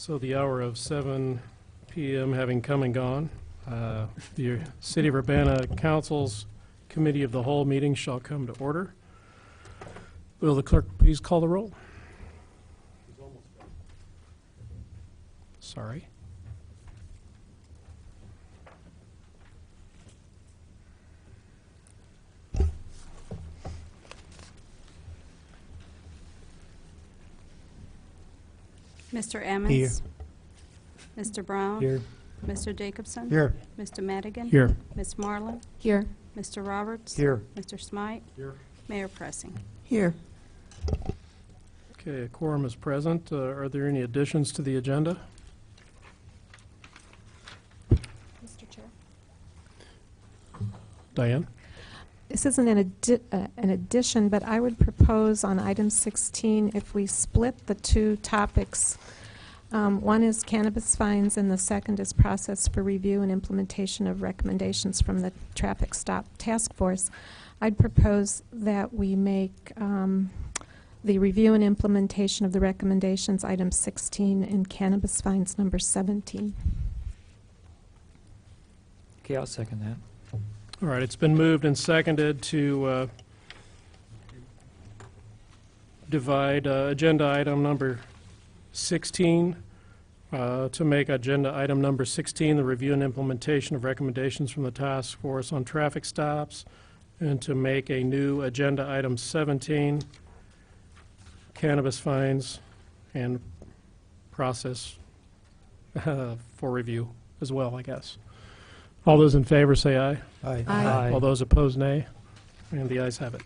So the hour of 7 p.m. having come and gone, the City of Urbana Council's Committee of the Whole meeting shall come to order. Will the clerk please call the roll? Sorry. Mr. Emmons? Here. Mr. Brown? Here. Mr. Jacobson? Here. Mr. Madigan? Here. Ms. Marlin? Here. Mr. Roberts? Here. Mr. Smythe? Here. Mayor Pressing. Here. Okay, a quorum is present. Are there any additions to the agenda? Mr. Chair. Diane? This isn't an addition, but I would propose on item 16 if we split the two topics. One is cannabis fines and the second is process for review and implementation of recommendations from the Traffic Stop Task Force. I'd propose that we make the review and implementation of the recommendations item 16 and cannabis fines number 17. Okay, I'll second that. All right, it's been moved and seconded to divide agenda item number 16 to make agenda item number 16 the review and implementation of recommendations from the task force on traffic stops, and to make a new agenda item 17 cannabis fines and process for review as well, I guess. All those in favor say aye. Aye. Aye. All those opposed, nay. And the ayes have it.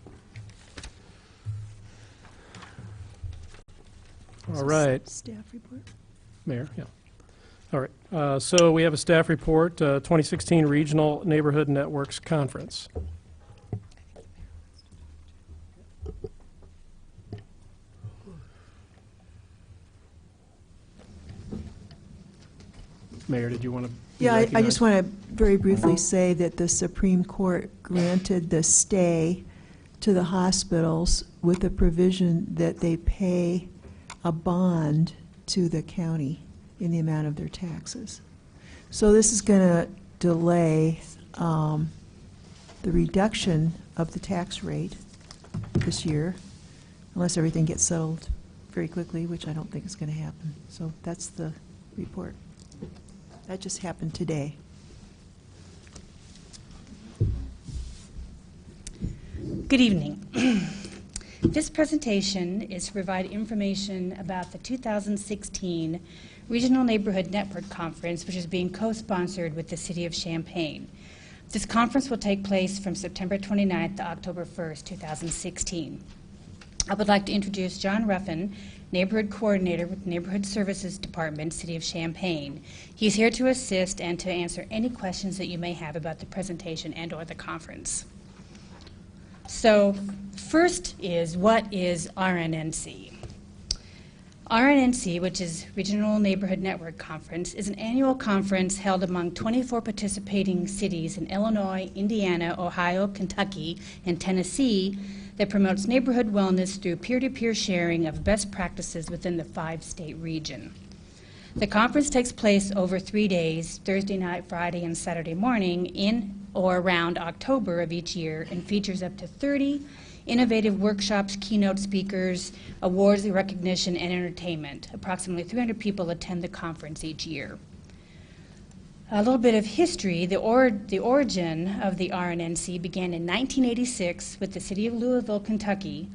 All right. Staff report. Mayor, yeah. All right. So we have a staff report, 2016 Regional Neighborhood Networks Conference. Mayor, did you want to? Yeah, I just want to very briefly say that the Supreme Court granted the stay to the hospitals with the provision that they pay a bond to the county in the amount of their taxes. So this is going to delay the reduction of the tax rate this year, unless everything gets settled very quickly, which I don't think is going to happen. So that's the report. That just happened today. Good evening. This presentation is to provide information about the 2016 Regional Neighborhood Network Conference, which is being co-sponsored with the City of Champaign. This conference will take place from September 29th to October 1st, 2016. I would like to introduce John Ruffin, Neighborhood Coordinator with Neighborhood Services Department, City of Champaign. He's here to assist and to answer any questions that you may have about the presentation and or the conference. So first is, what is RNNC? RNNC, which is Regional Neighborhood Network Conference, is an annual conference held among 24 participating cities in Illinois, Indiana, Ohio, Kentucky, and Tennessee that promotes neighborhood wellness through peer-to-peer sharing of best practices within the 5-state region. The conference takes place over 3 days, Thursday night, Friday, and Saturday morning, in or around October of each year, and features up to 30 innovative workshops, keynote speakers, awards, recognition, and entertainment. Approximately 300 people attend the conference each year. A little bit of history. The origin of the RNNC began in 1986 with the city of Louisville, Kentucky,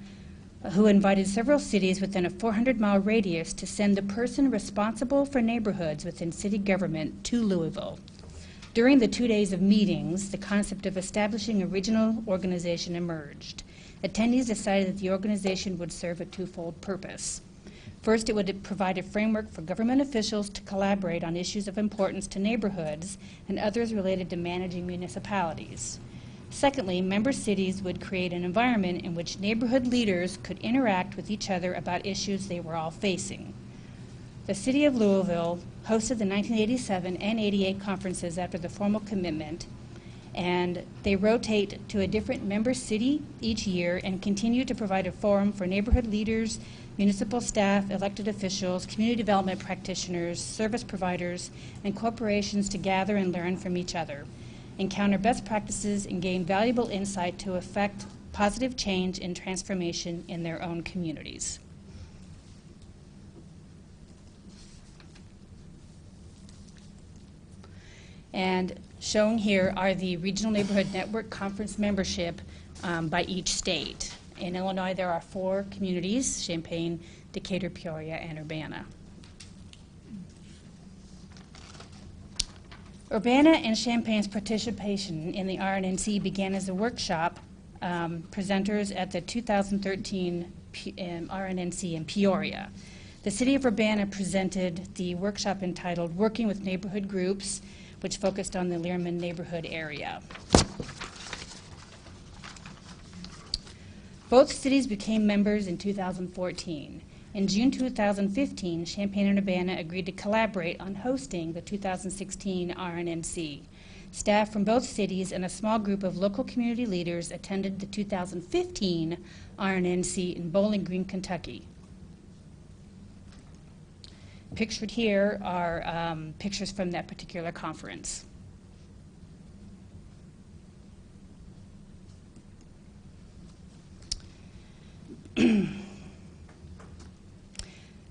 who invited several cities within a 400-mile radius to send the person responsible for neighborhoods within city government to Louisville. During the 2 days of meetings, the concept of establishing a regional organization emerged. Attendees decided that the organization would serve a twofold purpose. First, it would provide a framework for government officials to collaborate on issues of importance to neighborhoods and others related to managing municipalities. Secondly, member cities would create an environment in which neighborhood leaders could interact with each other about issues they were all facing. The City of Louisville hosted the 1987 and 88 conferences after the formal commitment, and they rotate to a different member city each year and continue to provide a forum for neighborhood leaders, municipal staff, elected officials, community development practitioners, service providers, and corporations to gather and learn from each other, encounter best practices, and gain valuable insight to effect positive change and transformation in their own communities. And shown here are the Regional Neighborhood Network Conference membership by each state. In Illinois, there are 4 communities: Champaign, Decatur, Peoria, and Urbana. Urbana and Champaign's participation in the RNNC began as a workshop presenters at the 2013 RNNC in Peoria. The City of Urbana presented the workshop entitled Working with Neighborhood Groups, which focused on the Learman neighborhood area. Both cities became members in 2014. In June 2015, Champaign and Urbana agreed to collaborate on hosting the 2016 RNNC. Staff from both cities and a small group of local community leaders attended the 2015 RNNC in Bowling Green, Kentucky. Pictured here are pictures from that particular conference.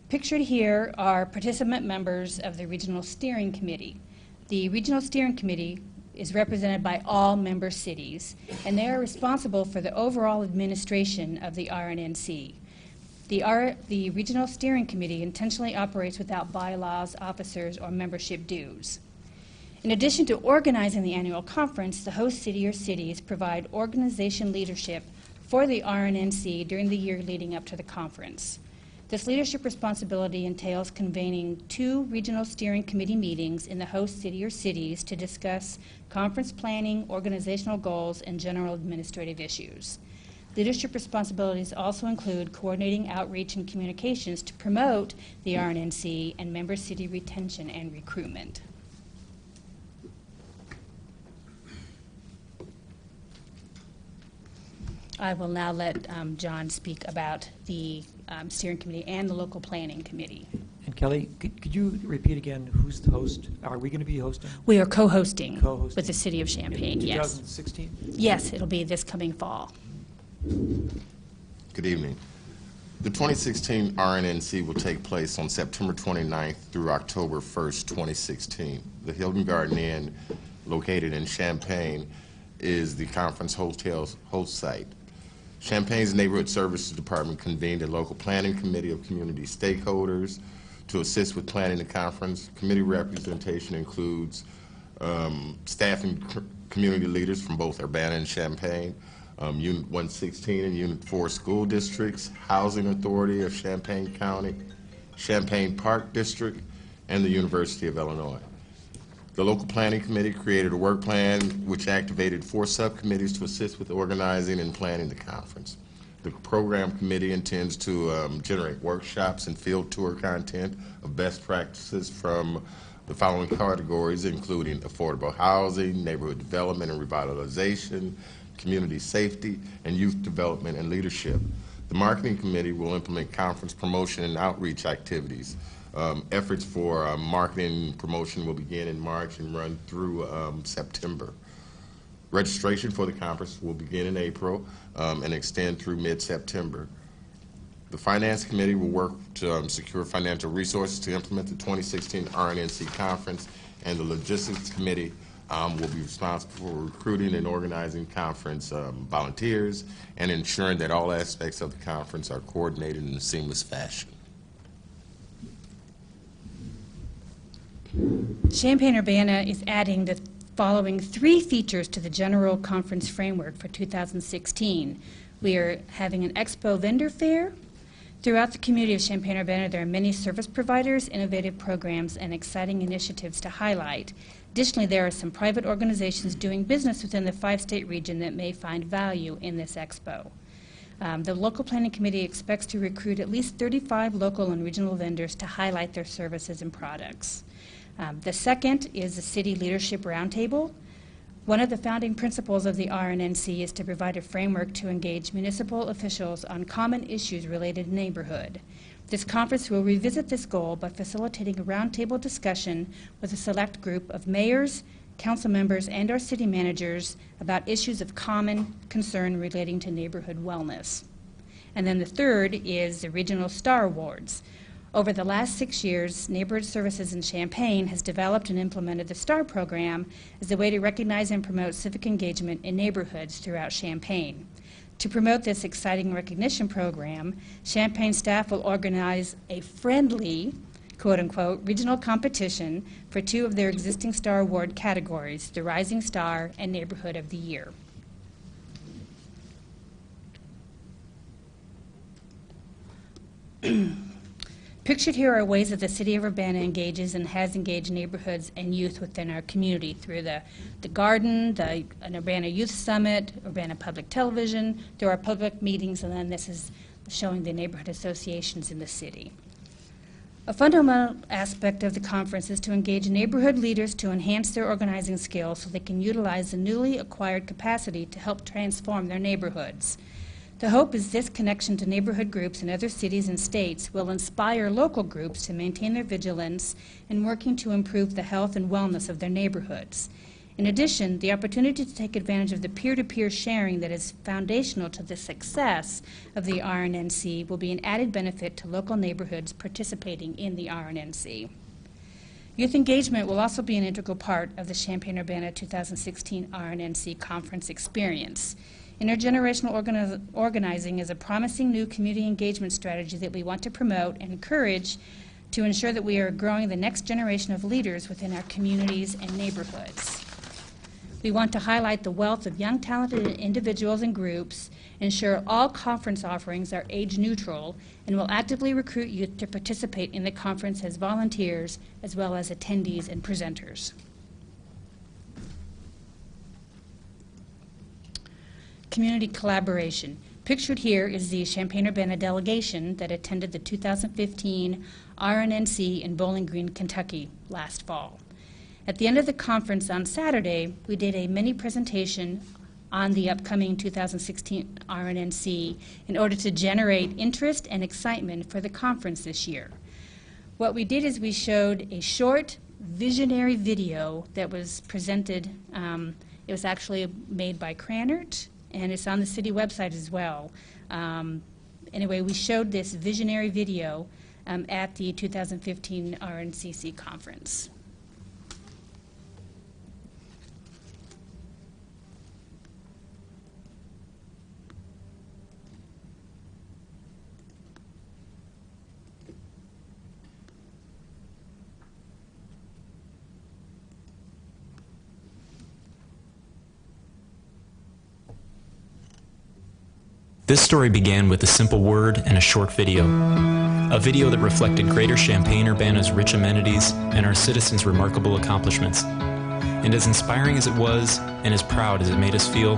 Pictured here are participant members of the Regional Steering Committee. The Regional Steering Committee is represented by all member cities, and they are responsible for the overall administration of the RNNC. The Regional Steering Committee intentionally operates without bylaws, officers, or membership dues. In addition to organizing the annual conference, the host city or cities provide organization leadership for the RNNC during the year leading up to the conference. This leadership responsibility entails convening 2 Regional Steering Committee meetings in the host city or cities to discuss conference planning, organizational goals, and general administrative issues. Leadership responsibilities also include coordinating outreach and communications to promote the RNNC and member city retention and recruitment. I will now let John speak about the steering committee and the local planning committee. And Kelly, could you repeat again who's the host? Are we going to be hosting? We are co-hosting Co-hosting. with the city of Champaign, In yes. 2016? Yes, it'll be this coming fall. Good evening. The 2016 RNNC will take place on September 29th through October 1st, 2016. The Hilton Garden Inn, located in Champaign, is the conference host site. Champaign's Neighborhood Services Department convened a local planning committee of community stakeholders to assist with planning the conference. Committee representation includes staff and community leaders from both Urbana and Champaign, Unit 116 and Unit 4 school districts, Housing Authority of Champaign County, Champaign Park District, and the University of Illinois. The local planning committee created a work plan which activated 4 subcommittees to assist with organizing and planning the conference. The program committee intends to generate workshops and field tour content of best practices from the following categories, including affordable housing, neighborhood development and revitalization, community safety, and youth development and leadership. The marketing committee will implement conference promotion and outreach activities. Efforts for marketing promotion will begin in March and run through September. Registration for the conference will begin in April and extend through mid-September. The Finance Committee will work to secure financial resources to implement the 2016 RNNC conference, and the Logistics Committee will be responsible for recruiting and organizing conference volunteers and ensuring that all aspects of the conference are coordinated in a seamless fashion. Champaign-Urbana is adding the following 3 features to the general conference framework for 2016. We are having an expo vendor fair. Throughout the community of Champaign-Urbana, there are many service providers, innovative programs, and exciting initiatives to highlight. Additionally, there are some private organizations doing business within the 5-state region that may find value in this expo. The local planning committee expects to recruit at least 35 local and regional vendors to highlight their services and products. The second is the City Leadership Roundtable. One of the founding principles of the RNNC is to provide a framework to engage municipal officials on common issues related to neighborhood. This conference will revisit this goal by facilitating a roundtable discussion with a select group of mayors, council members, and our city managers about issues of common concern relating to neighborhood wellness. And then the third is the Regional Star Awards. Over the last 6 years, Neighborhood Services in Champaign has developed and implemented the STAR program as a way to recognize and promote civic engagement in neighborhoods throughout Champaign. To promote this exciting recognition program, Champaign staff will organize a friendly, quote-unquote, regional competition for 2 of their existing STAR Award categories, the Rising Star and Neighborhood of the Year. Pictured here are ways that the City of Urbana engages and has engaged neighborhoods and youth within our community through the garden, an Urbana Youth Summit, Urbana Public Television, through our public meetings, and then this is showing the neighborhood associations in the city. A fundamental aspect of the conference is to engage neighborhood leaders to enhance their organizing skills so they can utilize the newly acquired capacity to help transform their neighborhoods. The hope is this connection to neighborhood groups in other cities and states will inspire local groups to maintain their vigilance in working to improve the health and wellness of their neighborhoods. In addition, the opportunity to take advantage of the peer-to-peer sharing that is foundational to the success of the RNNC will be an added benefit to local neighborhoods participating in the RNNC. Youth engagement will also be an integral part of the Champaign-Urbana 2016 RNNC conference experience. Intergenerational organizing is a promising new community engagement strategy that we want to promote and encourage to ensure that we are growing the next generation of leaders within our communities and neighborhoods. We want to highlight the wealth of young, talented individuals and groups, ensure all conference offerings are age neutral, and will actively recruit youth to participate in the conference as volunteers as well as attendees and presenters. Community collaboration. Pictured here is the Champaign-Urbana delegation that attended the 2015 RNNC in Bowling Green, Kentucky last fall. At the end of the conference on Saturday, we did a mini presentation on the upcoming 2016 RNNC in order to generate interest and excitement for the conference this year. What we did is we showed a short visionary video that was presented. It was actually made by Cranert, and it's on the city website as well. Anyway, we showed this visionary video at the 2015 RNCC conference. This story began with a simple word and a short video. A video that reflected Greater Champaign-Urbana's rich amenities and our citizens' remarkable accomplishments. And as inspiring as it was, and as proud as it made us feel,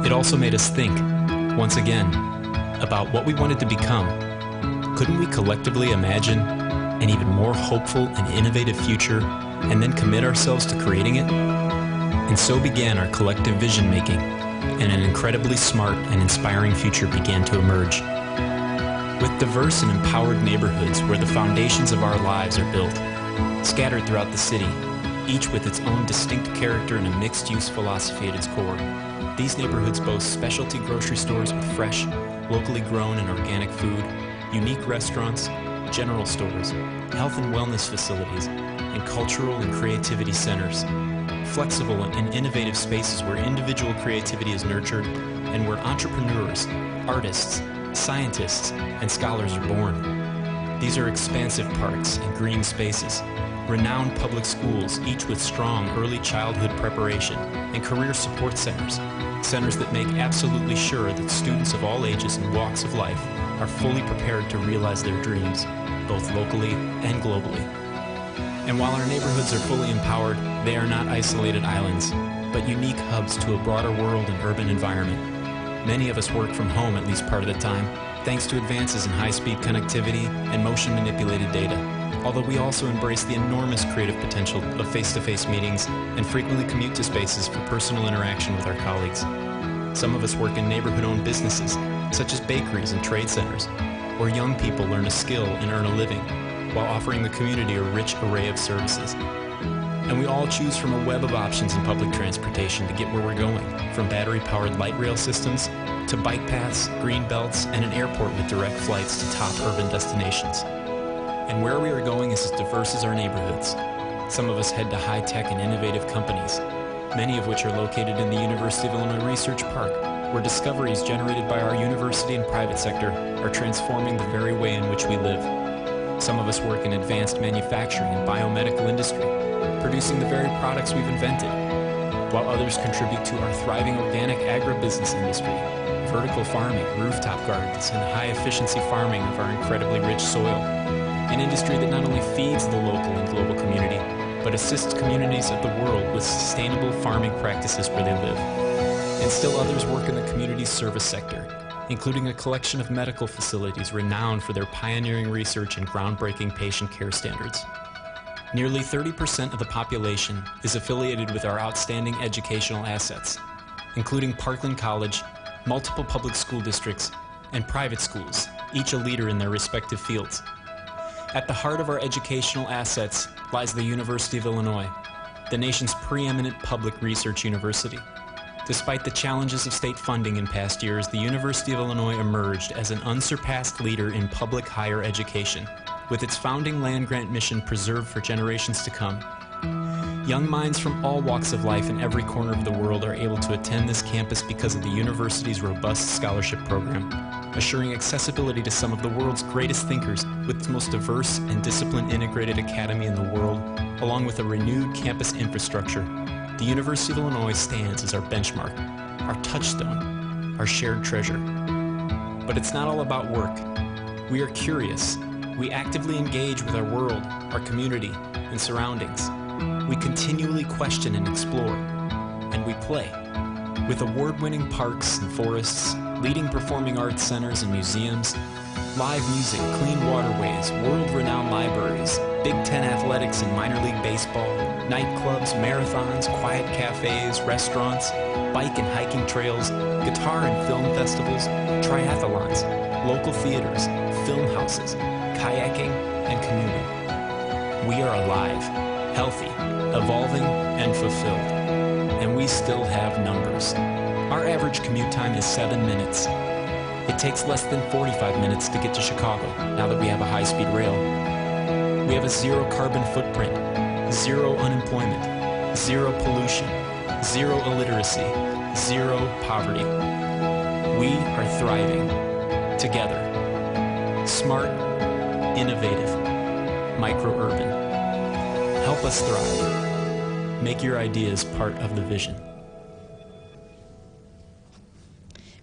it also made us think, once again, about what we wanted to become. Couldn't we collectively imagine an even more hopeful and innovative future, and then commit ourselves to creating it? And so began our collective vision-making, and an incredibly smart and inspiring future began to emerge. With diverse and empowered neighborhoods where the foundations of our lives are built, scattered throughout the city, each with its own distinct character and a mixed-use philosophy at its core, these neighborhoods boast specialty grocery stores with fresh, locally grown and organic food, unique restaurants, general stores, health and wellness facilities, and cultural and creativity centers. Flexible and innovative spaces where individual creativity is nurtured and where entrepreneurs, artists, scientists, and scholars are born. These are expansive parks and green spaces, renowned public schools, each with strong early childhood preparation, and career support centers, centers that make absolutely sure that students of all ages and walks of life are fully prepared to realize their dreams, both locally and globally. And while our neighborhoods are fully empowered, they are not isolated islands, but unique hubs to a broader world and urban environment. Many of us work from home at least part of the time, thanks to advances in high-speed connectivity and motion-manipulated data. although we also embrace the enormous creative potential of face-to-face meetings and frequently commute to spaces for personal interaction with our colleagues. Some of us work in neighborhood-owned businesses, such as bakeries and trade centers, where young people learn a skill and earn a living, while offering the community a rich array of services. And we all choose from a web of options in public transportation to get where we're going, from battery-powered light rail systems to bike paths, green belts, and an airport with direct flights to top urban destinations. And where we are going is as diverse as our neighborhoods. Some of us head to high-tech and innovative companies, many of which are located in the University of Illinois Research Park, where discoveries generated by our university and private sector are transforming the very way in which we live. Some of us work in advanced manufacturing and biomedical industry, producing the very products we've invented, while others contribute to our thriving organic agribusiness industry, vertical farming, rooftop gardens, and high-efficiency farming of our incredibly rich soil, an industry that not only feeds the local and global community, but assists communities of the world with sustainable farming practices where they live. And still others work in the community's service sector, including a collection of medical facilities renowned for their pioneering research and groundbreaking patient care standards. Nearly 30% of the population is affiliated with our outstanding educational assets, including Parkland College, multiple public school districts, and private schools, each a leader in their respective fields. At the heart of our educational assets lies the University of Illinois, the nation's preeminent public research university. Despite the challenges of state funding in past years, the University of Illinois emerged as an unsurpassed leader in public higher education, with its founding land-grant mission preserved for generations to come. Young minds from all walks of life in every corner of the world are able to attend this campus because of the university's robust scholarship program, assuring accessibility to some of the world's greatest thinkers with its most diverse and disciplined integrated academy in the world, along with a renewed campus infrastructure. The University of Illinois stands as our benchmark, our touchstone, our shared treasure. But it's not all about work. We are curious. We actively engage with our world, our community, and surroundings. We continually question and explore, and we play. With award-winning parks and forests, leading performing arts centers and museums, live music, clean waterways, world-renowned libraries, Big Ten athletics and minor league baseball, nightclubs, marathons, quiet cafes, restaurants, bike and hiking trails, guitar and film festivals, triathlons, local theaters, film houses, kayaking, and canoeing. We are alive, healthy, evolving, and fulfilled. And we still have numbers. Our average commute time is 7 minutes. It takes less than 45 minutes to get to Chicago, now that we have a high-speed rail. We have a zero carbon footprint, zero unemployment, zero pollution, zero illiteracy, zero poverty. We are thriving, together. Smart, innovative, micro-urban. Help us thrive. Make your ideas part of the vision.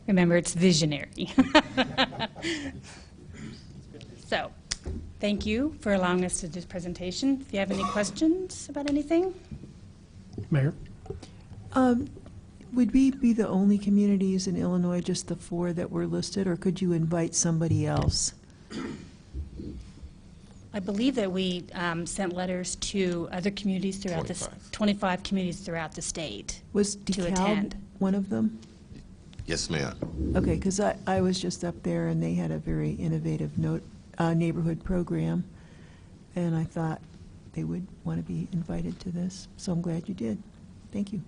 Remember, it's visionary. So, thank you for allowing us to do this presentation. If you have any questions about anything? Mayor? Would we be the only communities in Illinois, just the 4 that were listed, or could you invite somebody else? I believe that we sent letters to other communities throughout the 25 communities throughout the state. Was To DeKalb attend. one of them? Yes, ma'am. Okay, because I was just up there, and they had a very innovative neighborhood program, and I thought they would want to be invited to this, so I'm glad you did. Thank you.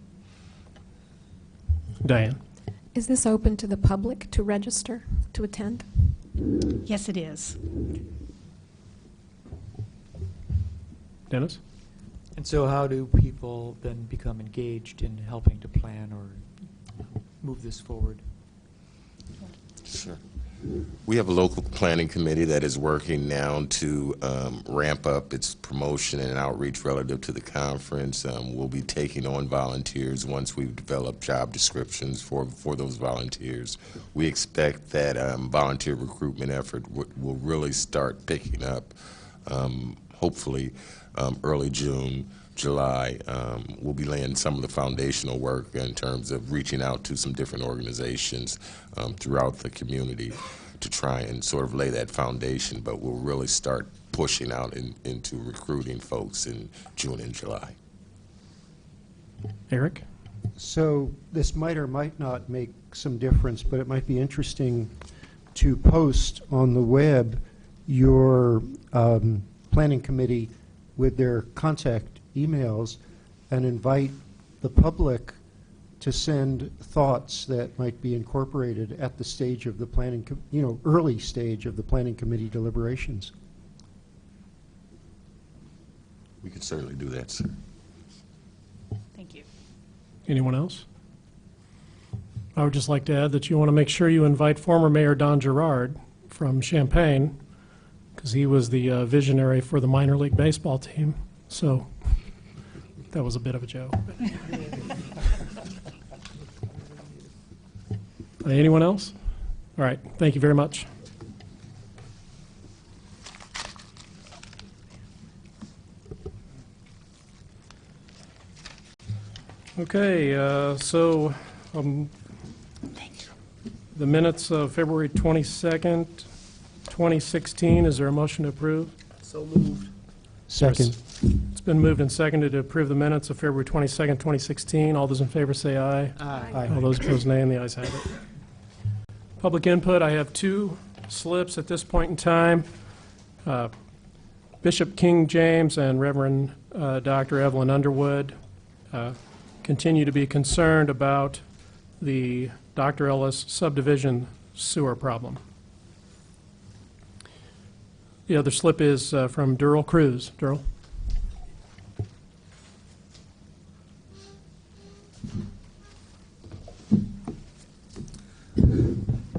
Diane? Is this open to the public to register, to attend? Yes, it is. Dennis? And so how do people then become engaged in helping to plan or move this forward? Sure. We have a local planning committee that is working now to ramp up its promotion and outreach relative to the conference. We'll be taking on volunteers once we've developed job descriptions for those volunteers. We expect that volunteer recruitment effort will really start picking up, hopefully early June, July. We'll be laying some of the foundational work in terms of reaching out to some different organizations throughout the community to try and sort of lay that foundation, but we'll really start pushing out into recruiting folks in June and July. Eric? So this might or might not make some difference, but it might be interesting to post on the web your planning committee with their contact emails and invite the public to send thoughts that might be incorporated at the stage of the planning, early stage of the planning committee deliberations. We could certainly do that, sir. Thank you. Anyone else? I would just like to add that you want to make sure you invite former Mayor Don Gerard from Champaign, because he was the visionary for the minor league baseball team. So that was a bit of a joke. Anyone else? All right. Thank you very much. Okay, so the minutes of February 22nd, 2016, is there a motion to approve? So moved. Second. It's been moved and seconded to approve the minutes of February 22nd, 2016. All those in favor say aye. Aye. All those opposed, nay, and the ayes have it. Public input, I have two slips at this point in time. Bishop King James and Reverend Dr. Evelyn Underwood continue to be concerned about the Dr. Ellis subdivision sewer problem. The other slip is from Durrell Cruz. Durrell?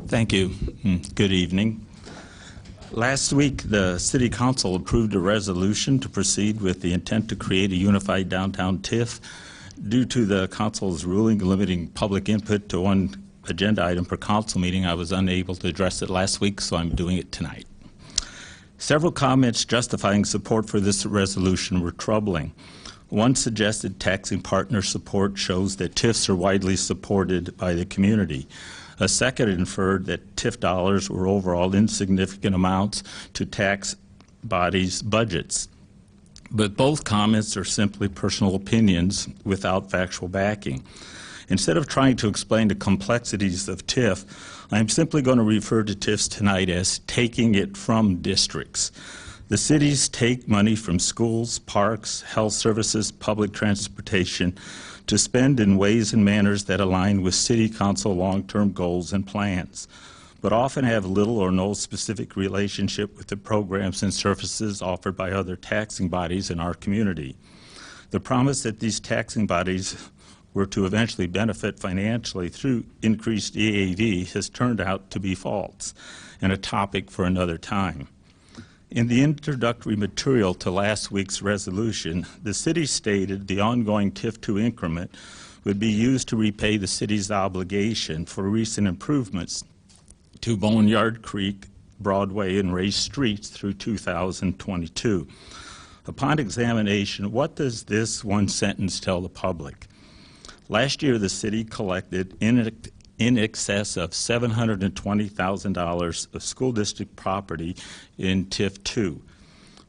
Thank you. Good evening. Last week, the City Council approved a resolution to proceed with the intent to create a unified downtown TIF. Due to the Council's ruling limiting public input to one agenda item per council meeting, I was unable to address it last week, so I'm doing it tonight. Several comments justifying support for this resolution were troubling. One suggested taxing partner support shows that TIFs are widely supported by the community. A second inferred that TIF dollars were overall insignificant amounts to tax bodies' budgets. But both comments are simply personal opinions without factual backing. Instead of trying to explain the complexities of TIF, I'm simply going to refer to TIFs tonight as taking it from districts. The cities take money from schools, parks, health services, public transportation to spend in ways and manners that align with City Council long-term goals and plans, but often have little or no specific relationship with the programs and services offered by other taxing bodies in our community. The promise that these taxing bodies were to eventually benefit financially through increased EAV has turned out to be false, and a topic for another time. In the introductory material to last week's resolution, the city stated the ongoing TIF2 increment would be used to repay the city's obligation for recent improvements to Boneyard Creek, Broadway, and Ray Streets through 2022. Upon examination, what does this one sentence tell the public? Last year, the city collected in excess of $720,000 of school district property in TIF 2.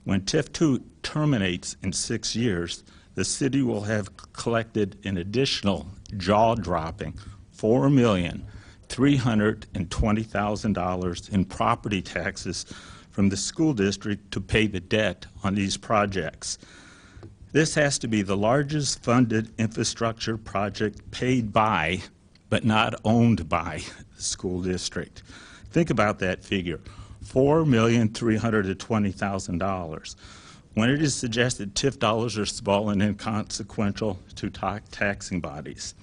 When TIF 2 terminates in 6 years, the city will have collected an additional jaw-dropping $4,320,000 in property taxes from the school district to pay the debt on these projects. This has to be the largest funded infrastructure project paid by but not owned by the school district. Think about that figure, $4,320,000. When it is suggested TIF dollars are small and inconsequential to taxing bodies.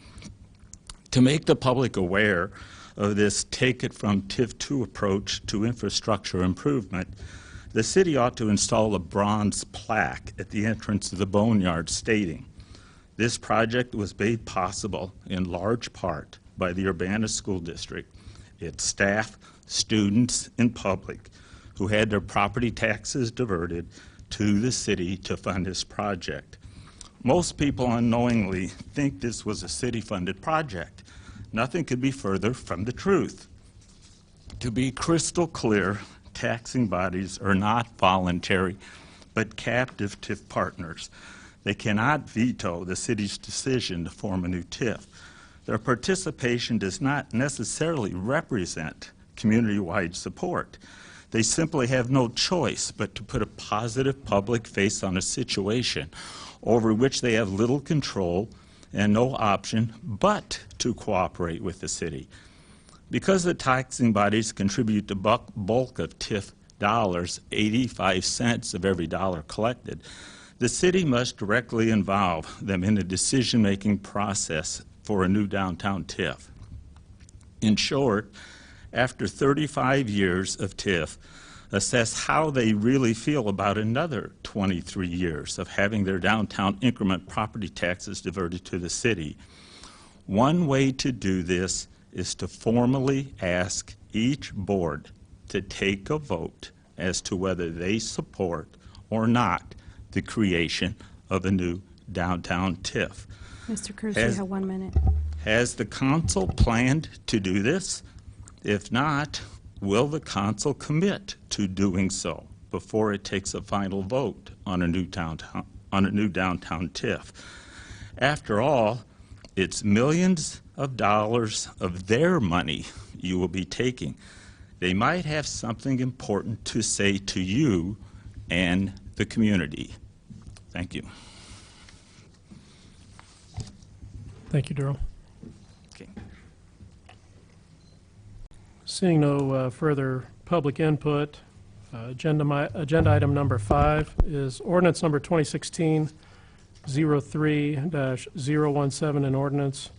To make the public aware of this take it from TIF 2 approach to infrastructure improvement, the city ought to install a bronze plaque at the entrance of the Boneyard stating, "This project was made possible in large part by the Urbana School District, its staff, students, and public who had their property taxes diverted to the city to fund this project." Most people unknowingly think this was a city-funded project. Nothing could be further from the truth. To be crystal clear, taxing bodies are not voluntary, but captive TIF partners. They cannot veto the city's decision to form a new TIF. Their participation does not necessarily represent community-wide support. They simply have no choice but to put a positive public face on a situation over which they have little control and no option but to cooperate with the city. Because the taxing bodies contribute the bulk of TIF dollars, 85 cents of every dollar collected, the city must directly involve them in the decision-making process for a new downtown TIF. In short, after 35 years of TIF, assess how they really feel about another 23 years of having their downtown increment property taxes diverted to the city. One way to do this is to formally ask each board to take a vote as to whether they support or not the creation of a new downtown TIF. Mr. Cruz, you have 1 minute. Has the council planned to do this? If not, will the council commit to doing so before it takes a final vote on a new downtown TIF? After all, it's millions of dollars of their money you will be taking. They might have something important to say to you and the community. Thank you. Thank you, Darrell. Okay. Seeing no further public input, agenda item number 5 is ordinance number 2016-03-017, an ordinance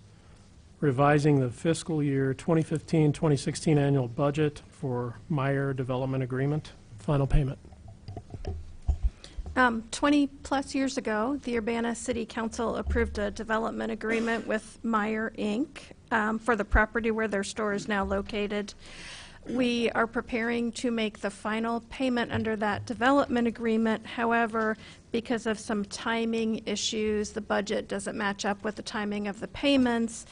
revising the fiscal year 2015-2016 annual budget for Meyer Development Agreement. Final payment. 20-plus years ago, the Urbana City Council approved a development agreement with Meyer, Inc. For the property where their store is now located. We are preparing to make the final payment under that development agreement. However, because of some timing issues, the budget doesn't match up with the timing of the payments,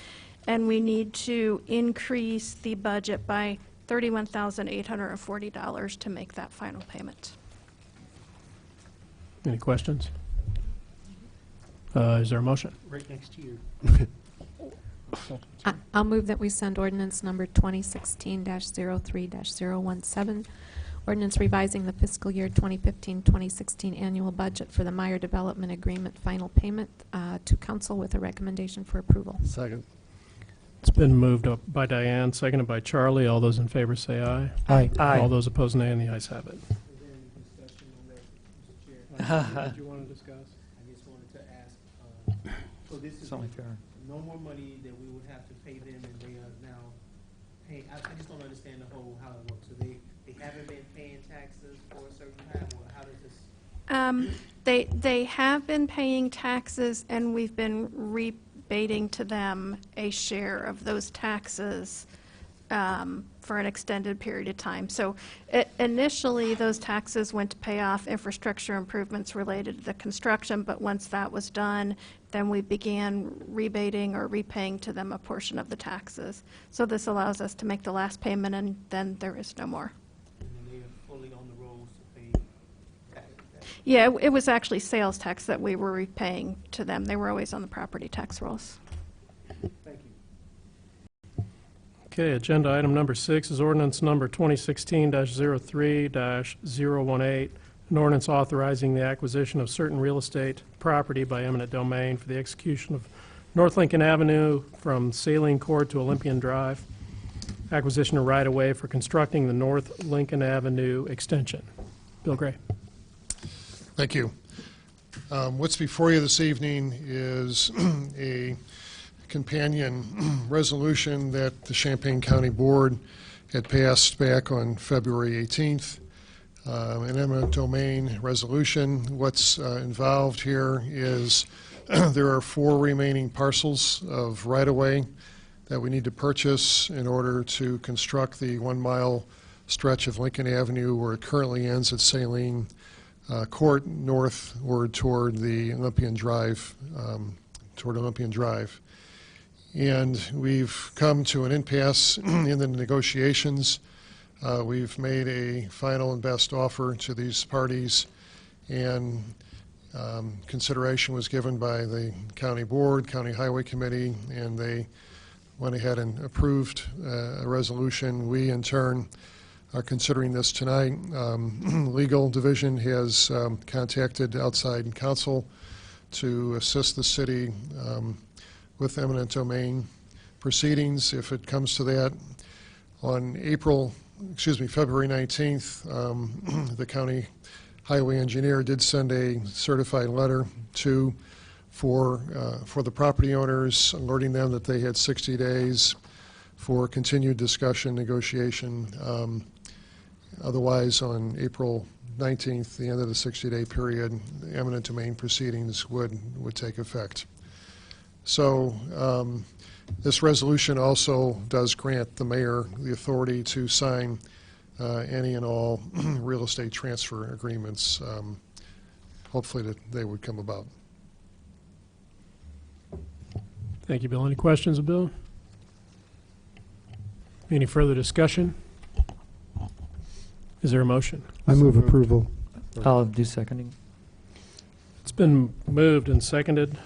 and we need to increase the budget by $31,840 to make that final payment. Any questions? Is there a motion? Right next to you. I'll move that we send ordinance number 2016-03-017, ordinance revising the fiscal year 2015-2016 annual budget for the Meyer Development Agreement final payment to council with a recommendation for approval. Second. It's been moved up by Diane, seconded by Charlie. All those in favor say aye. Aye. All those opposed, nay, and the ayes have it. Did you want to discuss? I just wanted to ask, so this is It's only fair. no more money that we would have to pay them, and they are now paying, I just don't understand the whole, how it works. So they haven't been paying taxes for a certain time, or how does this? They have been paying taxes, and we've been rebating to them a share of those taxes for an extended period of time. So initially, those taxes went to pay off infrastructure improvements related to the construction, but once that was done, then we began rebating or repaying to them a portion of the taxes. So this allows us to make the last payment, and then there is no more. And then they are fully on the rolls to pay tax. Yeah, it was actually sales tax that we were repaying to them. They were always on the property tax rolls. Thank you. Okay, agenda item number 6 is ordinance number 2016-03-018, an ordinance authorizing the acquisition of certain real estate property by eminent domain for the execution of North Lincoln Avenue from Saline Court to Olympian Drive, acquisition of right-of-way for constructing the North Lincoln Avenue extension. Bill Gray. Thank you. What's before you this evening is a companion resolution that the Champaign County Board had passed back on February 18th, an eminent domain resolution. What's involved here is there are 4 remaining parcels of right-of-way that we need to purchase in order to construct the 1-mile stretch of Lincoln Avenue where it currently ends at Saline Court northward toward the Olympian Drive, And we've come to an impasse in the negotiations We've made a final and best offer to these parties, and consideration was given by the county board, county highway committee, and they went ahead and approved a resolution. We, in turn, are considering this tonight. Legal division has contacted outside counsel to assist the city with eminent domain proceedings if it comes to that. On February 19th, the county highway engineer did send a certified letter for the property owners, alerting them that they had 60 days for continued discussion, negotiation. Otherwise, on April 19th, the end of the 60-day period, the eminent domain proceedings would take effect. So this resolution also does grant the mayor the authority to sign any and all real estate transfer agreements. Hopefully that they would come about. Thank you, Bill. Any questions of Bill? Any further discussion? Is there a motion? I move approval. I'll do seconding. It's been moved and seconded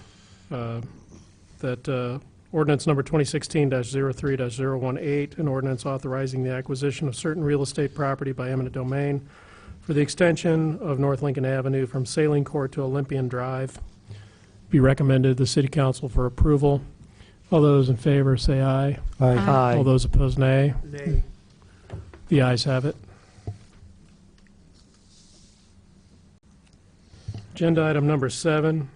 that ordinance number 2016-03-018, an ordinance authorizing the acquisition of certain real estate property by eminent domain for the extension of North Lincoln Avenue from Sailing Court to Olympian Drive, be recommended to the City Council for approval. All those in favor say aye. Aye. All those opposed, nay. Nay. The ayes have it. Agenda item number 7,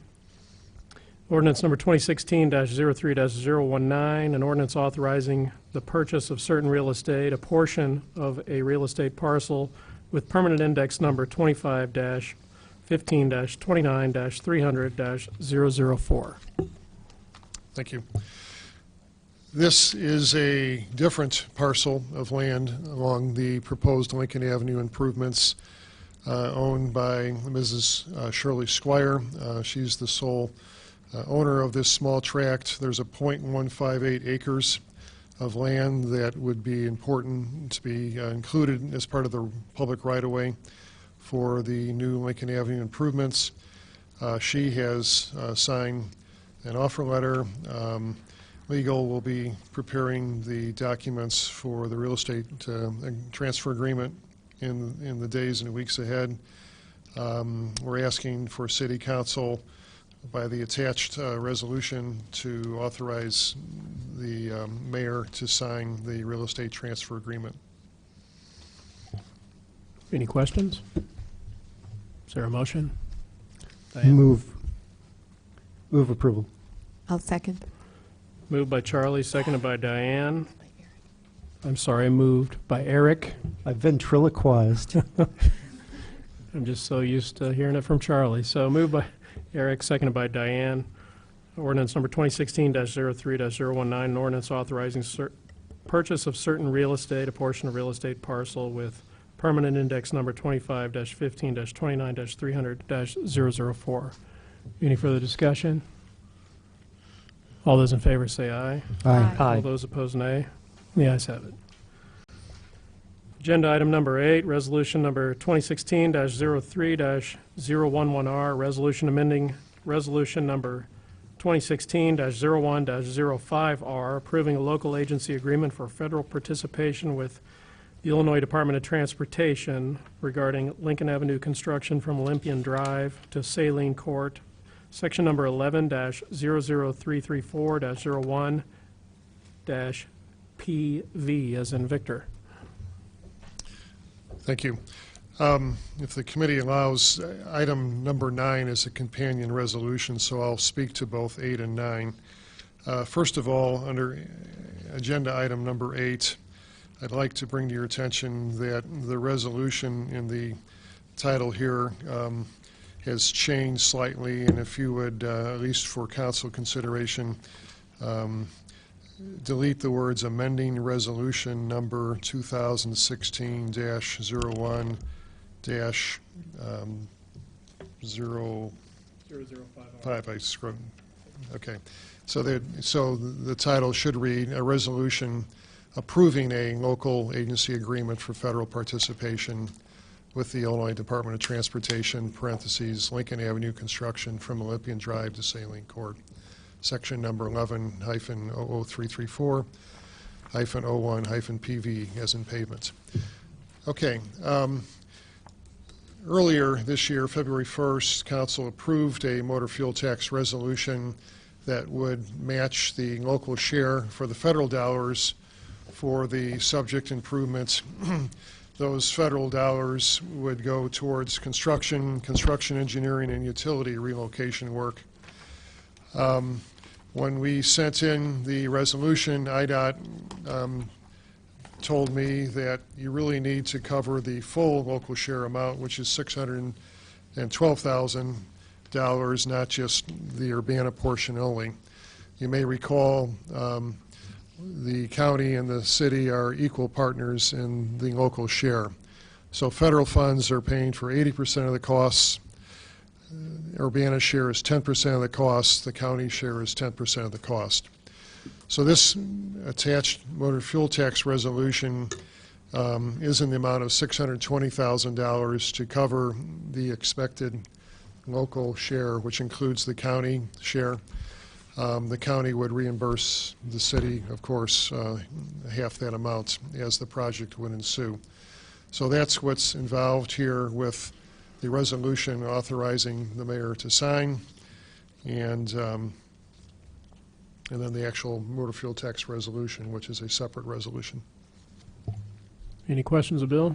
ordinance number 2016-03-019, an ordinance authorizing the purchase of certain real estate, a portion of a real estate parcel with permanent index number 25-15-29-300-004. Thank you. This is a different parcel of land along the proposed Lincoln Avenue improvements owned by Mrs. Shirley Squire. She's the sole owner of this small tract. There's a .158 acres of land that would be important to be included as part of the public right-of-way for the new Lincoln Avenue improvements. She has signed an offer letter. Legal will be preparing the documents for the real estate transfer agreement in the days and weeks ahead. We're asking for City Council by the attached resolution to authorize the mayor to sign the real estate transfer agreement. Any questions? Is there a motion? Diane? Move approval. I'll second. Moved by Charlie, seconded by Diane. I'm sorry, moved by Eric. I ventriloquized. I'm just so used to hearing it from Charlie. So moved by Eric, seconded by Diane. Ordinance number 2016-03-019, an ordinance authorizing purchase of certain real estate, a portion of real estate parcel with permanent index number 25-15-29-300-004. Any further discussion? All those in favor say aye. Aye. All those opposed, nay. The ayes have it. Agenda item number 8, resolution number 2016-03-011R, resolution amending resolution number 2016-01-05R, approving a local agency agreement for federal participation with the Illinois Department of Transportation regarding Lincoln Avenue construction from Olympian Drive to Saline Court, section number 11-00334-01-PV, as in Victor. Thank you. If the committee allows, item number 9 is a companion resolution, so I'll speak to both 8 and 9. First of all, under agenda item number 8, I'd like to bring to your attention that the resolution in the title here has changed slightly, and if you would, at least for council consideration, delete the words amending resolution number 2016-01-005. I scrubbed. Okay. So the title should read a resolution approving a local agency agreement for federal participation with the Illinois Department of Transportation, parentheses, Lincoln Avenue construction from Olympian Drive to Saline Court, section number 11-00334-01-PV, as in pavements. Okay. Earlier this year, February 1st, Council approved a motor fuel tax resolution that would match the local share for the federal dollars for the subject improvements. Those federal dollars would go towards construction engineering, and utility relocation work. When we sent in the resolution, IDOT told me that you really need to cover the full local share amount, which is $612,000, not just the Urbana portion only. You may recall the county and the city are equal partners in the local share. So federal funds are paying for 80% of the costs. Urbana's share is 10% of the cost. The county share is 10% of the cost. So this attached motor fuel tax resolution is in the amount of $620,000 to cover the expected local share, which includes the county share. The county would reimburse the city, of course, half that amount as the project would ensue. So that's what's involved here with the resolution authorizing the mayor to sign, and then the actual motor fuel tax resolution, which is a separate resolution. Any questions of Bill?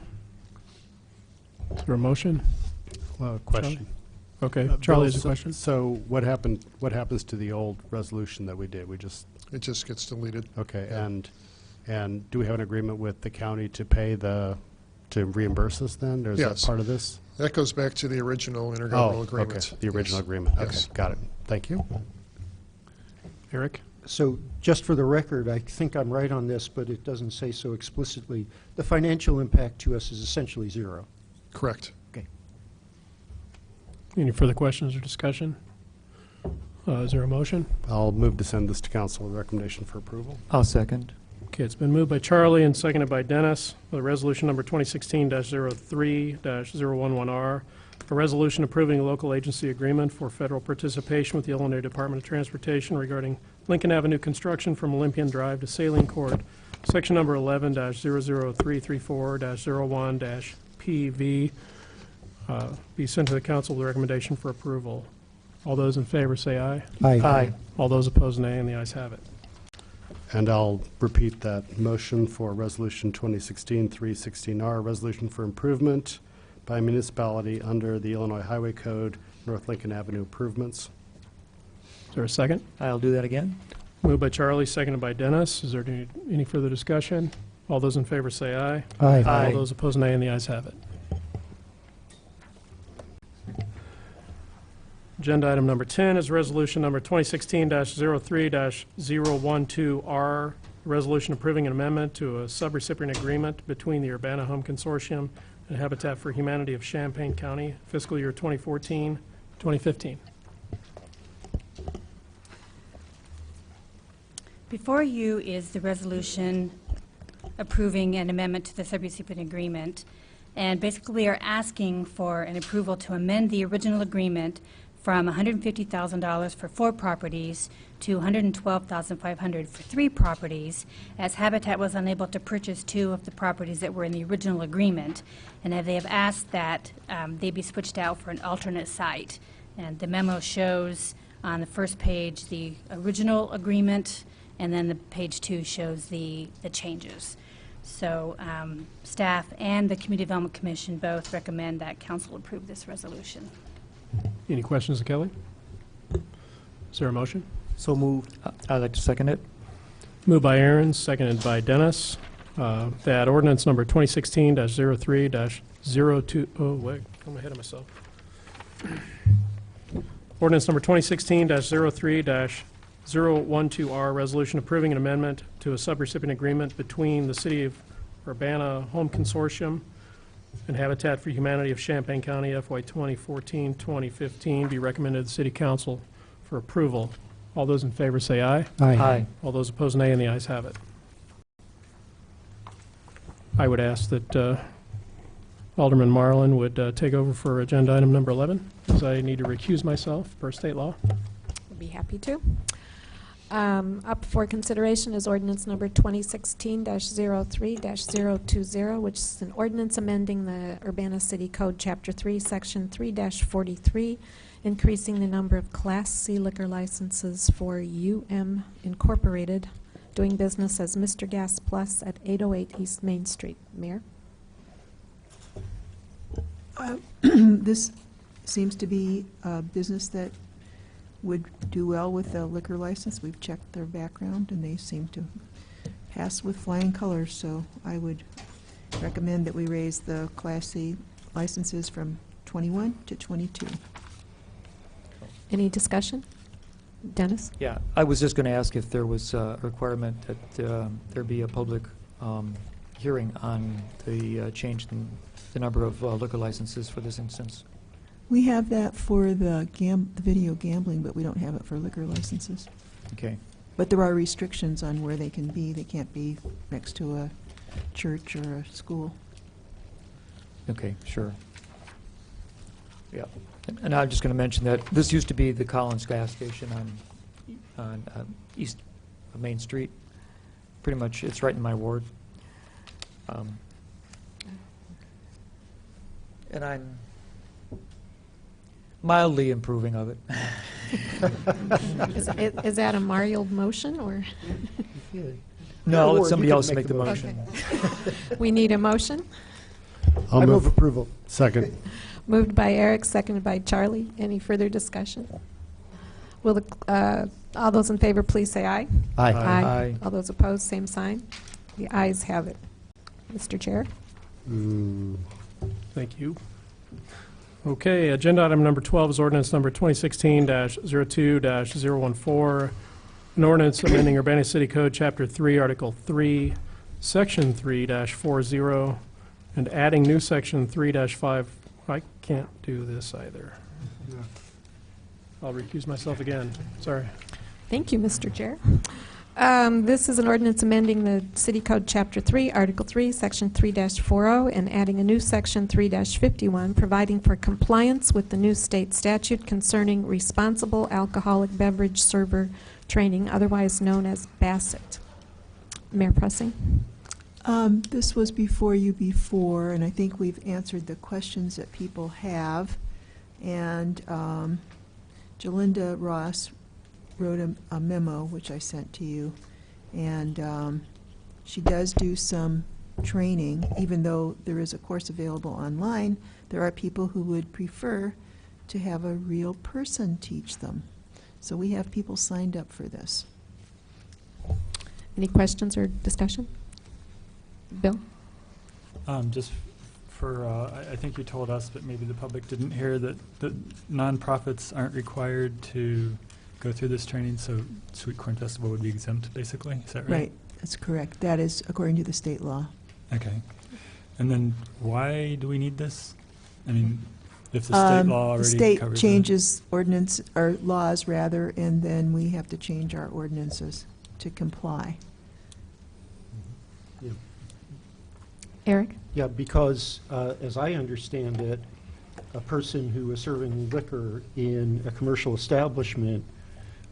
Is there a motion? Question. Okay, Bill, Charlie has a question. So what happens to the old resolution that we did? It just gets deleted. Okay, and do we have an agreement with the county to pay to reimburse us then, or is Yes. that part of this? That goes back to the original intergovernmental agreement. Okay, the original Yes. agreement. Okay, Yes. got it. Thank you. Eric? So just for the record, I think I'm right on this, but it doesn't say so explicitly. The financial impact to us is essentially zero. Correct. Okay. Any further questions or discussion? Is there a motion? I'll move to send this to council with recommendation for approval. I'll second. Okay, it's been moved by Charlie and seconded by Dennis. The resolution number 2016-03-011R, a resolution approving a local agency agreement for federal participation with the Illinois Department of Transportation regarding Lincoln Avenue construction from Olympian Drive to Saline Court, section number 11-00334-01-PV, be sent to the council with a recommendation for approval. All those in favor say aye. Aye. All those opposed, nay, and the ayes have it. And I'll repeat that motion for Resolution 2016-316R, resolution for improvement by municipality under the Illinois Highway Code, North Lincoln Avenue improvements. Is there a second? I'll do that again. Moved by Charlie, seconded by Dennis. Is there any further discussion? All those in favor say aye. Aye. All those opposed, nay, and the ayes have it. Agenda item number 10 is resolution number 2016-03-012R, resolution approving an amendment to a subrecipient agreement between the Urbana Home Consortium and Habitat for Humanity of Champaign County, fiscal year 2014-2015. Before you is the resolution approving an amendment to the subrecipient agreement. And basically, we are asking for an approval to amend the original agreement from $150,000 for 4 properties to $112,500 for 3 properties, as Habitat was unable to purchase 2 of the properties that were in the original agreement, and they have asked that they be switched out for an alternate site. And the memo shows on the first page the original agreement, and then the page 2 shows the changes. So staff and the Community Development Commission both recommend that council approve this resolution. Any questions of Kelly? Is there a motion? So moved. I'd like to second it. Moved by Aaron, seconded by Dennis, that ordinance number 2016-03-02, oh, wait, I'm ahead of myself. Ordinance number 2016-03-012R, resolution approving an amendment to a subrecipient agreement between the City of Urbana Home Consortium and Habitat for Humanity of Champaign County, FY 2014-2015, be recommended to the City Council for approval. All those in favor say aye. Aye. All those opposed, nay, and the ayes have it. I would ask that Alderman Marlin would take over for agenda item number 11, as I need to recuse myself per state law. I'd be happy to. Up for consideration is ordinance number 2016-03-020, which is an ordinance amending the Urbana City Code, Chapter 3, Section 3-43, increasing the number of Class C liquor licenses for UM Incorporated, doing business as Mr. Gas Plus at 808 East Main Street. Mayor? This seems to be a business that would do well with a liquor license. We've checked their background, and they seem to pass with flying colors, so I would recommend that we raise the Class C licenses from 21 to 22. Any discussion? Dennis? Yeah, I was just going to ask if there was a requirement that there be a public hearing on the change in the number of liquor licenses for this instance. We have that for the video gambling, but we don't have it for liquor licenses. Okay. But there are restrictions on where they can be. They can't be next to a church or a school. Okay, sure. Yeah. And I'm just going to mention that this used to be the Collins gas station on east of Main Street. Pretty much, it's right in my ward. And I'm mildly improving of it. Is that a mild motion, or? No, Or let somebody you can else make the motion. Okay. We need a motion. I move approval. Second. Moved by Eric, seconded by Charlie. Any further discussion? Will all those in favor please say aye? Aye. Aye. All those opposed, same sign. The ayes have it. Mr. Chair? Thank you. Okay, agenda item number 12 is ordinance number 2016-02-014, an ordinance amending Urbana City Code, Chapter 3, Article 3, Section 3-40, and adding new Section 3-5. I can't do this either. I'll recuse myself again. Sorry. Thank you, Mr. Chair. This is an ordinance amending the City Code, Chapter 3, Article 3, Section 3-40, and adding a new Section 3-51, providing for compliance with the new state statute concerning responsible alcoholic beverage server training, otherwise known as BASSET. Mayor Pressing. This was before you before, and I think we've answered the questions that people have. And Jalinda Ross wrote a memo, which I sent to you, and she does do some training. Even though there is a course available online, there are people who would prefer to have a real person teach them. So we have people signed up for this. Any questions or discussion? Bill? Just for, I think you told us, but maybe the public didn't hear, that nonprofits aren't required to go through this training, so Sweet Corn Festival would be exempt, basically. Is that right? Right, that's correct. That is according to the state law. Okay. And then why do we need this? I mean, if the state law already The state covers changes ordinance, or laws rather, and then we have to change our ordinances to comply. Eric? Yeah, because as I understand it, a person who is serving liquor in a commercial establishment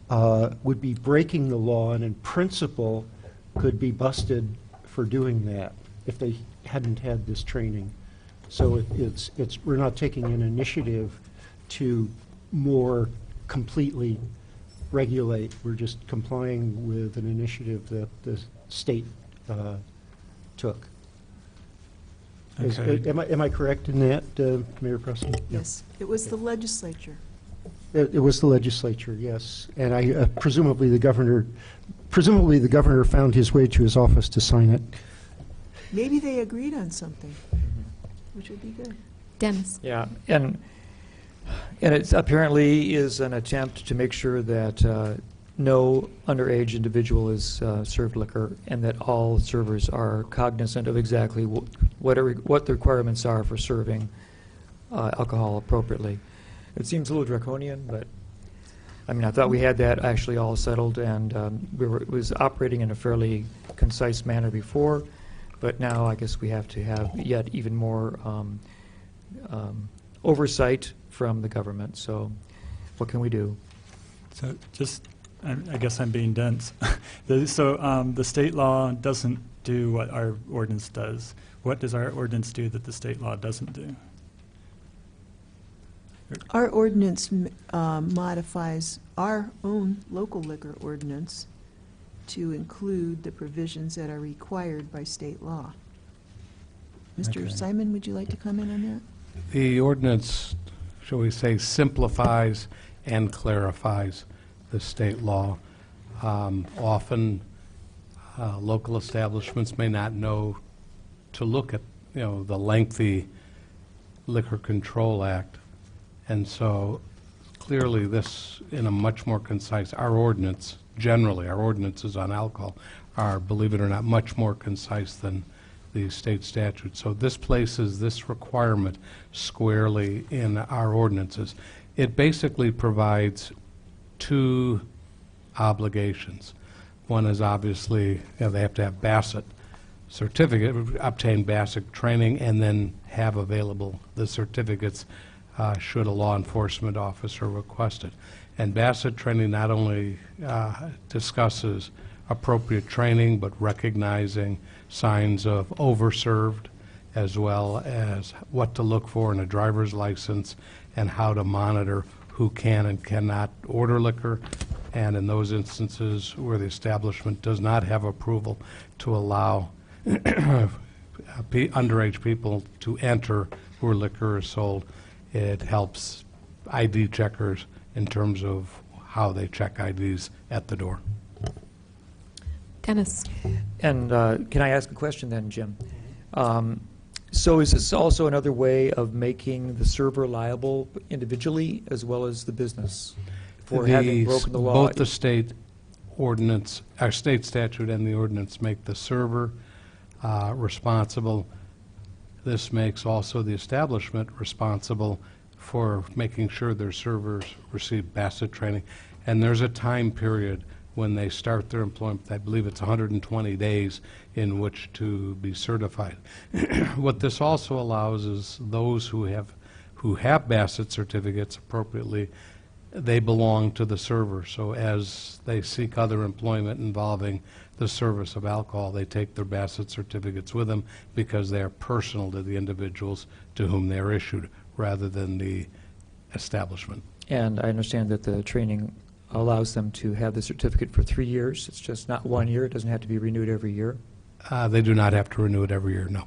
would be breaking the law, and in principle could be busted for doing that if they hadn't had this training. So we're not taking an initiative to more completely regulate. We're just complying with an initiative that the state took. Okay. Am I correct in that, Mayor Preston? Yes, it was the legislature. It was the legislature, yes, and I presumably the governor found his way to his office to sign it. Maybe they agreed on something, which would be good. Dennis? Yeah, and it apparently is an attempt to make sure that no underage individual is served liquor, and that all servers are cognizant of exactly what the requirements are for serving alcohol appropriately. It seems a little draconian, but I mean, I thought we had that actually all settled, and it was operating in a fairly concise manner before. But now I guess we have to have yet even more oversight from the government. So what can we do? So just, I guess I'm being dense. The state law doesn't do what our ordinance does. What does our ordinance do that the state law doesn't do? Our ordinance modifies our own local liquor ordinance to include the provisions that are required by state law. Mr. Okay. Simon, would you like to comment on that? The ordinance, shall we say, simplifies and clarifies the state law. Often, local establishments may not know to look at, the lengthy Liquor Control Act. And so clearly this, in a much more concise, our ordinance, generally, our ordinances on alcohol are, believe it or not, much more concise than the state statute. So this places this requirement squarely in our ordinances. It basically provides two obligations. One is obviously, they have to have Bassett certificate, obtain Bassett training, and then have available the certificates should a law enforcement officer request it. And Bassett training not only discusses appropriate training, but recognizing signs of overserved, as well as what to look for in a driver's license and how to monitor who can and cannot order liquor, and in those instances where the establishment does not have approval to allow underage people to enter where liquor is sold. It helps ID checkers in terms of how they check IDs at the door. Dennis. And can I ask a question then, Jim? So is this also another way of making the server liable individually as well as the business for having broken the law? Both the state ordinance, our state statute and the ordinance make the server responsible. This makes also the establishment responsible for making sure their servers receive Bassett training. And there's a time period when they start their employment. I believe it's 120 days in which to be certified. What this also allows is those who have Bassett certificates appropriately, they belong to the server. So as they seek other employment involving the service of alcohol, they take their Bassett certificates with them because they are personal to the individuals to whom they are issued, rather than the establishment. And I understand that the training allows them to have the certificate for 3 years. It's just not 1 year. It doesn't have to be renewed every year. They do not have to renew it every year, no.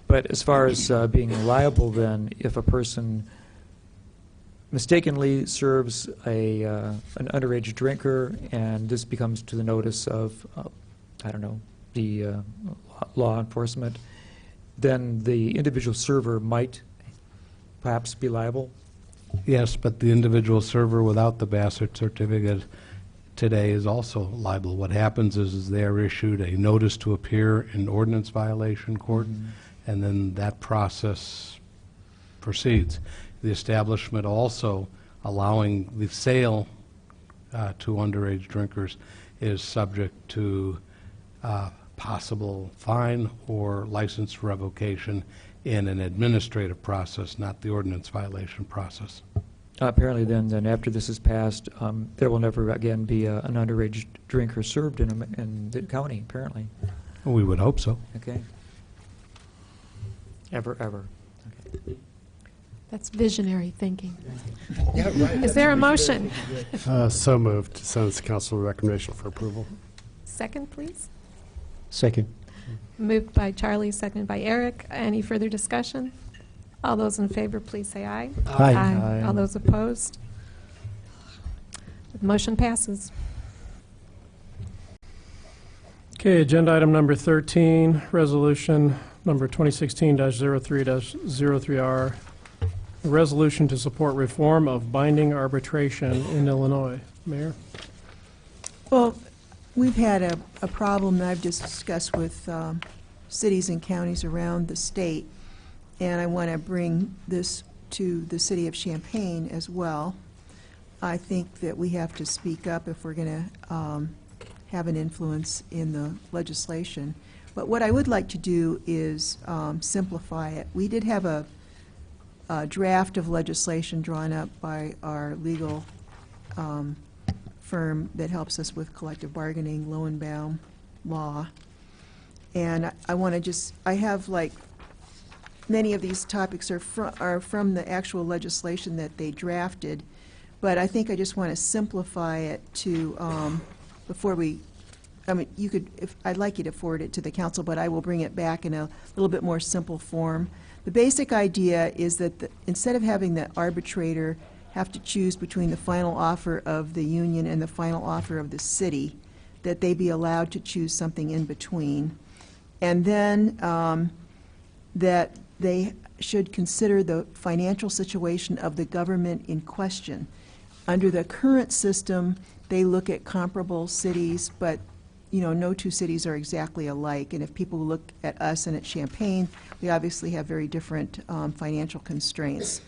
But as far as being liable, then, if a person mistakenly serves an underage drinker and this becomes to the notice of, the law enforcement, then the individual server might perhaps be liable? Yes, but the individual server without the Bassett certificate today is also liable. What happens is they're issued a notice to appear in ordinance violation court, and then that process proceeds. The establishment also allowing the sale to underage drinkers is subject to possible fine or license revocation in an administrative process, not the ordinance violation process. Apparently then after this is passed, there will never again be an underage drinker served in the county, apparently. We would hope so. Okay. Ever. Okay. That's visionary thinking. Yeah, right. Is there a motion? So moved. Sends to council recommendation for approval. Second, please. Second. Moved by Charlie, seconded by Eric. Any further discussion? All those in favor, please say aye. Aye. Aye. All those opposed? The motion passes. Okay, agenda item number 13, resolution number 2016-03-03R, a resolution to support reform of binding arbitration in Illinois. Mayor? Well, we've had a problem that I've discussed with cities and counties around the state, and I want to bring this to the city of Champaign as well. I think that we have to speak up if we're going to have an influence in the legislation. But what I would like to do is simplify it. We did have a draft of legislation drawn up by our legal firm that helps us with collective bargaining, Lowenbaum Law. And I want to just, I have like, many of these topics are from the actual legislation that they drafted, but I think I just want to simplify it to, before we, I mean, you could, if, I'd like you to forward it to the council, but I will bring it back in a little bit more simple form. The basic idea is that instead of having the arbitrator have to choose between the final offer of the union and the final offer of the city, that they be allowed to choose something in between. And then that they should consider the financial situation of the government in question. Under the current system, they look at comparable cities, but no two cities are exactly alike. And if people look at us and at Champaign, we obviously have very different financial constraints.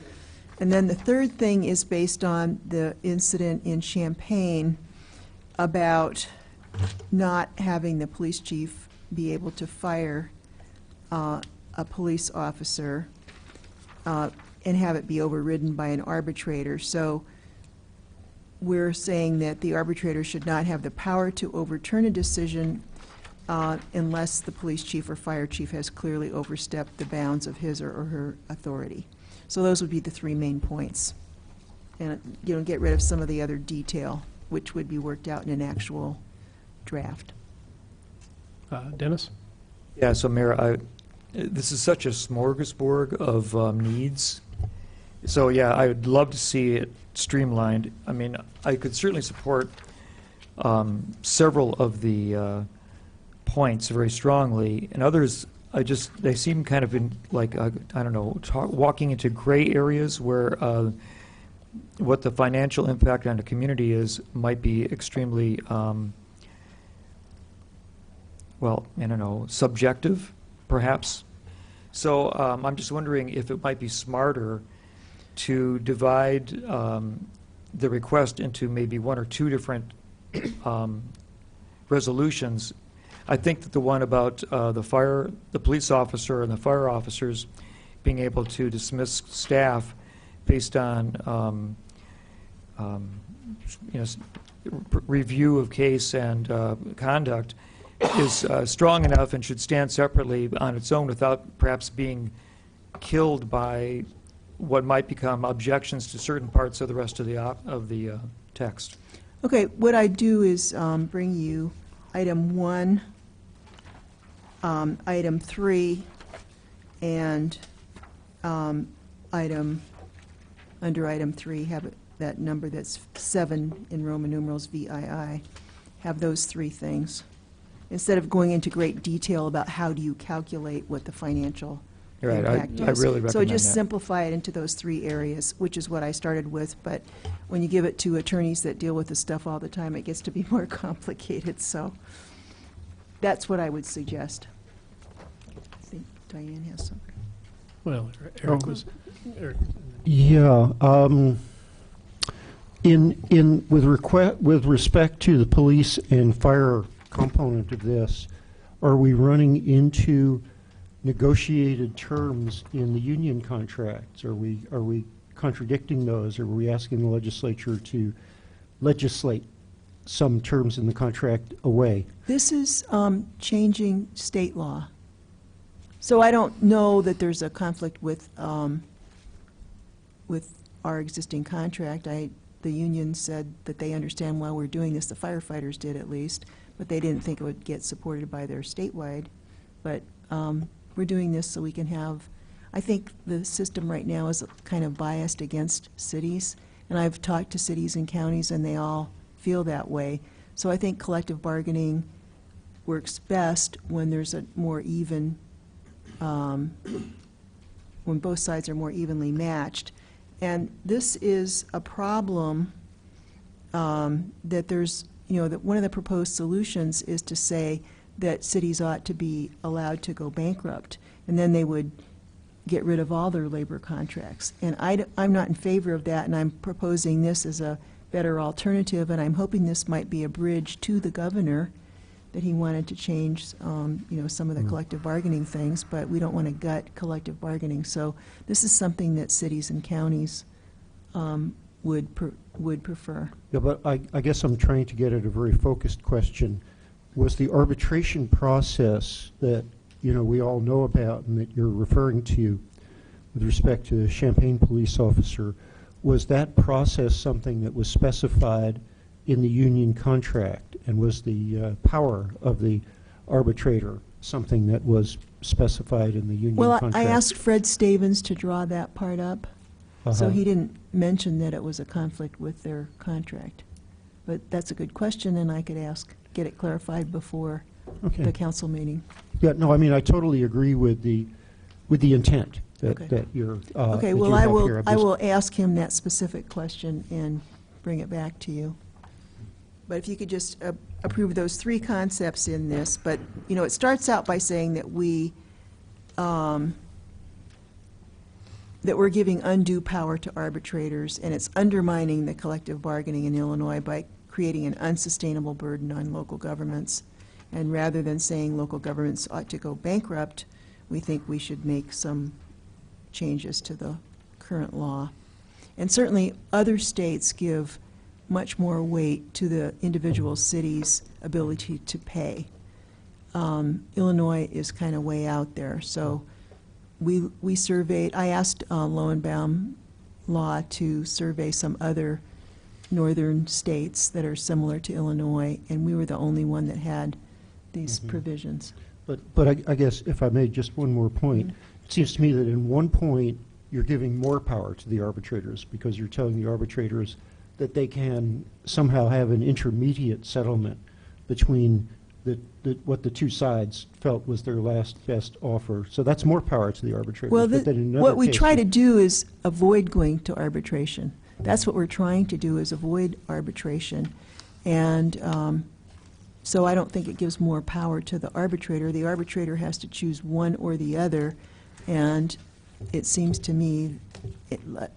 And then the third thing is based on the incident in Champaign about not having the police chief be able to fire a police officer and have it be overridden by an arbitrator. So we're saying that the arbitrator should not have the power to overturn a decision unless the police chief or fire chief has clearly overstepped the bounds of his or her authority. So those would be the three main points. And get rid of some of the other detail, which would be worked out in an actual draft. Dennis? Yeah, so Mayor, this is such a smorgasbord of needs. So yeah, I would love to see it streamlined. I mean, I could certainly support several of the points very strongly, and others, they seem kind of in, like, I don't know, walking into gray areas where what the financial impact on the community is might be extremely, well, I don't know, subjective, perhaps. So I'm just wondering if it might be smarter to divide the request into maybe one or two different resolutions. I think that the one about the police officer and the fire officers being able to dismiss staff based on review of case and conduct is strong enough and should stand separately on its own without perhaps being killed by what might become objections to certain parts of the rest of the text. Okay, what I do is bring you item 1, item 3, and under item 3, have that number that's 7 in Roman numerals VII. Have those three things, instead of going into great detail about how do you calculate what the financial impact I really recommend So just that. simplify it into those three areas, which is what I started with. But when you give it to attorneys that deal with this stuff all the time, it gets to be more complicated. So that's what I would suggest. I think Diane has something. Well, Eric was... Eric. Yeah. With respect to the police and fire component of this, are we running into negotiated terms in the union contracts? Are we contradicting those? Or are we asking the legislature to legislate some terms in the contract away? This is changing state law. So I don't know that there's a conflict with our existing contract. The union said that they understand why we're doing this. The firefighters did, at least, but they didn't think it would get supported by their statewide. But we're doing this so we can have, I think the system right now is kind of biased against cities, and I've talked to cities and counties and they all feel that way. So I think collective bargaining works best when there's a more even, when both sides are more evenly matched. And this is a problem that there's, that one of the proposed solutions is to say that cities ought to be allowed to go bankrupt, and then they would get rid of all their labor contracts. And I'm not in favor of that, and I'm proposing this as a better alternative, and I'm hoping this might be a bridge to the governor that he wanted to change, some of the collective bargaining things, but we don't want to gut collective bargaining. So this is something that cities and counties would prefer. Yeah, but I guess I'm trying to get at a very focused question. Was the arbitration process that, we all know about and that you're referring to with respect to the Champaign police officer, was that process something that was specified in the union contract? And was the power of the arbitrator something that was specified in the union contract? I asked Fred Stavens to draw that part up, so he didn't mention that it was a conflict with their contract. But that's a good question, and I could get it clarified before the council meeting. Yeah, no, I mean, I totally agree with the intent that you're okay, well, I will ask him that specific question and bring it back to you. But if you could just approve those three concepts in this, but, it starts out by saying that that we're giving undue power to arbitrators, and it's undermining the collective bargaining in Illinois by creating an unsustainable burden on local governments. And rather than saying local governments ought to go bankrupt, we think we should make some changes to the current law. And certainly other states give much more weight to the individual city's ability to pay. Illinois is kind of way out there. So we surveyed, I asked Lowenbaum Law to survey some other northern states that are similar to Illinois, and we were the only one that had these provisions. But I guess, if I may, just one more point. It seems to me that in one point, you're giving more power to the arbitrators because you're telling the arbitrators that they can somehow have an intermediate settlement between what the two sides felt was their last best offer. So that's more power to the arbitrators. Well, but then in what another we case, try to do is avoid going to arbitration. That's what we're trying to do, is avoid arbitration. And so I don't think it gives more power to the arbitrator. The arbitrator has to choose one or the other, and it seems to me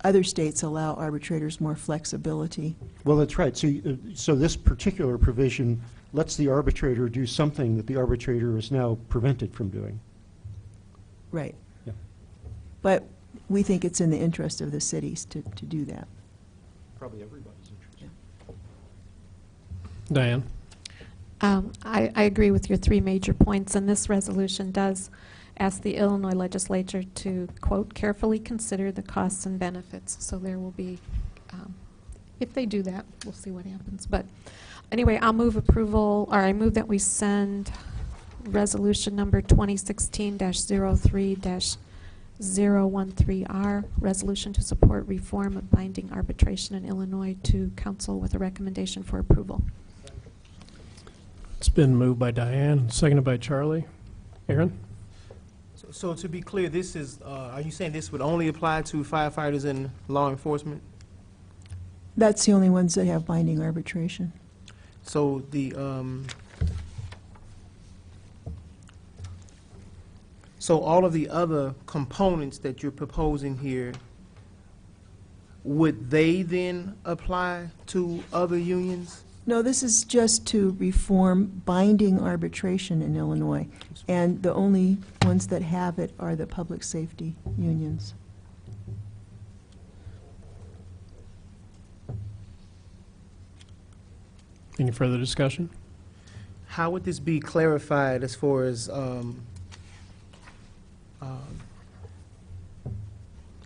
other states allow arbitrators more flexibility. Well, that's right. So this particular provision lets the arbitrator do something that the arbitrator is now prevented from doing. Right. Yeah. But we think it's in the interest of the cities to do that. Probably everybody's interest. Yeah. Diane? I agree with your three major points, and this resolution does ask the Illinois legislature to, quote, carefully consider the costs and benefits. So there will be, if they do that, we'll see what happens. But anyway, I'll move approval, or I move that we send resolution number 2016-03-013R, resolution to support reform of binding arbitration in Illinois, to council with a recommendation for approval. It's been moved by Diane, seconded by Charlie. Aaron? So to be clear, this is, are you saying this would only apply to firefighters and law enforcement? That's the only ones that have binding arbitration. So so all of the other components that you're proposing here, would they then apply to other unions? No, this is just to reform binding arbitration in Illinois, and the only ones that have it are the public safety unions. Any further discussion? How would this be clarified as far as,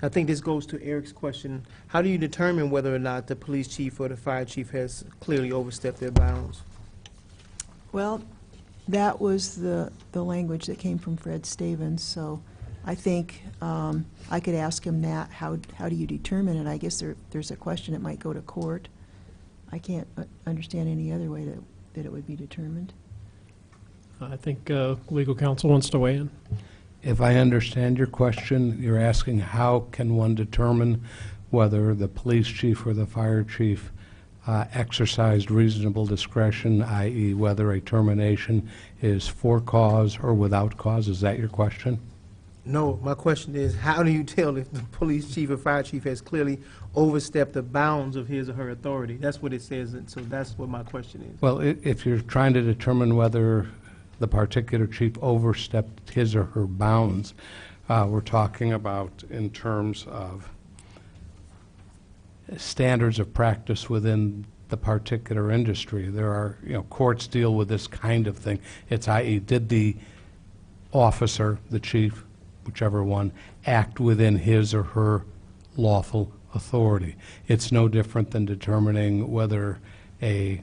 I think this goes to Eric's question, how do you determine whether or not the police chief or the fire chief has clearly overstepped their bounds? Well, that was the language that came from Fred Stavens, so I think I could ask him that. How do you determine it? I guess there's a question that might go to court. I can't understand any other way that it would be determined. I think legal counsel wants to weigh in. If I understand your question, you're asking how can one determine whether the police chief or the fire chief exercised reasonable discretion, i.e. whether a termination is for cause or without cause? Is that your question? No, my question is, how do you tell if the police chief or fire chief has clearly overstepped the bounds of his or her authority? That's what it says, and so that's what my question is. Well, if you're trying to determine whether the particular chief overstepped his or her bounds, we're talking about in terms of standards of practice within the particular industry. There are, courts deal with this kind of thing. It's i.e., did the officer, the chief, whichever one, act within his or her lawful authority? It's no different than determining whether a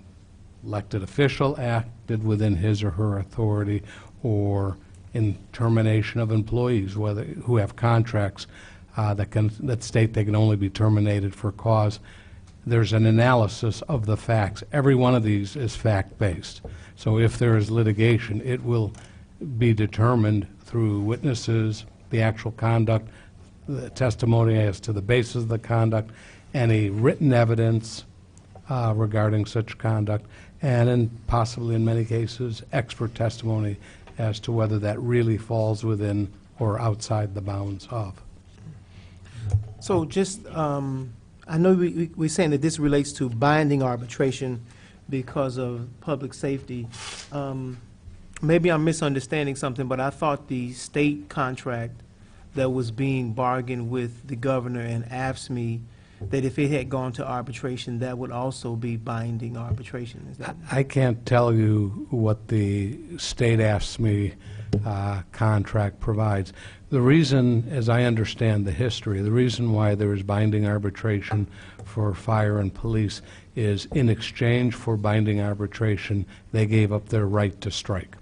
elected official acted within his or her authority, or in termination of employees, who have contracts that state they can only be terminated for cause. There's an analysis of the facts. Every one of these is fact-based. So if there is litigation, it will be determined through witnesses, the actual conduct, the testimony as to the basis of the conduct, any written evidence regarding such conduct, and possibly in many cases, expert testimony as to whether that really falls within or outside the bounds of. So just, I know we're saying that this relates to binding arbitration because of public safety. Maybe I'm misunderstanding something, but I thought the state contract that was being bargained with the governor and AFSCME, that if it had gone to arbitration, that would also be binding arbitration. Is that? I can't tell you what the state AFSCME contract provides. The reason, as I understand the history, the reason why there is binding arbitration for fire and police is in exchange for binding arbitration, they gave up their right to strike.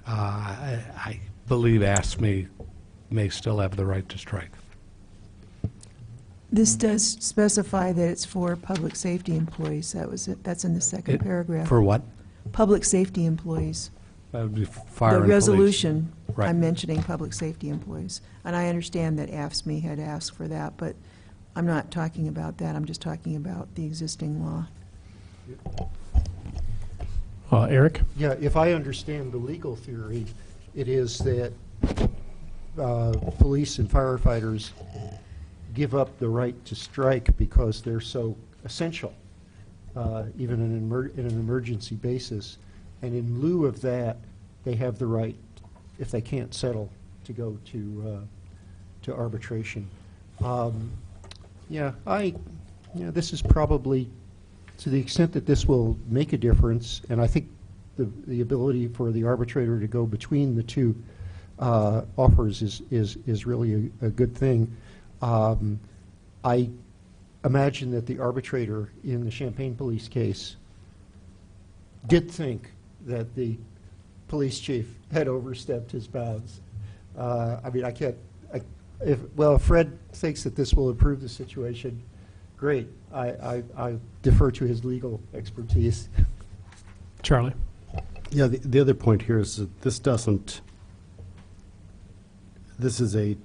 I believe AFSCME may still have the right to strike. This does specify that it's for public safety employees. That's in the second paragraph. For what? Public safety employees. That would be fire and The police. resolution, Right. I'm mentioning public safety employees. And I understand that AFSCME had asked for that, but I'm not talking about that. I'm just talking about the existing law. Eric? Yeah, if I understand the legal theory, it is that police and firefighters give up the right to strike because they're so essential, even in an emergency basis. And in lieu of that, they have the right, if they can't settle, to go to arbitration. This is probably, to the extent that this will make a difference, and I think the ability for the arbitrator to go between the two offers is really a good thing. I imagine that the arbitrator in the Champaign police case did think that the police chief had overstepped his bounds. If Fred thinks that this will improve the situation, great. I defer to his legal expertise. Charlie? Yeah, the other point here is that this is a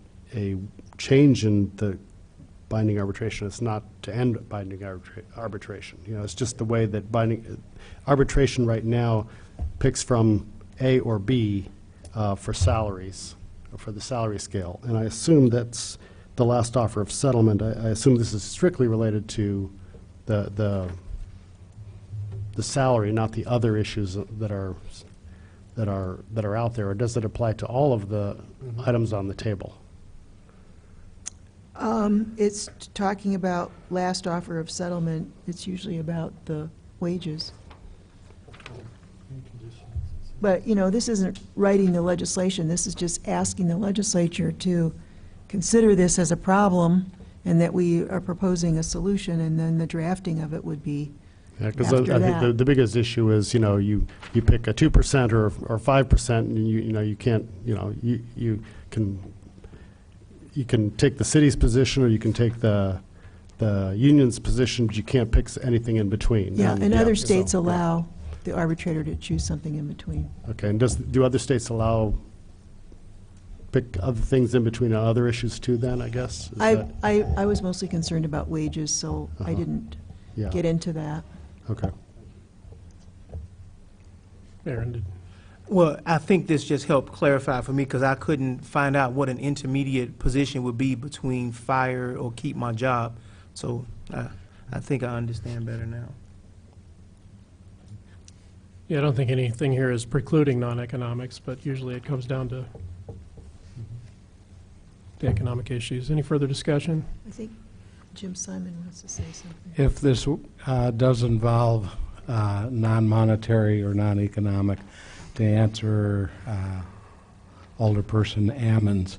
change in the binding arbitration. It's not to end binding arbitration. It's just the way that binding arbitration right now picks from A or B for salaries, or for the salary scale. And I assume that's the last offer of settlement. I assume this is strictly related to the salary, not the other issues that are out there. Or does it apply to all of the items on the table? It's talking about last offer of settlement. It's usually about the wages. But, this isn't writing the legislation. This is just asking the legislature to consider this as a problem and that we are proposing a solution, and then the drafting of it would be Because after I that. think the biggest issue is, you pick a 2% or 5%, and you can't, you can take the city's position, or you can take the union's position, but you can't pick anything in between. Yeah, and other states allow the arbitrator to choose something in between. Okay, and do other states allow pick other things in between on other issues too, then, I guess? Is that- I was mostly concerned about wages, so I didn't Yeah. get into that. Okay. Aaron, Well, I think this just helped clarify for me because I couldn't find out what an intermediate position would be between fire or keep my job. So I think I understand better now. Yeah, I don't think anything here is precluding non-economics, but usually it comes down to the economic issues. Any further discussion? I think Jim Simon wants to say something. If this does involve non-monetary or non-economic, to answer Alderperson Ammons,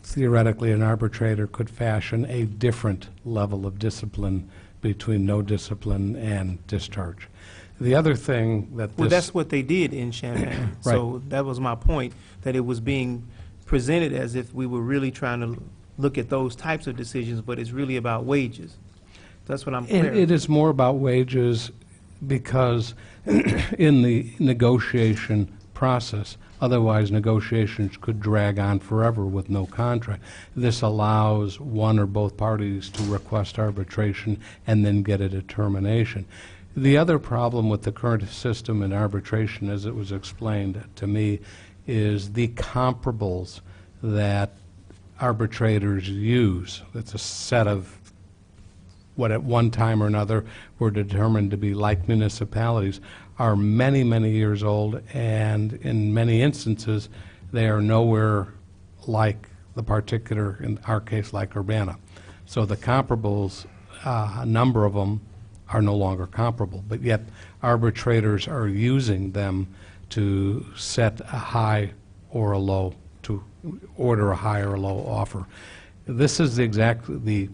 theoretically an arbitrator could fashion a different level of discipline between no discipline and discharge. The other thing that this... Well, that's what they did in Champaign. Right. So that was my point, that it was being presented as if we were really trying to look at those types of decisions, but it's really about wages. That's what I'm clear. It is more about wages because in the negotiation process, otherwise negotiations could drag on forever with no contract. This allows one or both parties to request arbitration and then get a determination. The other problem with the current system in arbitration, as it was explained to me, is the comparables that arbitrators use. It's a set of what at one time or another were determined to be like municipalities, are many, many years old, and in many instances, they are nowhere like the particular, in our case, like Urbana. So the comparables, a number of them, are no longer comparable, but yet arbitrators are using them to set a high or a low, to order a high or low offer. This is the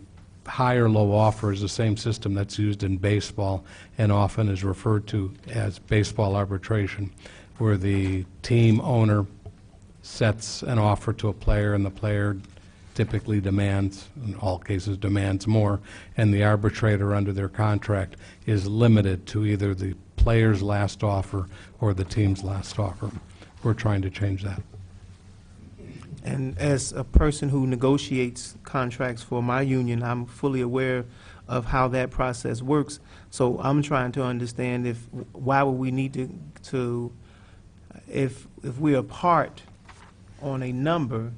high or low offer is the same system that's used in baseball and often is referred to as baseball arbitration, where the team owner sets an offer to a player and the player typically demands, in all cases demands more, and the arbitrator under their contract is limited to either the player's last offer or the team's last offer. We're trying to change that. And as a person who negotiates contracts for my union, I'm fully aware of how that process works. So I'm trying to understand why would we need to if we are apart on a number,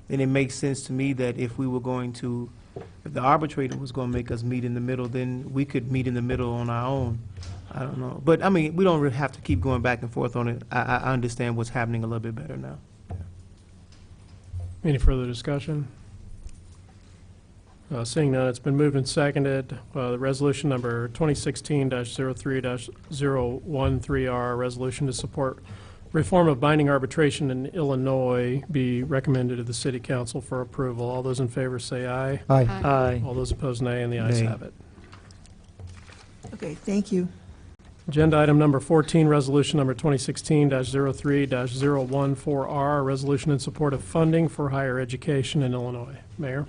then it makes sense to me that if the arbitrator was going to make us meet in the middle, then we could meet in the middle on our own. I don't know. But, I mean, we don't really have to keep going back and forth on it. I understand what's happening a little bit better now. Any further discussion? Seeing none, it's been moved and seconded. The resolution number 2016-03-013R, resolution to support reform of binding arbitration in Illinois, be recommended to the City Council for approval. All those in favor say aye. Aye. Aye. All those opposed, nay, and the ayes Nay. have it. Okay, thank you. Agenda item number 14, resolution number 2016-03-014R, resolution in support of funding for higher education in Illinois. Mayor?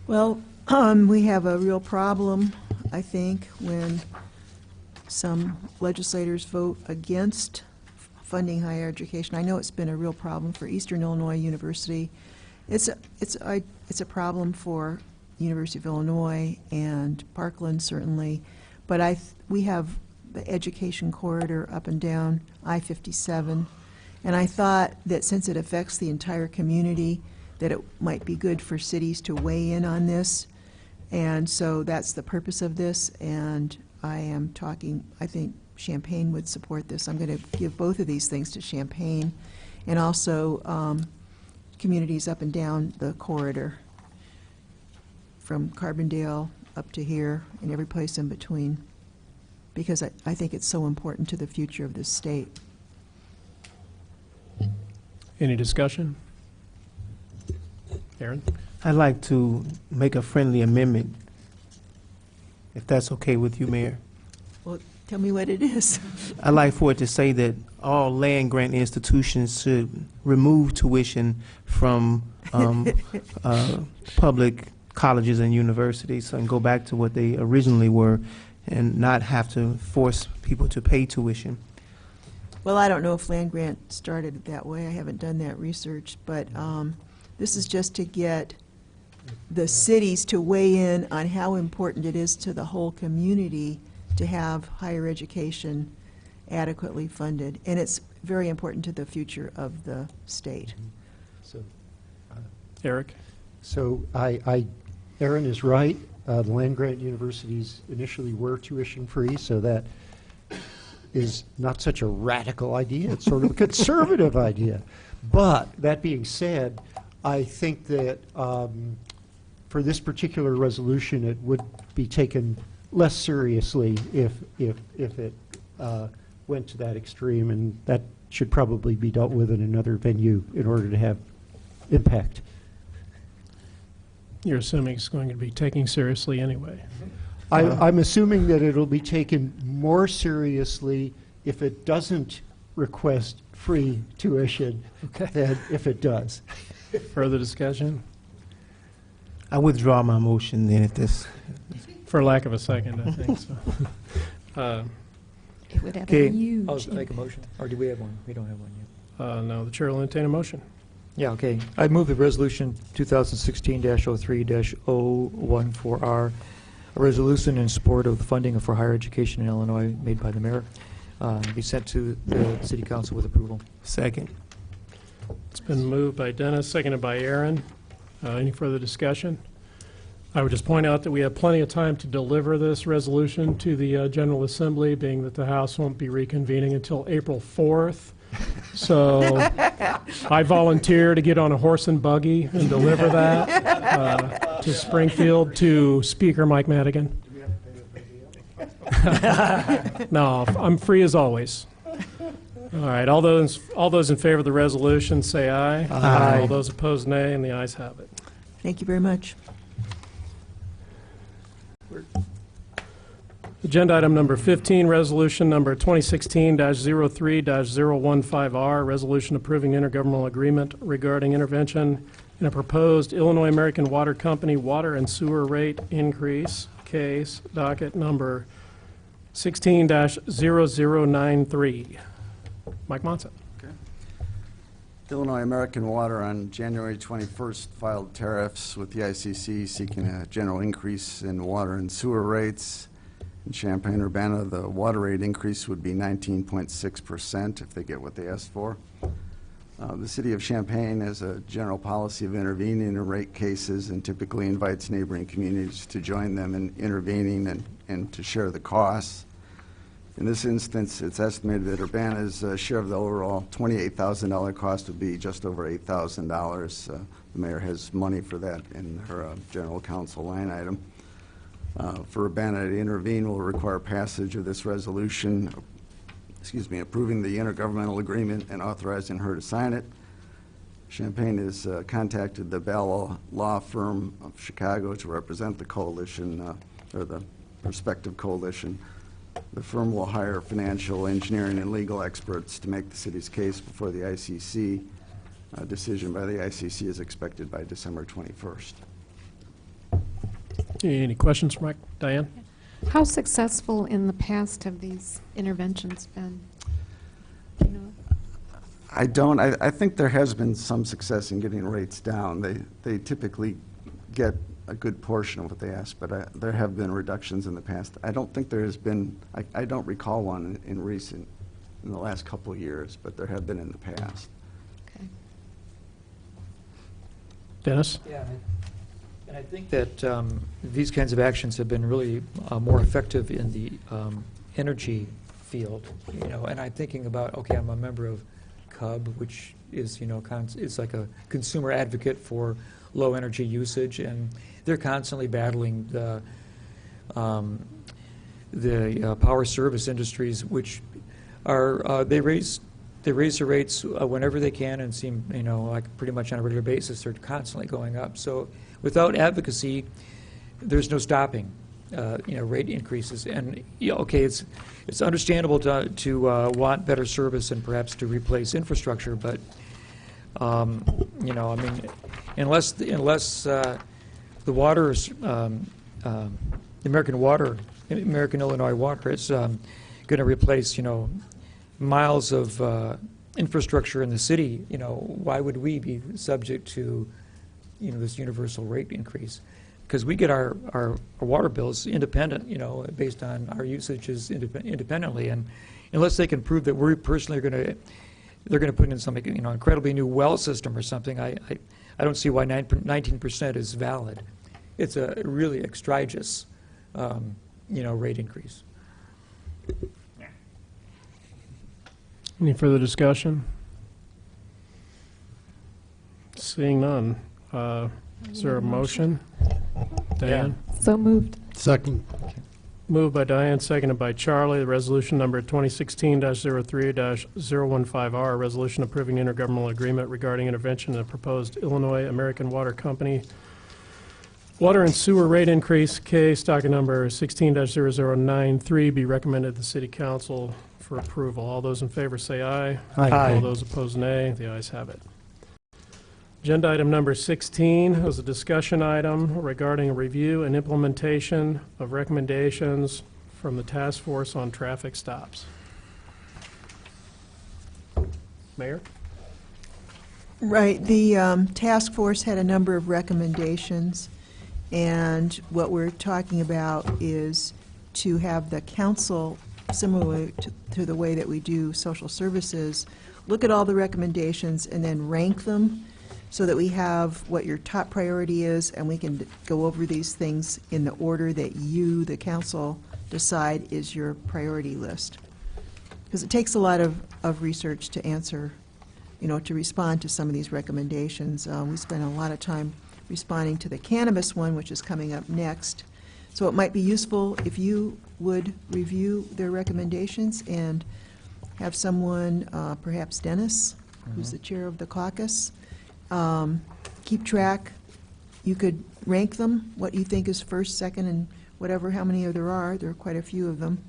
Well, we have a real problem, I think, when some legislators vote against funding higher education. I know it's been a real problem for Eastern Illinois University. It's a problem for University of Illinois and Parkland, certainly. But we have the education corridor up and down I-57, and I thought that since it affects the entire community, that it might be good for cities to weigh in on this. And so that's the purpose of this, and I think Champaign would support this. I'm going to give both of these things to Champaign, and also communities up and down the corridor, from Carbondale up to here and every place in between, because I think it's so important to the future of this state. Any discussion? Aaron? I'd like to make a friendly amendment, if that's okay with you, Mayor. Well, tell me what it is. I'd like for it to say that all land-grant institutions should remove tuition from public colleges and universities and go back to what they originally were and not have to force people to pay tuition. Well, I don't know if land grant started that way. I haven't done that research, but this is just to get the cities to weigh in on how important it is to the whole community to have higher education adequately funded, and it's very important to the future of the state. So, Eric? So Aaron is right. The land-grant universities initially were tuition-free, so that is not such a radical idea. It's sort of a conservative idea. But that being said, I think that for this particular resolution, it would be taken less seriously if it went to that extreme, and that should probably be dealt with in another venue in order to have impact. You're assuming it's going to be taken seriously anyway. I'm assuming that it'll be taken more seriously if it doesn't request free tuition than if it does. Further discussion? I withdraw my motion then at this. For lack of a second, I think so. It would have Okay, a huge I'll make a motion. Or do we have one? We don't have one yet. No, the chair will entertain a motion. Yeah, okay. I move the resolution 2016-03-014R, a resolution in support of the funding for higher education in Illinois made by the mayor, be sent to the city council with approval. Second. It's been moved by Dennis, seconded by Aaron. Any further discussion? I would just point out that we have plenty of time to deliver this resolution to the General Assembly, being that the House won't be reconvening until April 4th. So I volunteer to get on a horse and buggy and deliver that to Springfield to Speaker Mike Madigan. No, I'm free as always. All right, all those in favor of the resolution say aye. Aye. All those opposed, nay, and the ayes have it. Thank you very much. Agenda item number 15, resolution number 2016-03-015R, resolution approving intergovernmental agreement regarding intervention in a proposed Illinois American Water Company water and sewer rate increase case, docket number 16-0093. Mike Monson. Illinois American Water on January 21st filed tariffs with the ICC seeking a general increase in water and sewer rates. In Champaign-Urbana, the water rate increase would be 19.6% if they get what they asked for. The city of Champaign has a general policy of intervening in rate cases and typically invites neighboring communities to join them in intervening and to share the costs. In this instance, it's estimated that Urbana's share of the overall $28,000 cost would be just over $8,000. The mayor has money for that in her general council line item. For Urbana to intervene will require passage of this resolution, approving the intergovernmental agreement and authorizing her to sign it. Champaign has contacted the Bell Law Firm of Chicago to represent the coalition, or the prospective coalition. The firm will hire financial, engineering, and legal experts to make the city's case before the ICC. A decision by the ICC is expected by December 21st. Any questions, Mike? Diane? How successful in the past have these interventions been? Do you know? I don't. I think there has been some success in getting rates down. They typically get a good portion of what they ask, but there have been reductions in the past. I don't think there has been, I don't recall one in the last couple of years, but there have been in the past. Okay. Dennis? Yeah, and I think that these kinds of actions have been really more effective in the energy field, and I'm thinking about, okay, I'm a member of CUB, which is, is like a consumer advocate for low energy usage, and they're constantly battling the power service industries, which are they raise the rates whenever they can, and seem like pretty much on a regular basis. They're constantly going up. So without advocacy, there's no stopping rate increases. And okay, it's understandable to want better service and perhaps to replace infrastructure, but I mean, unless the water is American Illinois Water is going to replace miles of infrastructure in the city, why would we be subject to this universal rate increase? because we get our water bills independent, based on our usages independently, and unless they can prove that we personally are they're going to put in some, incredibly new well system or something, I don't see why 19% is valid. It's a really extraneous, rate increase. Any further discussion? Seeing none. Is there a motion? Diane? So moved. Second. Moved by Diane, seconded by Charlie. The resolution number 2016-03-015R, a resolution approving intergovernmental agreement regarding intervention in the proposed Illinois American Water Company water and sewer rate increase, case docket number 16-0093, be recommended to the City Council for approval. All those in favor say aye. Aye. All those opposed, nay. The ayes have it. Agenda item number 16 is a discussion item regarding a review and implementation of recommendations from the Task Force on Traffic Stops. Mayor? Right. The task force had a number of recommendations, and what we're talking about is to have the council, similarly to the way that we do social services, look at all the recommendations and then rank them so that we have what your top priority is, and we can go over these things in the order that you, the council, decide is your priority list. Because it takes a lot of research to answer, to respond to some of these recommendations. We spent a lot of time responding to the cannabis one, which is coming up next. So it might be useful if you would review their recommendations and have someone, perhaps Dennis, who's the chair of the caucus, keep track. You could rank them, what you think is first, second, and whatever, how many there are. There are quite a few of them.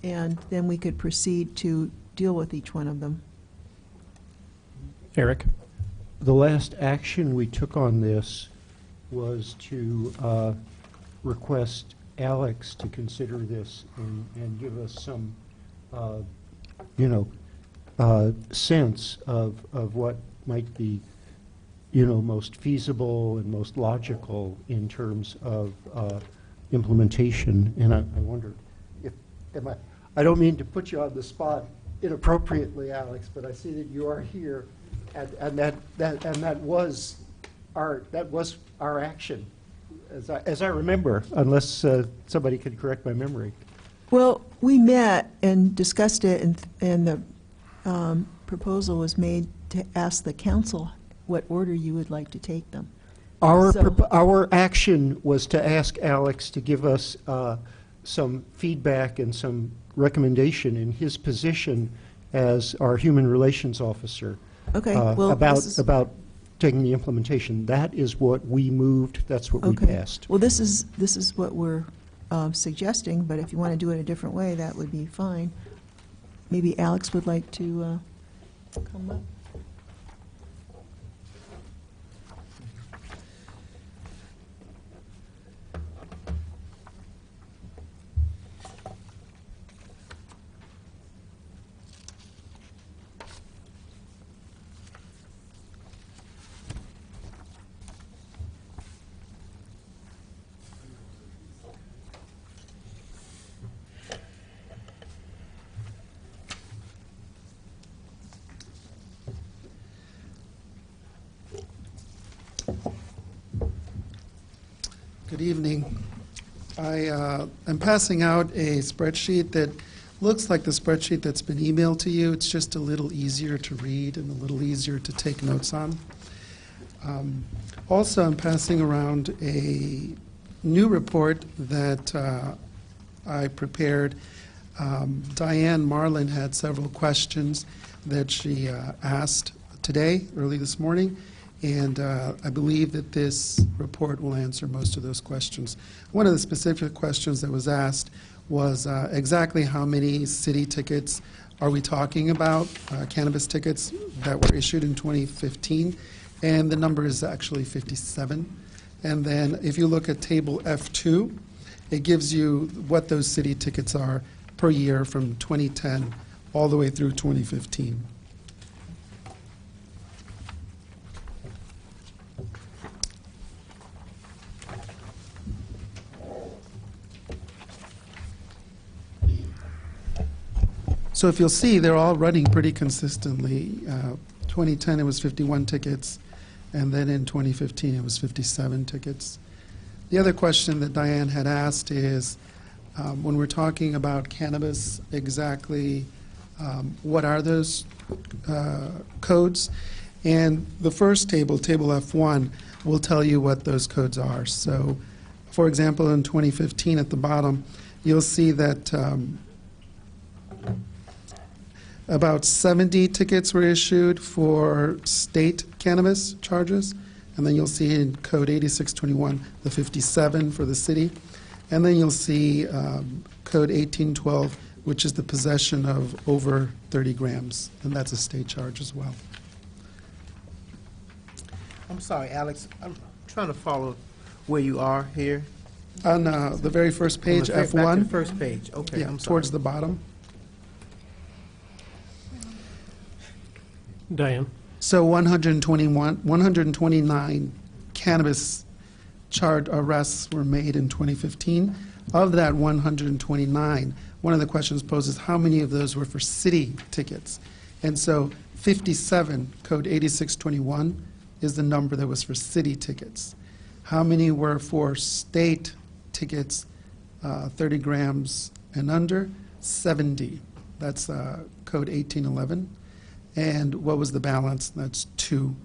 And then we could proceed to deal with each one of them. Eric? The last action we took on this was to request Alex to consider this and give us some, sense of what might be, most feasible and most logical in terms of implementation. And I wondered if, I don't mean to put you on the spot inappropriately, Alex, but I see that you are here, and that was our action, as I remember, unless somebody could correct my memory. Well, we met and discussed it, and the proposal was made to ask the council what order you would like to take them. Our action was to ask Alex to give us some feedback and some recommendation in his position as our human relations officer. Okay. Well, about taking the implementation. That is what we moved. That's what we passed. Well, this is what we're suggesting, but if you want to do it a different way, that would be fine. Maybe Alex would like to come up. Good evening. I'm passing out a spreadsheet that looks like the spreadsheet that's been emailed to you. It's just a little easier to read and a little easier to take notes on. Also, I'm passing around a new report that I prepared. Diane Marlin had several questions that she asked today, early this morning, and I believe that this report will answer most of those questions. One of the specific questions that was asked was exactly how many city tickets are we talking about, cannabis tickets that were issued in 2015, and the number is actually 57. And then if you look at table F2, it gives you what those city tickets are per year from 2010 all the way through 2015. So if you'll see, they're all running pretty consistently. 2010, it was 51 tickets, and then in 2015, it was 57 tickets. The other question that Diane had asked is, when we're talking about cannabis, exactly what are those codes? And the first table, table F1, will tell you what those codes are. So, for example, in 2015 at the bottom, you'll see that about 70 tickets were issued for state cannabis charges. And then you'll see in code 8621 the 57 for the city. And then you'll see code 1812, which is the possession of over 30 grams. And that's a state charge as well. I'm sorry, Alex, I'm trying to follow where you are here. On the very first page, Back to F1. the first page, okay, Yeah, I'm sorry. towards the bottom. Diane? So 129 cannabis charge arrests were made in 2015. Of that 129, one of the questions posed is how many of those were for city tickets? And so 57, code 8621, is the number that was for city tickets. How many were for state tickets, 30 grams and under? 70. That's code 1811. And what was the balance? That's 2.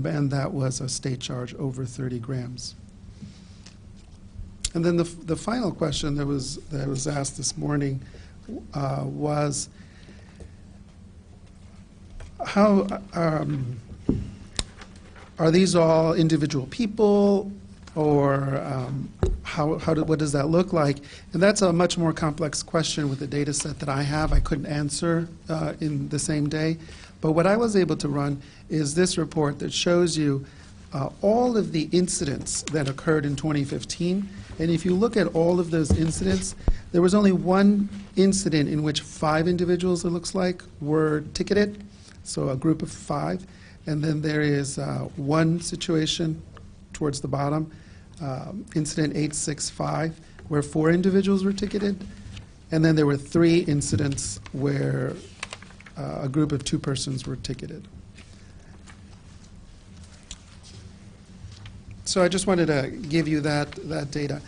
And that was a state charge over 30 grams. And then the final question that was asked this morning was how are these all individual people, or what does that look like? And that's a much more complex question with the data set that I have. I couldn't answer in the same day. But what I was able to run is this report that shows you all of the incidents that occurred in 2015. And if you look at all of those incidents, there was only one incident in which 5 individuals, it looks like, were ticketed, so a group of 5. And then there is one situation towards the bottom, incident 865, where 4 individuals were ticketed. And then there were 3 incidents where a group of 2 persons were ticketed. So I just wanted to give you that data.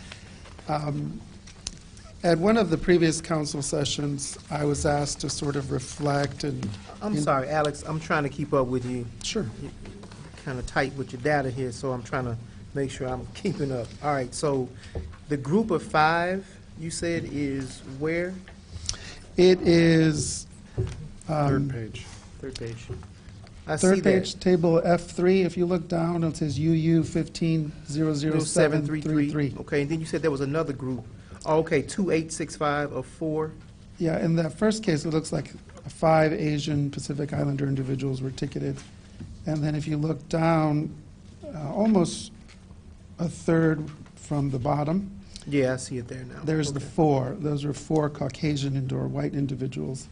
At one of the previous council sessions, I was asked to sort of reflect and... I'm sorry, Alex, I'm trying to keep up with you. Sure. You're kind of tight with your data here, so I'm trying to make sure I'm keeping up. All right, so the group of 5, you said, is where? It is... Third page. Third page. I see Third page, that. table F3. If you look down, it says UU 15-00733. Okay, and then you said there was another group. Oh, okay, 2865 of 4. Yeah, in that first case, it looks like 5 Asian Pacific Islander individuals were ticketed. And then if you look down, almost a third from the bottom, Yeah, I see it there now. there's Okay. the 4. Those are 4 Caucasian and/or white individuals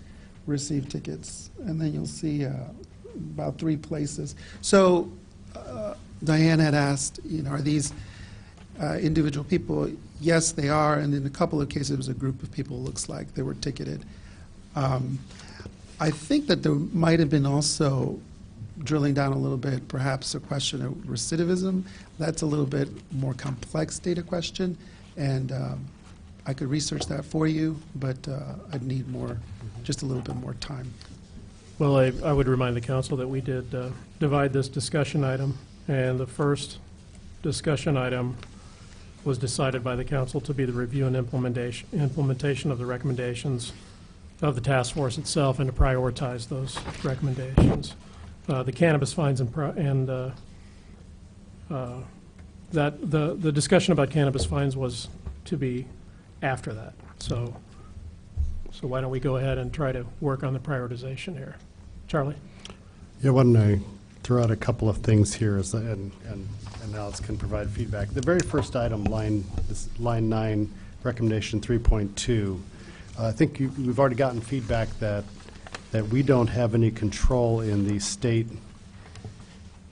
received tickets. And then you'll see about 3 places. So Diane had asked, are these individual people? Yes, they are. And in a couple of cases, it was a group of people, looks like, they were ticketed. I think that there might have been also, drilling down a little bit, perhaps a question of recidivism. That's a little bit more complex data question, and I could research that for you, but I'd need just a little bit more time. Well, I would remind the council that we did divide this discussion item, and the first discussion item was decided by the council to be the review and implementation of the recommendations of the task force itself, and to prioritize those recommendations. The cannabis fines the discussion about cannabis fines was to be after that. So why don't we go ahead and try to work on the prioritization here? Charlie? Yeah, why don't I throw out a couple of things here, and Alex can provide feedback. The very first item, line 9, recommendation 3.2, I think we've already gotten feedback that we don't have any control in the state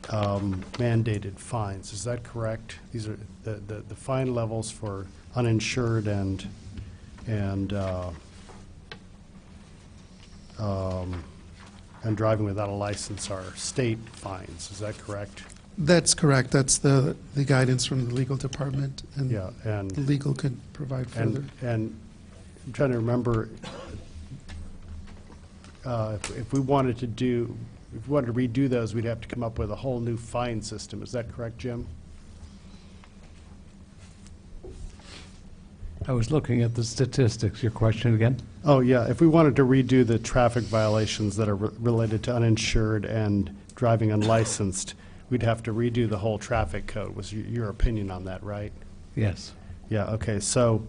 mandated fines. Is that correct? These are the fine levels for uninsured and and driving without a license are state fines. Is that correct? That's correct. That's the guidance from the legal department, and Yeah, and legal could provide further. and I'm trying to remember if we wanted to redo those, we'd have to come up with a whole new fine system. Is that correct, Jim? I was looking at the statistics. Your question again? Oh, yeah. If we wanted to redo the traffic violations that are related to uninsured and driving unlicensed, we'd have to redo the whole traffic code. Was your opinion on that, right? Yes. Yeah, okay. So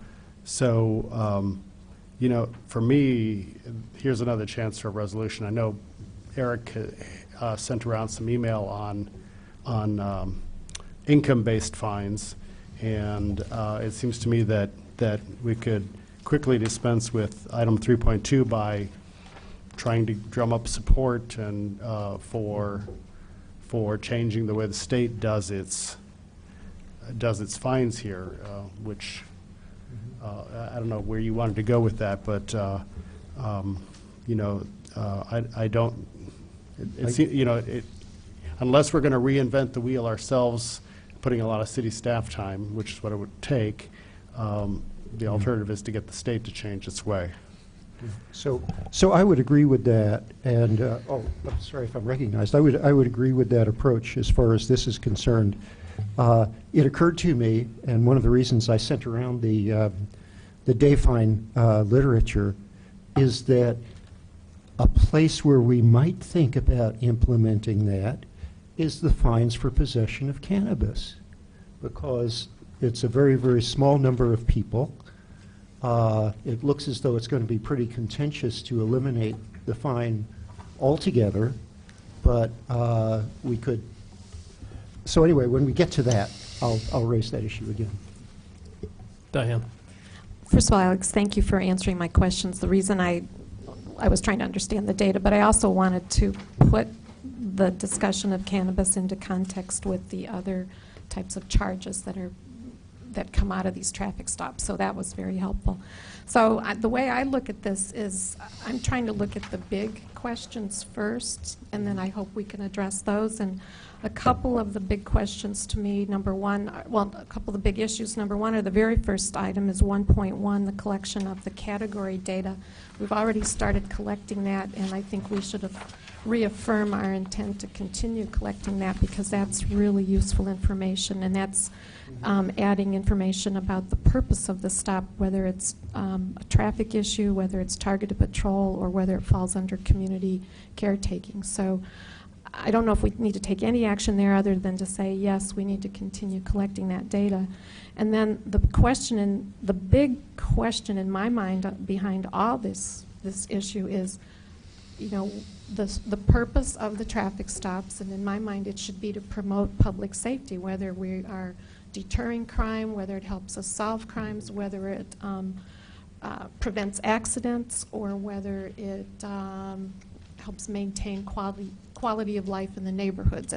you know, for me, here's another chance for a resolution. I know Eric sent around some email on income-based fines, and it seems to me that we could quickly dispense with item 3.2 by trying to drum up support and for changing the way the state does its fines here, which I don't know where you wanted to go with that, but you know, I don't. You know, unless we're going to reinvent the wheel ourselves, putting a lot of city staff time, which is what it would take. The alternative is to get the state to change its way. So I would agree with that, and oh, I'm sorry if I'm recognized. I would agree with that approach as far as this is concerned. It occurred to me, and one of the reasons I sent around the day fine literature is that a place where we might think about implementing that is the fines for possession of cannabis, because it's a very, very small number of people. It looks as though it's going to be pretty contentious to eliminate the fine altogether, but we could. So anyway, when we get to that, I'll raise that issue again. Diane. First of all, Alex, thank you for answering my questions. The reason I was trying to understand the data, but I also wanted to put the discussion of cannabis into context with the other types of charges that come out of these traffic stops. So that was very helpful. So the way I look at this is I'm trying to look at the big questions first, and then I hope we can address those. And a couple of the big questions to me, number one, well, a couple of the big issues. Number one, or the very first item, is 1.1, the collection of the category data. We've already started collecting that, and I think we should reaffirm our intent to continue collecting that, because that's really useful information, and that's adding information about the purpose of the stop, whether it's a traffic issue, whether it's targeted patrol, or whether it falls under community caretaking. So I don't know if we need to take any action there other than to say, yes, we need to continue collecting that data. And then the big question in my mind behind all this issue is, you know, the purpose of the traffic stops, and in my mind it should be to promote public safety, whether we are deterring crime, whether it helps us solve crimes, whether it prevents accidents, or whether it helps maintain quality of life in the neighborhoods,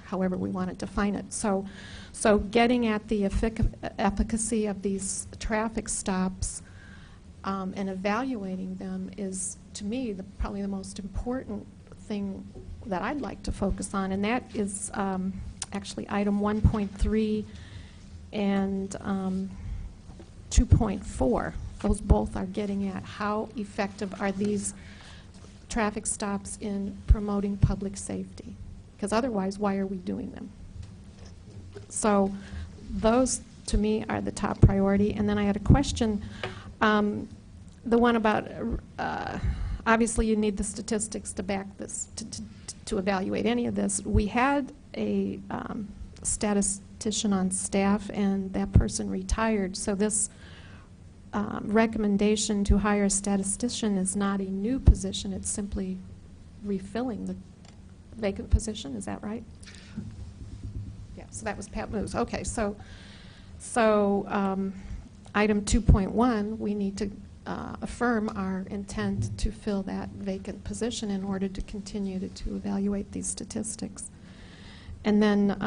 however we want to define it. So getting at the efficacy of these traffic stops and evaluating them is, to me, probably the most important thing that I'd like to focus on, and that is actually item 1.3 and 2.4. Those both are getting at how effective are these traffic stops in promoting public safety, because otherwise, why are we doing them? So those, to me, are the top priority. And then I had a question, the one about, obviously you need the statistics to back this, to evaluate any of this. We had a statistician on staff, and that person retired, so this recommendation to hire a statistician is not a new position, it's simply refilling the vacant position, is that right? Yeah, so that was Pat Moose. Okay, so item 2.1, we need to affirm our intent to fill that vacant position in order to continue to evaluate these statistics. And then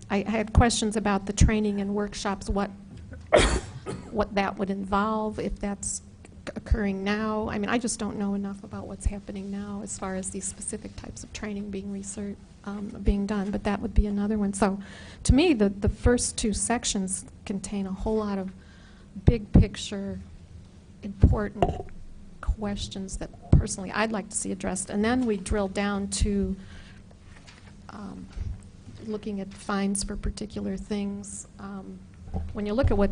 I had questions about the training and workshops. what that would involve, if that's occurring now. I mean, I just don't know enough about what's happening now as far as these specific types of training being done, but that would be another one. So to me, the first two sections contain a whole lot of big picture, important questions that personally I'd like to see addressed. And then we drill down to looking at fines for particular things. When you look at what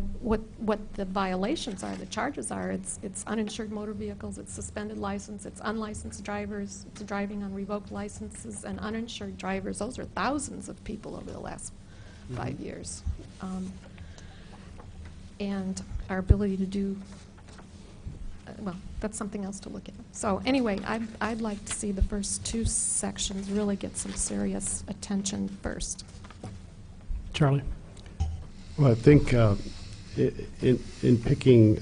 the violations are, the charges are, it's uninsured motor vehicles, it's suspended license, it's unlicensed drivers, it's driving on revoked licenses, and uninsured drivers. Those are thousands of people over the last 5 years. And our ability to do, well, that's something else to look at. So anyway, I'd like to see the first two sections really get some serious attention first. Charlie? Well, I think in picking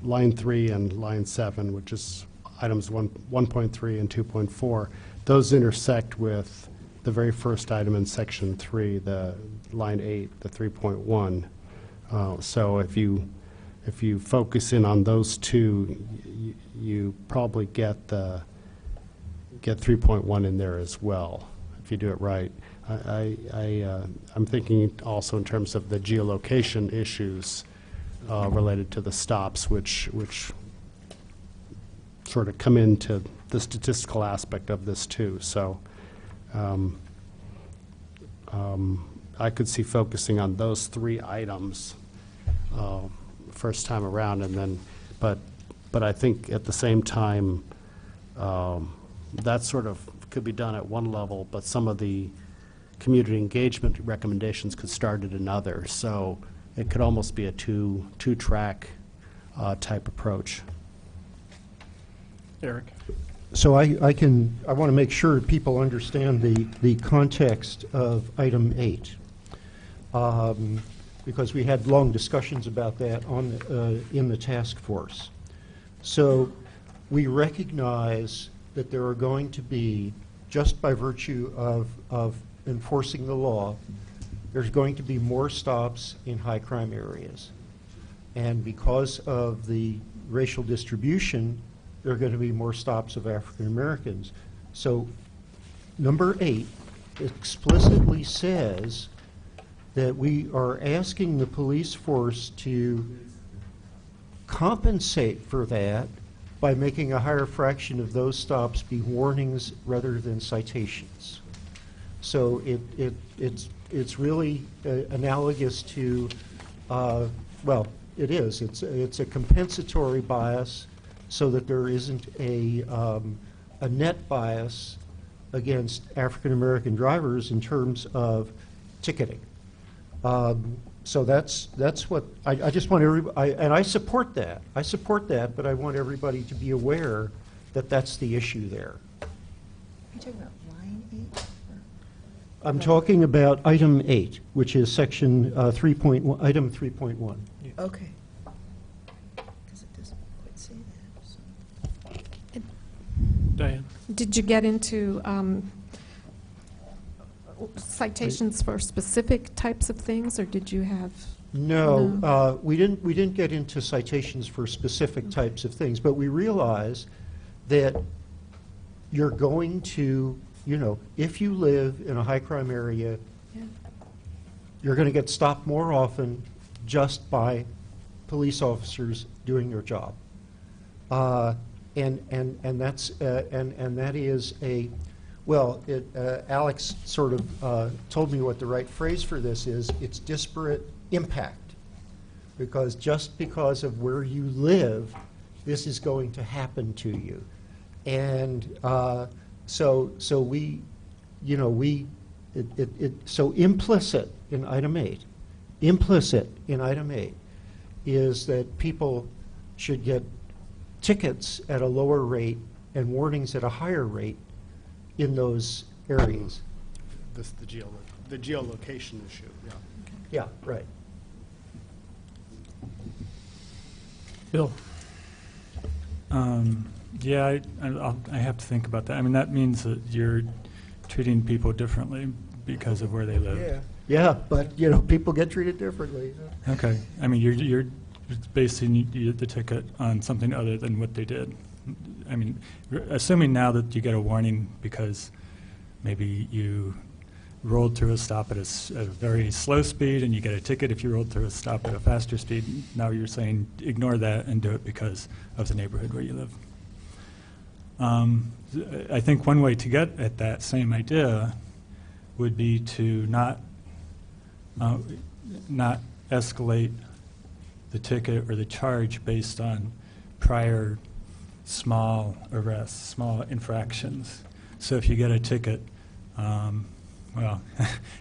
line 3 and line 7, which is items 1.3 and 2.4, those intersect with the very first item in section 3, the line 8, the 3.1. So if you focus in on those two, you probably get 3.1 in there as well, if you do it right. I'm thinking also in terms of the geolocation issues related to the stops, which sort of come into the statistical aspect of this too. So I could see focusing on those 3 items first time around, and then, but I think at the same time that sort of could be done at one level, but some of the community engagement recommendations could start at another. So it could almost be a two-track type approach. Eric? So I want to make sure people understand the context of item 8. Because we had long discussions about that in the task force. So we recognize that there are going to be, just by virtue of enforcing the law, there's going to be more stops in high crime areas. And because of the racial distribution, there are going to be more stops of African Americans. So number 8 explicitly says that we are asking the police force to compensate for that by making a higher fraction of those stops be warnings rather than citations. So it's really analogous to, well, it is. It's a compensatory bias so that there isn't a net bias against African American drivers in terms of ticketing. So that's what I just want everybody, and I support that. I support that, but I want everybody to be aware that that's the issue there. Are you talking about line 8? I'm talking about item 8, which is section 3.1, item 3.1. Okay. Because it doesn't quite say that. So. Diane? Did you get into citations for specific types of things, or did you have? No, we didn't get into citations for specific types of things, but we realize that you're going to, if you live in a high crime area, you're going to get stopped more often just by police officers doing their job, and that's and that is a. Well, Alex sort of told me what the right phrase for this is. It's disparate impact, because just because of where you live, this is going to happen to you, and so we, so implicit in item 8, is that people should get tickets at a lower rate and warnings at a higher rate in those areas. The geolocation issue, yeah. Yeah, right. Bill? Yeah, I have to think about that. I mean, that means that you're treating people differently because of where they live. Yeah, but people get treated differently. Okay. I mean, you're basing the ticket on something other than what they did. I mean, assuming now that you get a warning because maybe you rolled through a stop at a very slow speed and you get a ticket if you rolled through a stop at a faster speed, now you're saying ignore that and do it because of the neighborhood where you live. I think one way to get at that same idea would be to not escalate the ticket or the charge based on prior small arrests, small infractions. So if you get a ticket, well,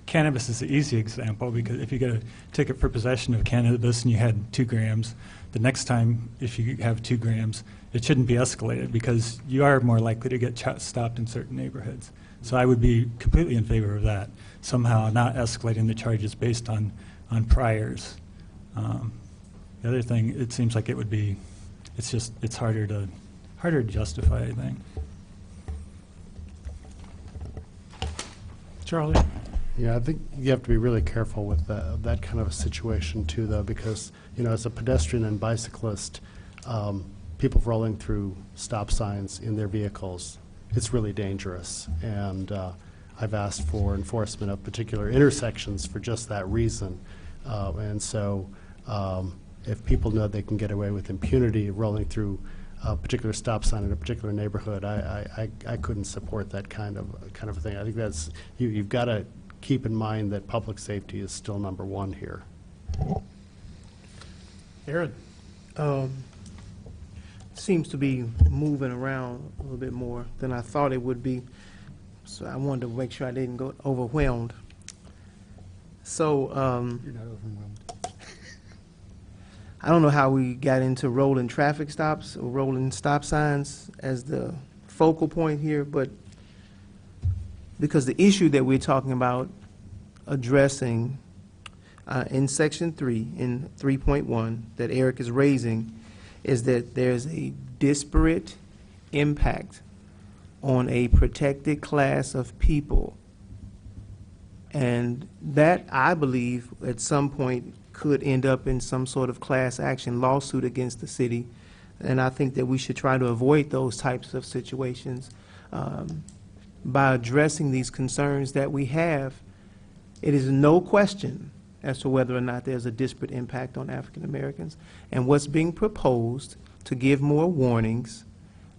cannabis is the easy example, because if you get a ticket for possession of cannabis and you had 2 grams, the next time if you have 2 grams, it shouldn't be escalated because you are more likely to get stopped in certain neighborhoods. So I would be completely in favor of that, somehow not escalating the charges based on priors. The other thing, it seems like it would be, it's harder to justify, I think. Charlie? Yeah, I think you have to be really careful with that kind of a situation too, though, because, you know, as a pedestrian and bicyclist, people rolling through stop signs in their vehicles, it's really dangerous. And I've asked for enforcement of particular intersections for just that reason. And so if people know they can get away with impunity rolling through a particular stop sign in a particular neighborhood, I couldn't support that kind of thing. I think that's, you've got to keep in mind that public safety is still number one here. Aaron? Seems to be moving around a little bit more than I thought it would be, so I wanted to make sure I didn't go overwhelmed. So You're not overwhelmed. I don't know how we got into rolling traffic stops or rolling stop signs as the focal point here, but because the issue that we're talking about addressing in Section 3, in 3.1, that Eric is raising, is that there's a disparate impact on a protected class of people. And that, I believe, at some point could end up in some sort of class action lawsuit against the city. And I think that we should try to avoid those types of situations by addressing these concerns that we have. It is no question as to whether or not there's a disparate impact on African Americans. And what's being proposed to give more warnings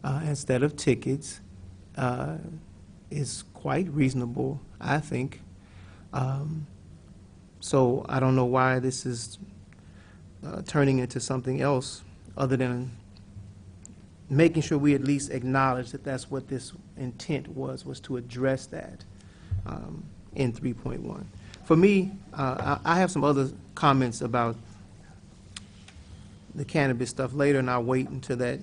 instead of tickets is quite reasonable, I think. So I don't know why this is turning into something else other than making sure we at least acknowledge that that's what this intent was to address that in 3.1. For me, I have some other comments about the cannabis stuff later, and I'll wait until that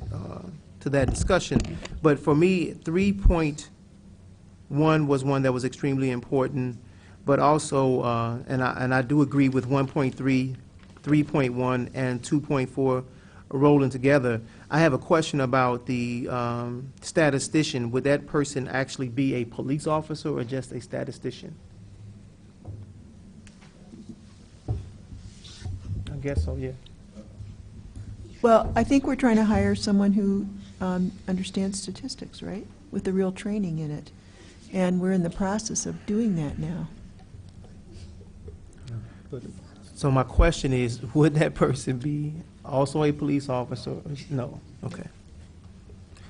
to that discussion. But for me, 3.1 was one that was extremely important. But also, and I do agree with 1.3, 3.1, and 2.4 rolling together. I have a question about the statistician. Would that person actually be a police officer or just a statistician? I guess so, yeah. Well, I think we're trying to hire someone who understands statistics, right? With the real training in it. And we're in the process of doing that now. So my question is, would that person be also a police officer? No. Okay.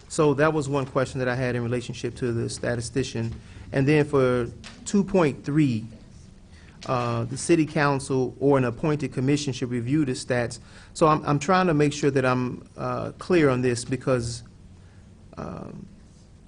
So that was one question that I had in relationship to the statistician. And then for 2.3, the city council or an appointed commission should review the stats. So I'm trying to make sure that I'm clear on this, because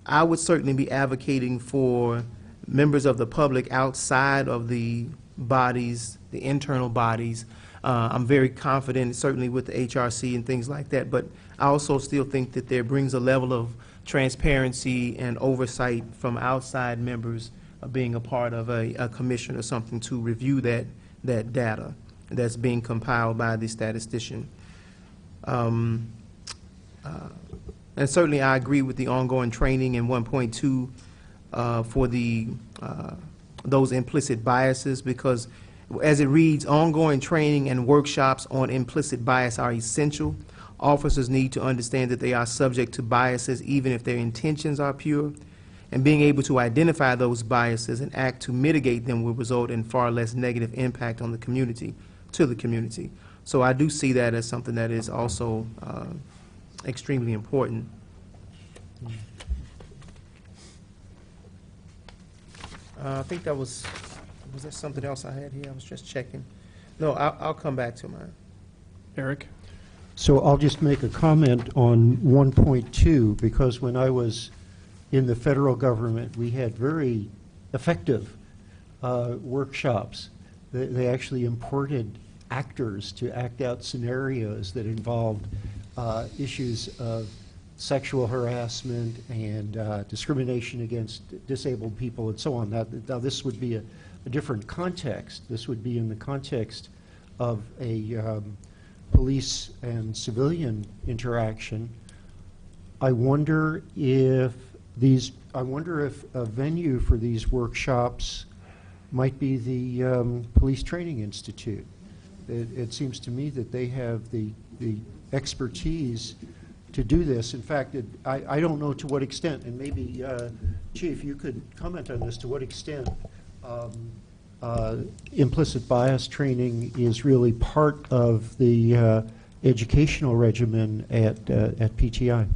I would certainly be advocating for members of the public outside of the bodies, the internal bodies. I'm very confident, certainly with the HRC and things like that, but I also still think that there brings a level of transparency and oversight from outside members of being a part of a commission or something to review that data that's being compiled by the statistician. And certainly I agree with the ongoing training in 1.2 for the those implicit biases, because as it reads, ongoing training and workshops on implicit bias are essential. Officers need to understand that they are subject to biases even if their intentions are pure, and being able to identify those biases and act to mitigate them will result in far less negative impact on the community, to the community. So I do see that as something that is also extremely important. I think that was there something else I had here? I was just checking. No, I'll come back to mine. Eric? So I'll just make a comment on 1.2, because when I was in the federal government, we had very effective workshops. They actually imported actors to act out scenarios that involved issues of sexual harassment and discrimination against disabled people and so on. Now this would be a different context. This would be in the context of a police and civilian interaction. I wonder if a venue for these workshops might be the Police Training Institute. It seems to me that they have the expertise to do this. In fact, I don't know to what extent, and maybe, Chief, you could comment on this, to what extent implicit bias training is really part of the educational regimen at PTI.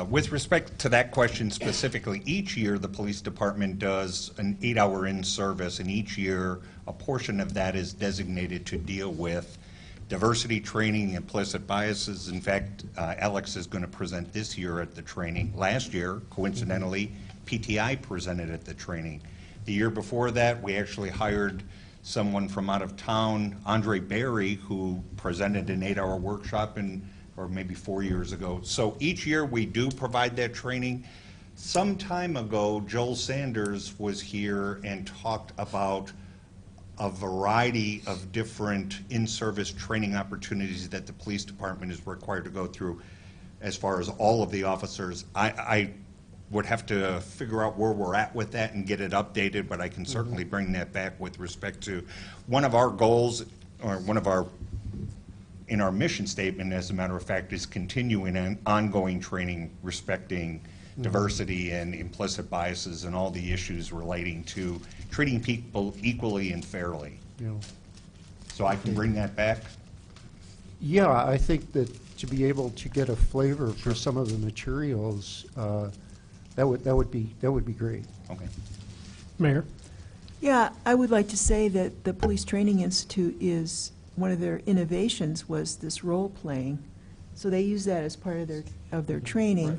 With respect to that question specifically, each year the police department does an 8-hour in-service, and each year a portion of that is designated to deal with diversity training, implicit biases. In fact, Alex is going to present this year at the training. Last year, coincidentally, PTI presented at the training. The year before that, we actually hired someone from out of town, Andre Berry, who presented an 8-hour workshop or maybe 4 years ago. So each year we do provide that training. Some time ago, Joel Sanders was here and talked about a variety of different in-service training opportunities that the police department is required to go through as far as all of the officers. I would have to figure out where we're at with that and get it updated, but I can certainly bring that back with respect to one of our goals, or one of our in our mission statement, as a matter of fact, is continuing an ongoing training respecting diversity and implicit biases and all the issues relating to treating people equally and fairly. Yeah. So I can bring that back? Yeah, I think that to be able to get a flavor for some of the materials, that would be great. Okay. Mayor? Yeah, I would like to say that the Police Training Institute is, one of their innovations was this role-playing. So they use that as part of their training. Right.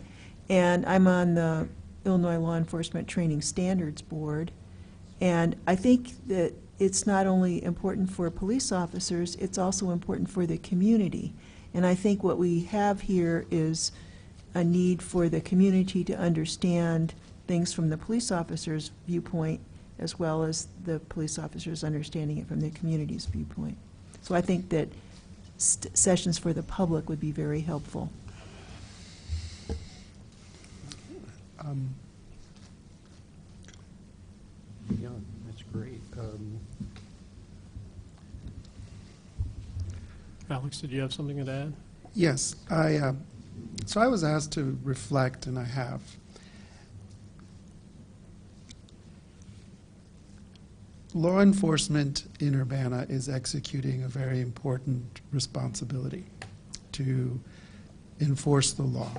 And I'm on the Illinois Law Enforcement Training Standards Board. And I think that it's not only important for police officers, it's also important for the community. And I think what we have here is a need for the community to understand things from the police officer's viewpoint, as well as the police officers understanding it from the community's viewpoint. So I think that sessions for the public would be very helpful. Yeah, that's great. Alex, did you have something to add? Yes, so I was asked to reflect, and I have. Law enforcement in Urbana is executing a very important responsibility to enforce the law.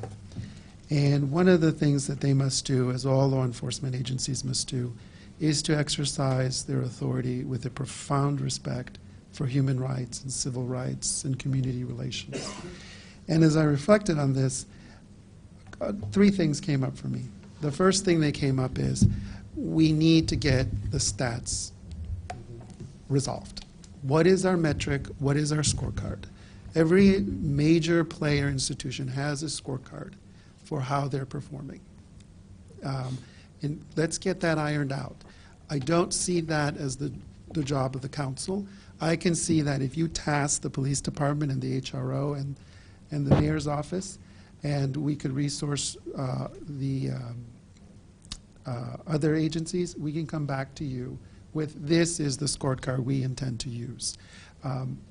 And one of the things that they must do, as all law enforcement agencies must do, is to exercise their authority with a profound respect for human rights and civil rights and community relations. And as I reflected on this, three things came up for me. The first thing that came up is we need to get the stats resolved. What is our metric? What is our scorecard? Every major player institution has a scorecard for how they're performing. And let's get that ironed out. I don't see that as the the job of the council. I can see that if you task the police department and the HRO and the mayor's office, and we could resource the other agencies, we can come back to you with, this is the scorecard we intend to use.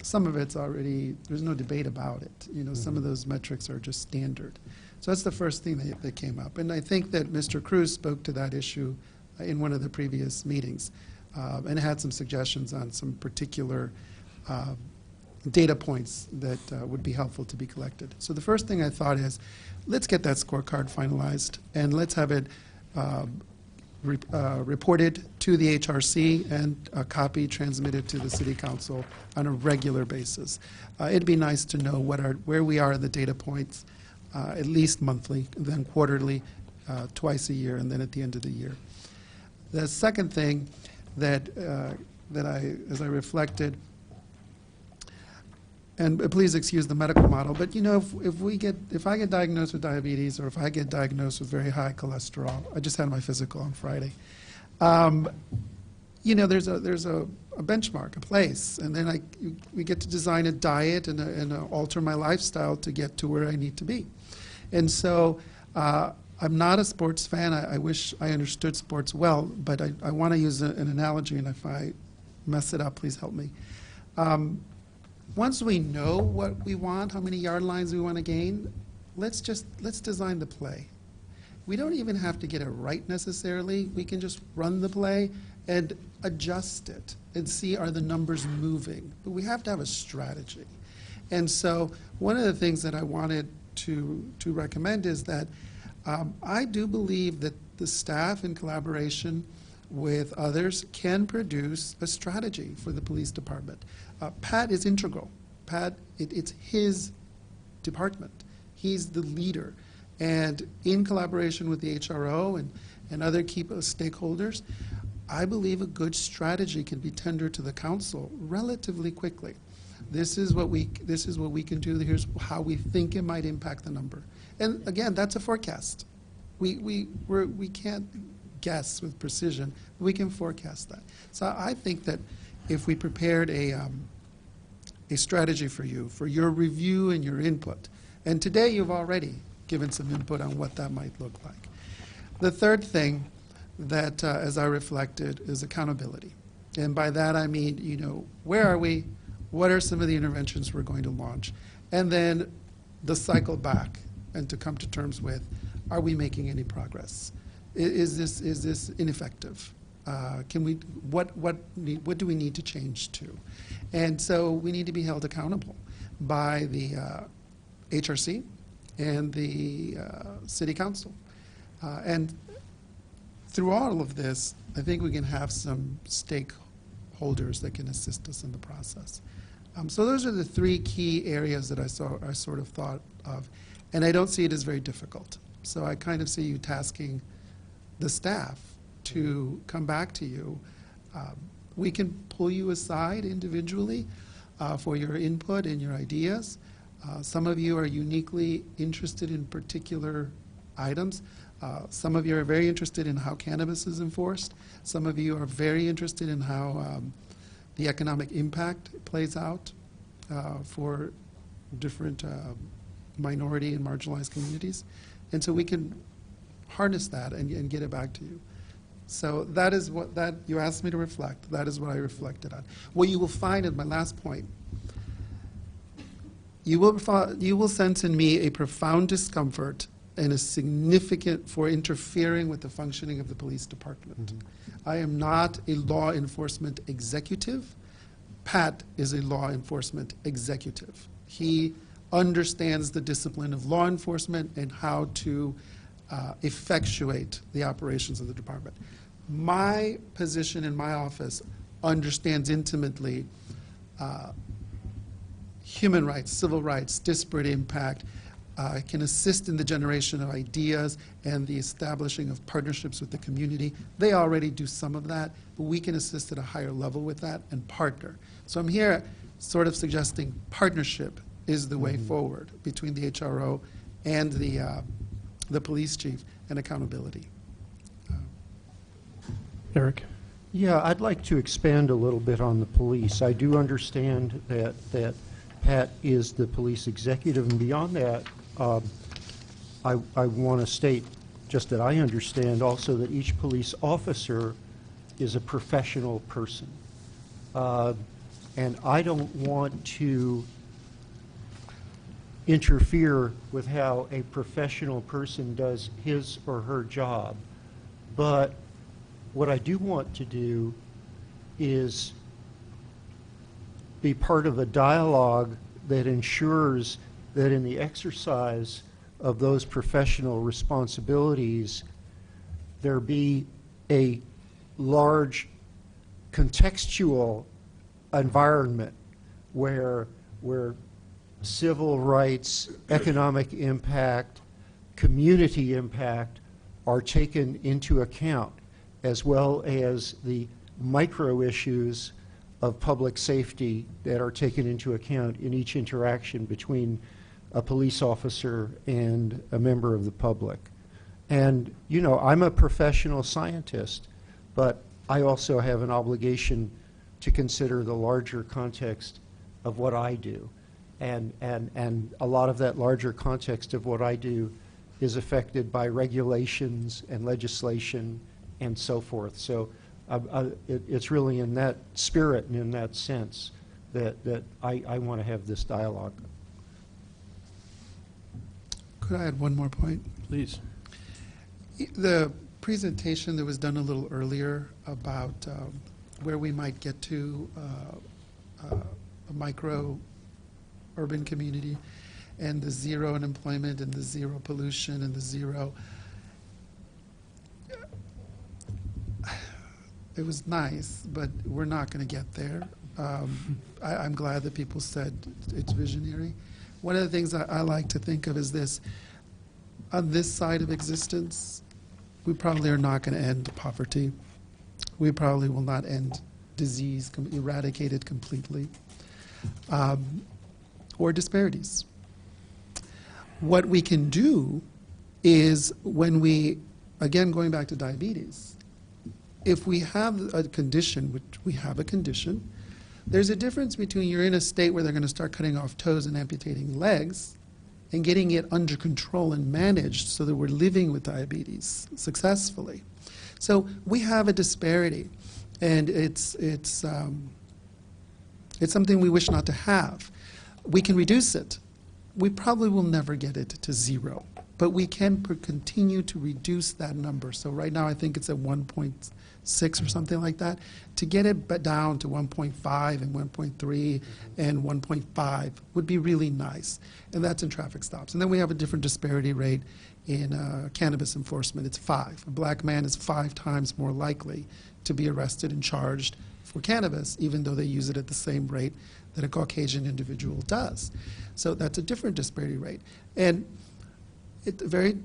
Some of it's already, there's no debate about it. You know, some of those metrics are just standard. So that's the first thing that came up. And I think that Mr. Cruz spoke to that issue in one of the previous meetings and had some suggestions on some particular data points that would be helpful to be collected. So the first thing I thought is, let's get that scorecard finalized and let's have it reported to the HRC and a copy transmitted to the City Council on a regular basis. It'd be nice to know where we are in the data points, at least monthly, then quarterly, twice a year, and then at the end of the year. The second thing that as I reflected, and please excuse the medical model, but you know, if I get diagnosed with diabetes, or if I get diagnosed with very high cholesterol, I just had my physical on Friday. You know, there's a benchmark, a place, and then we get to design a diet and alter my lifestyle to get to where I need to be. And so I'm not a sports fan. I wish I understood sports well, but I want to use an analogy, and if I mess it up, please help me. Once we know what we want, how many yard lines we want to gain, let's design the play. We don't even have to get it right necessarily. We can just run the play and adjust it and see, are the numbers moving? But we have to have a strategy. And so one of the things that I wanted to recommend is that I do believe that the staff, in collaboration with others, can produce a strategy for the police department. Pat is integral. Pat, it's his department. He's the leader. And in collaboration with the HRO and other key stakeholders, I believe a good strategy can be tendered to the council relatively quickly. This is what we can do. Here's how we think it might impact the number. And again, that's a forecast. We can't guess with precision, but we can forecast that. So I think that if we prepared a strategy for you, for your review and your input, and today you've already given some input on what that might look like. The third thing that, as I reflected, is accountability. And by that I mean, you know, where are we? What are some of the interventions we're going to launch? And then the cycle back and to come to terms with, are we making any progress? Is this ineffective? What do we need to change to? And so we need to be held accountable by the HRC and the City Council. And through all of this, I think we can have some stakeholders that can assist us in the process. So those are the three key areas that I sort of thought of. And I don't see it as very difficult. So I kind of see you tasking the staff to come back to you. We can pull you aside individually for your input and your ideas. Some of you are uniquely interested in particular items. Some of you are very interested in how cannabis is enforced. Some of you are very interested in how the economic impact plays out for different minority and marginalized communities. And so we can harness that and get it back to you. So that is what you asked me to reflect. That is what I reflected on. What you will find at my last point, you will sense in me a profound discomfort and a significant for interfering with the functioning of the police department. I am not a law enforcement executive. Pat is a law enforcement executive. He understands the discipline of law enforcement and how to effectuate the operations of the department. My position in my office understands intimately human rights, civil rights, disparate impact, can assist in the generation of ideas and the establishing of partnerships with the community. They already do some of that, but we can assist at a higher level with that and partner. So I'm here sort of suggesting partnership is the way forward between the HRO and the police chief, and accountability. Eric? Yeah, I'd like to expand a little bit on the police. I do understand that Pat is the police executive, and beyond that, I want to state, just that I understand also, that each police officer is a professional person. And I don't want to interfere with how a professional person does his or her job. But what I do want to do is be part of a dialogue that ensures that in the exercise of those professional responsibilities, there be a large contextual environment where civil rights, economic impact, community impact are taken into account, as well as the micro issues of public safety that are taken into account in each interaction between a police officer and a member of the public. And, you know, I'm a professional scientist, but I also have an obligation to consider the larger context of what I do. And a lot of that larger context of what I do is affected by regulations and legislation and so forth. So it's really in that spirit and in that sense that I want to have this dialogue. Could I add one more point? Please. The presentation that was done a little earlier about where we might get to a micro urban community and the zero unemployment and the zero pollution and the zero. It was nice, but we're not going to get there. I'm glad that people said it's visionary. One of the things I like to think of is this. On this side of existence, we probably are not going to end poverty. We probably will not end disease, eradicate it completely, or disparities. What we can do is when we, again going back to diabetes, if we have a condition, which we have a condition, there's a difference between you're in a state where they're going to start cutting off toes and amputating legs and getting it under control and managed so that we're living with diabetes successfully. So we have a disparity, and it's something we wish not to have. We can reduce it. We probably will never get it to zero, but we can continue to reduce that number. So right now I think it's at 1.6 or something like that. To get it down to 1.5 and 1.3 and 1.5 would be really nice, and that's in traffic stops. And then we have a different disparity rate in cannabis enforcement. It's 5. A black man is 5 times more likely to be arrested and charged for cannabis, even though they use it at the same rate that a Caucasian individual does. So that's a different disparity rate. And it's very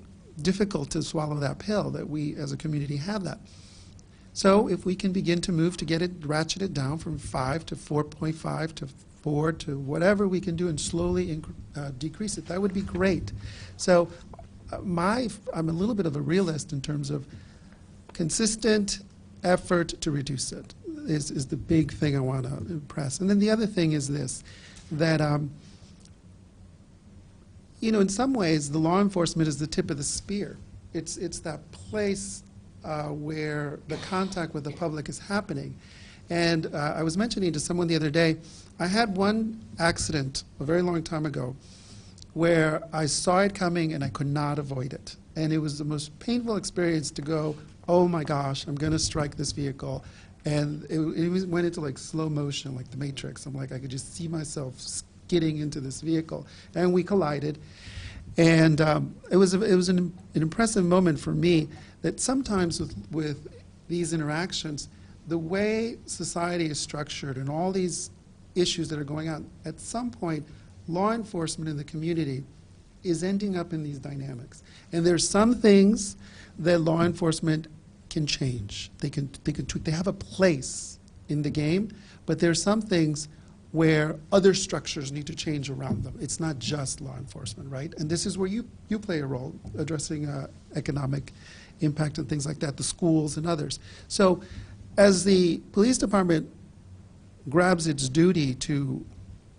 difficult to swallow that pill that we as a community have that. So if we can begin to move to get it, ratchet it down from 5 to 4.5 to 4 to whatever we can do and slowly decrease it, that would be great. So I'm a little bit of a realist in terms of consistent effort to reduce it is the big thing I want to impress. And then the other thing is this, that you know, in some ways, the law enforcement is the tip of the spear. It's that place where the contact with the public is happening. And I was mentioning to someone the other day, I had one accident a very long time ago where I saw it coming and I could not avoid it. And it was the most painful experience to go, oh my gosh, I'm going to strike this vehicle. And it went into like slow motion, like the Matrix. I'm like, I could just see myself skidding into this vehicle. And we collided. And it was an impressive moment for me that sometimes with these interactions, the way society is structured and all these issues that are going on, at some point, law enforcement in the community is ending up in these dynamics. And there's some things that law enforcement can change. They can tweak. They have a place in the game, but there's some things where other structures need to change around them. It's not just law enforcement, right? And this is where you play a role, addressing economic impact and things like that, the schools and others. So as the police department grabs its duty to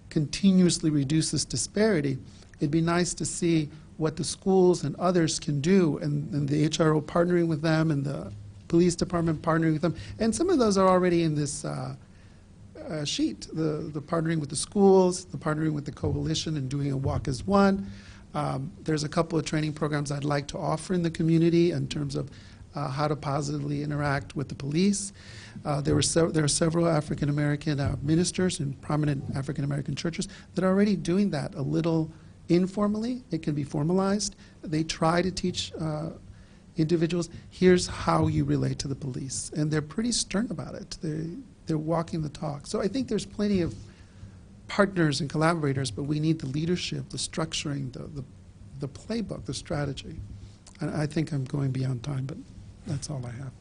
continuously reduce this disparity, it'd be nice to see what the schools and others can do, and the HRO partnering with them, and the police department partnering with them. And some of those are already in this sheet, the partnering with the schools, the partnering with the coalition, and doing a walk as one. There's a couple of training programs I'd like to offer in the community in terms of how to positively interact with the police. There are several African American ministers in prominent African American churches that are already doing that a little informally. It can be formalized. They try to teach individuals, here's how you relate to the police. And they're pretty stern about it. They're walking the talk. So I think there's plenty of partners and collaborators, but we need the leadership, the structuring, the playbook, the strategy. And I think I'm going beyond time, but that's all I have.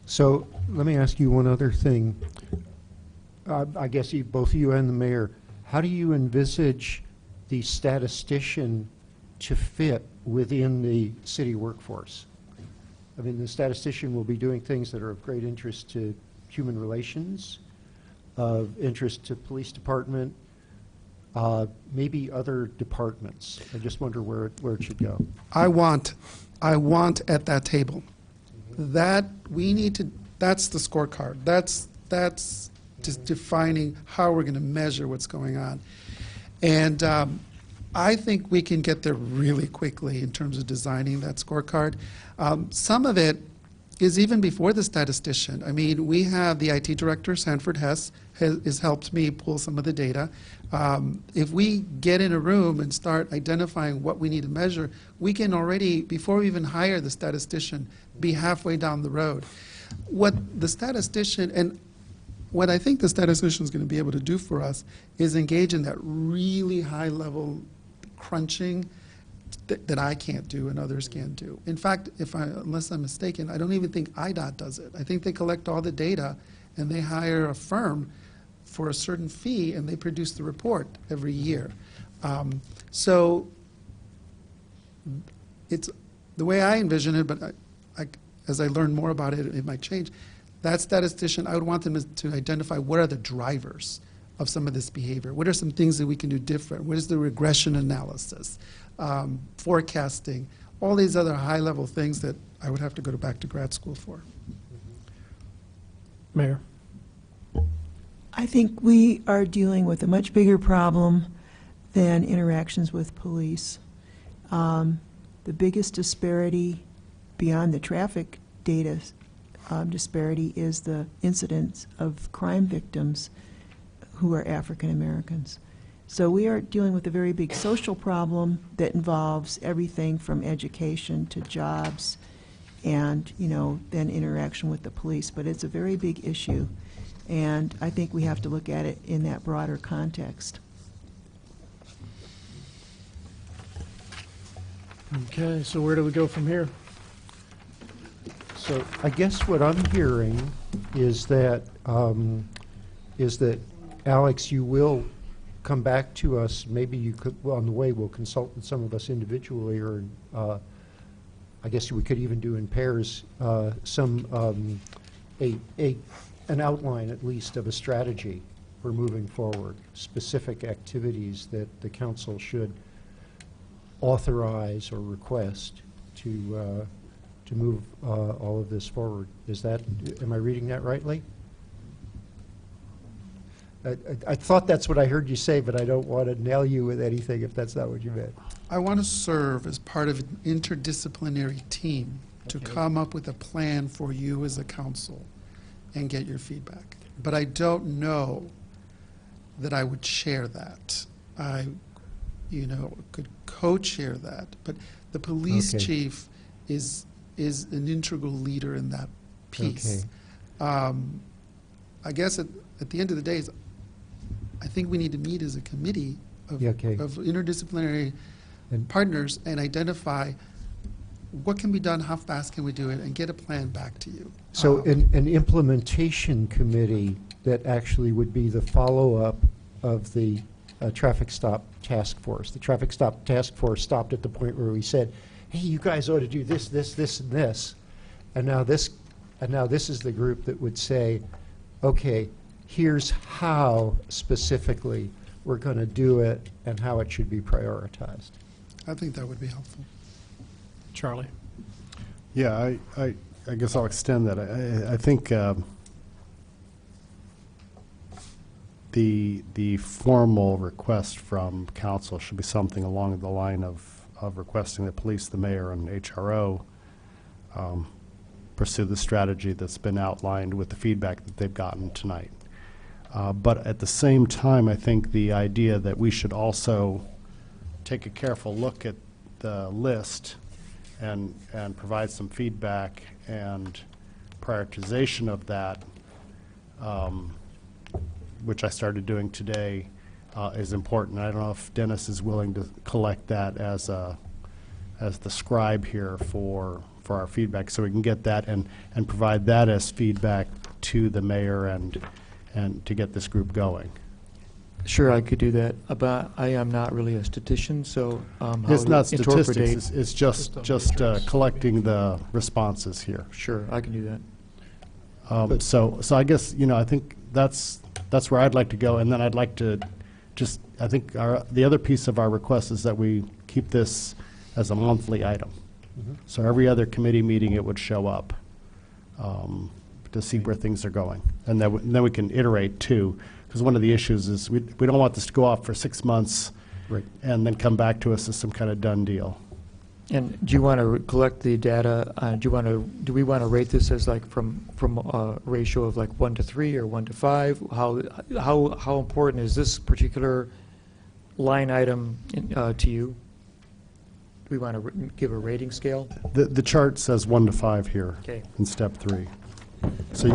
So let me ask you one other thing. I guess both you and the mayor, how do you envisage the statistician to fit within the city workforce? I mean, the statistician will be doing things that are of great interest to human relations, of interest to police department, maybe other departments. I just wonder where it should go. I want at that table. That we need to. That's the scorecard. That's just defining how we're going to measure what's going on. And I think we can get there really quickly in terms of designing that scorecard. Some of it is even before the statistician. I mean, we have the IT director, Sanford Hess, has helped me pull some of the data. If we get in a room and start identifying what we need to measure, we can already, before we even hire the statistician, be halfway down the road. What the statistician, and what I think the statistician is going to be able to do for us is engage in that really high-level crunching that I can't do and others can't do. In fact, unless I'm mistaken, I don't even think IDOT does it. I think they collect all the data and they hire a firm for a certain fee and they produce the report every year. So it's the way I envision it, but as I learn more about it, it might change. That statistician, I would want them to identify what are the drivers of some of this behavior. What are some things that we can do different? What is the regression analysis, forecasting, all these other high-level things that I would have to go back to grad school for. Mayor? I think we are dealing with a much bigger problem than interactions with police. The biggest disparity beyond the traffic data disparity is the incidence of crime victims who are African Americans. So we are dealing with a very big social problem that involves everything from education to jobs and, then interaction with the police. But it's a very big issue, and I think we have to look at it in that broader context. Okay, so where do we go from here? So I guess what I'm hearing is that Alex, you will come back to us. Maybe you could, on the way, we'll consult with some of us individually, or I guess we could even do in pairs an outline at least of a strategy for moving forward, specific activities that the council should authorize or request to move all of this forward. Am I reading that rightly? I thought that's what I heard you say, but I don't want to nail you with anything if that's not what you meant. I want to serve as part of an interdisciplinary team to come up with a plan for you as a council and get your feedback. But I don't know that I would share that. I, could co-chair that, but the police chief is an integral leader in that piece. I guess at the end of the day, I think we need to meet as a committee of interdisciplinary partners and identify what can be done, how fast can we do it, and get a plan back to you. So an implementation committee that actually would be the follow-up of the traffic stop task force. The traffic stop task force stopped at the point where we said, hey, you guys ought to do this, this, this, and this. And now this is the group that would say, okay, here's how specifically we're going to do it and how it should be prioritized. I think that would be helpful. Charlie? Yeah, I guess I'll extend that. I think the formal request from council should be something along the line of requesting the police, the mayor, and HRO pursue the strategy that's been outlined with the feedback that they've gotten tonight. But at the same time, I think the idea that we should also take a careful look at the list and provide some feedback and prioritization of that, which I started doing today, is important. I don't know if Dennis is willing to collect that as the scribe here for our feedback, so we can get that and provide that as feedback to the mayor and to get this group going. Sure, I could do that, but I am not really a statistician, so how It's to not statistics, interpret- it's just collecting the responses here. Sure, I can do that. So I guess, I think that's where I'd like to go, and then I'd like to I think the other piece of our request is that we keep this as a monthly item. So every other committee meeting, it would show up to see where things are going. And then we can iterate, too, because one of the issues is we don't want this to go off for 6 months and then come back to us as some kind of done deal. And do you want to collect the data? Do we want to rate this as like from a ratio of like 1 to 3 or 1 to 5? How important is this particular line item to you? Do we want to give a rating scale? The chart says 1 to 5 here Okay. in step 3. So,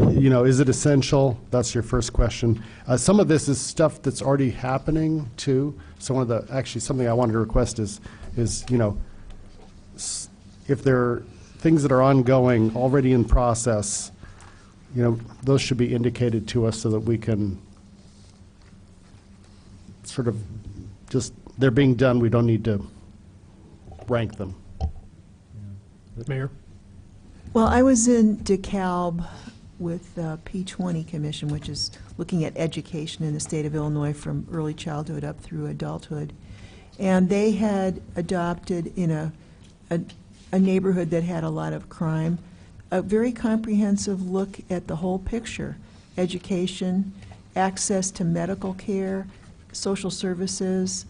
is it essential? That's your first question. Some of this is stuff that's already happening, too. So actually something I wanted to request is if there are things that are ongoing, already in process, those should be indicated to us so that we can sort of they're being done. We don't need to rank them. Mayor? Well, I was in DeKalb with the P20 Commission, which is looking at education in the state of Illinois from early childhood up through adulthood. And they had adopted in a neighborhood that had a lot of crime, a very comprehensive look at the whole picture: education, access to medical care, social services,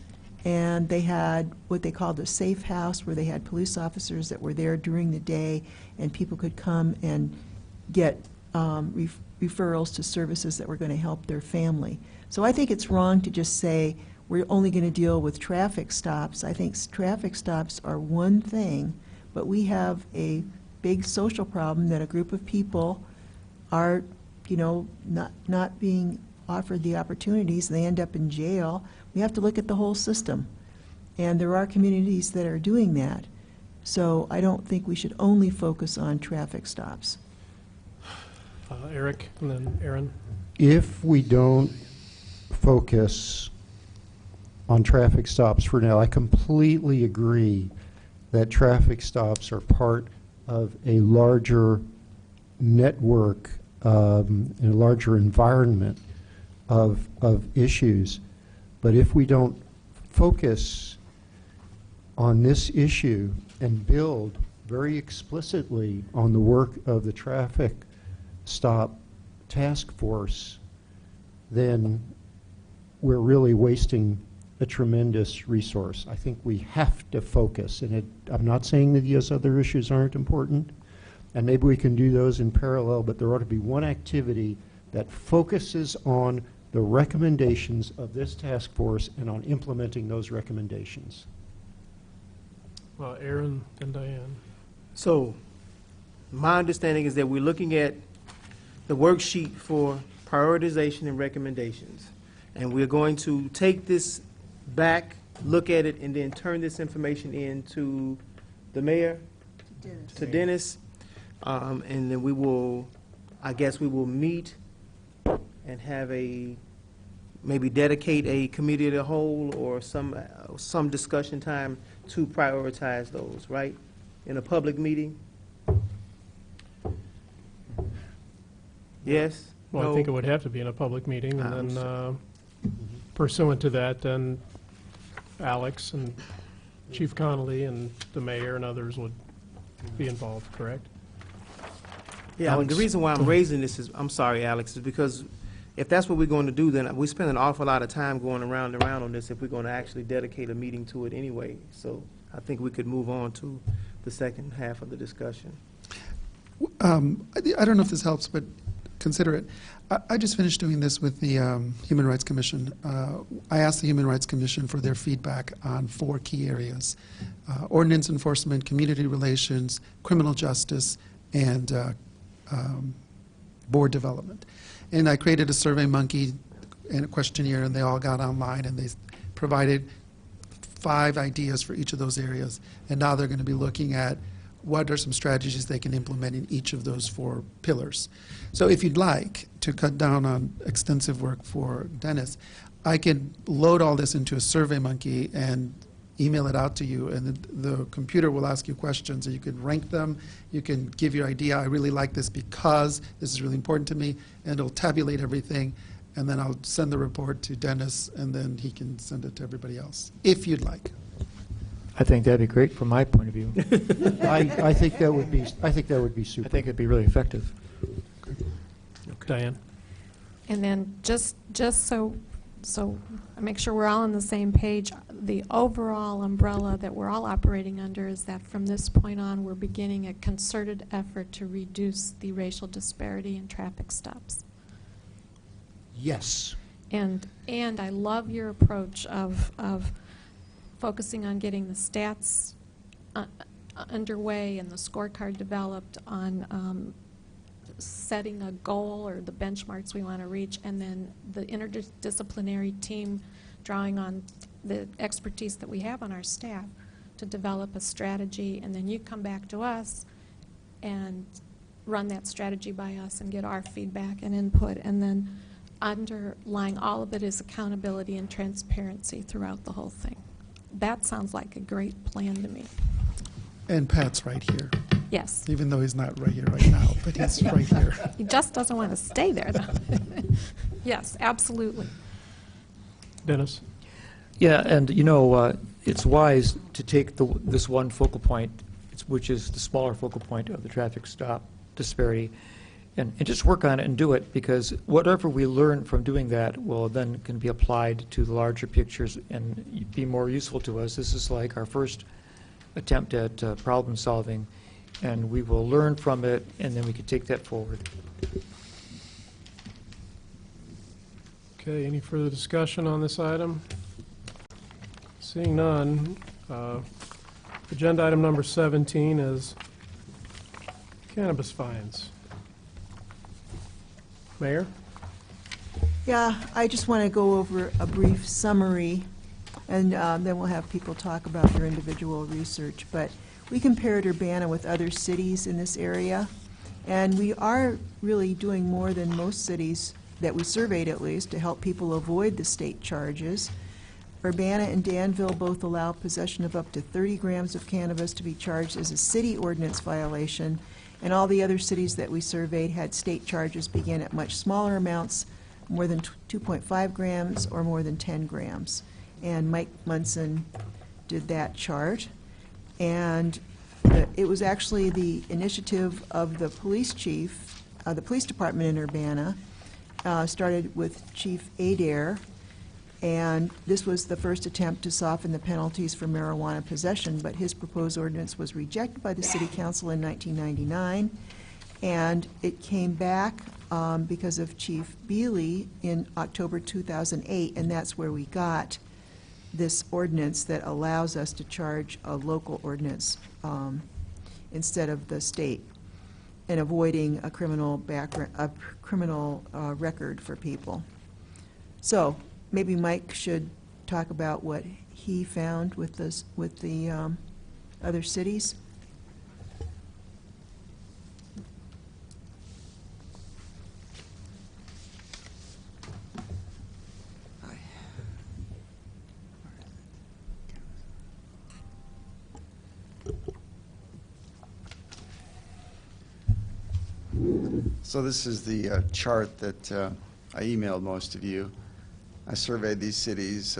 and they had what they called a safe house, where they had police officers that were there during the day, and people could come and get referrals to services that were going to help their family. So I think it's wrong to just say we're only going to deal with traffic stops. I think traffic stops are one thing, but we have a big social problem that a group of people are, not being offered the opportunities, and they end up in jail. We have to look at the whole system, and there are communities that are doing that. So I don't think we should only focus on traffic stops. Eric, and then Aaron. If we don't focus on traffic stops for now, I completely agree that traffic stops are part of a larger network, in a larger environment of issues. But if we don't focus on this issue and build very explicitly on the work of the traffic stop task force, then we're really wasting a tremendous resource. I think we have to focus, and I'm not saying that these other issues aren't important, and maybe we can do those in parallel, but there ought to be one activity that focuses on the recommendations of this task force and on implementing those recommendations. Aaron and Diane. So, my understanding is that we're looking at the worksheet for prioritization and recommendations. And we're going to take this back, look at it, and then turn this information in to the mayor, to Dennis. And then we will meet and have maybe dedicate a committee of the whole or some discussion time to prioritize those, right? In a public meeting? Yes? Well, I No? think it would have to be in a public meeting, and I'm then pursuant to that, then Alex and Chief Connolly and the mayor and others would be involved, correct? Yeah, Alex, the reason why go I'm ahead. raising this is, I'm sorry, Alex, is because if that's what we're going to do, then we spend an awful lot of time going around and around on this if we're going to actually dedicate a meeting to it anyway. So I think we could move on to the second half of the discussion. I don't know if this helps, but consider it. I just finished doing this with the Human Rights Commission. I asked the Human Rights Commission for their feedback on 4 key areas: ordinance enforcement, community relations, criminal justice, and board development. And I created a Survey Monkey and a questionnaire, and they all got online, and they provided 5 ideas for each of those areas. And now they're going to be looking at what are some strategies they can implement in each of those 4 pillars. So if you'd like to cut down on extensive work for Dennis, I can load all this into a Survey Monkey and email it out to you, and the computer will ask you questions, and you can rank them, you can give your idea, I really like this because this is really important to me, and it'll tabulate everything, and then I'll send the report to Dennis, and then he can send it to everybody else, if you'd like. I think that'd be great from my point of view. I think that would be super. I think it'd be really effective. Diane? And then just so I make sure we're all on the same page, the overall umbrella that we're all operating under is that from this point on, we're beginning a concerted effort to reduce the racial disparity in traffic stops. Yes. And I love your approach of focusing on getting the stats underway and the scorecard developed on setting a goal or the benchmarks we want to reach, and then the interdisciplinary team drawing on the expertise that we have on our staff to develop a strategy, and then you come back to us and run that strategy by us and get our feedback and input, and then underlying all of it is accountability and transparency throughout the whole thing. That sounds like a great plan to me. And Pat's right here. Yes. Even though he's not right here right now, but he's right here. He just doesn't want to stay there, though. Yes, absolutely. Dennis? Yeah, and you know, it's wise to take this one focal point, which is the smaller focal point of the traffic stop disparity, and just work on it and do it, because whatever we learn from doing that will then can be applied to the larger pictures and be more useful to us. This is like our first attempt at problem solving, and we will learn from it, and then we can take that forward. Okay, any further discussion on this item? Seeing none, agenda item number 17 is cannabis fines. Mayor? Yeah, I just want to go over a brief summary, and then we'll have people talk about their individual research. But we compared Urbana with other cities in this area, and we are really doing more than most cities that we surveyed, at least, to help people avoid the state charges. Urbana and Danville both allow possession of up to 30 grams of cannabis to be charged as a city ordinance violation, and all the other cities that we surveyed had state charges begin at much smaller amounts, more than 2.5 grams or more than 10 grams. And Mike Munson did that chart. And it was actually the initiative of the police chief, the police department in Urbana, started with Chief Adair, and this was the first attempt to soften the penalties for marijuana possession, but his proposed ordinance was rejected by the City Council in 1999, and it came back because of Chief Bealey in October 2008, and that's where we got this ordinance that allows us to charge a local ordinance instead of the state, and avoiding a criminal record for people. So maybe Mike should talk about what he found with this, with the other cities. So this is the chart that I emailed most of you. I surveyed these cities.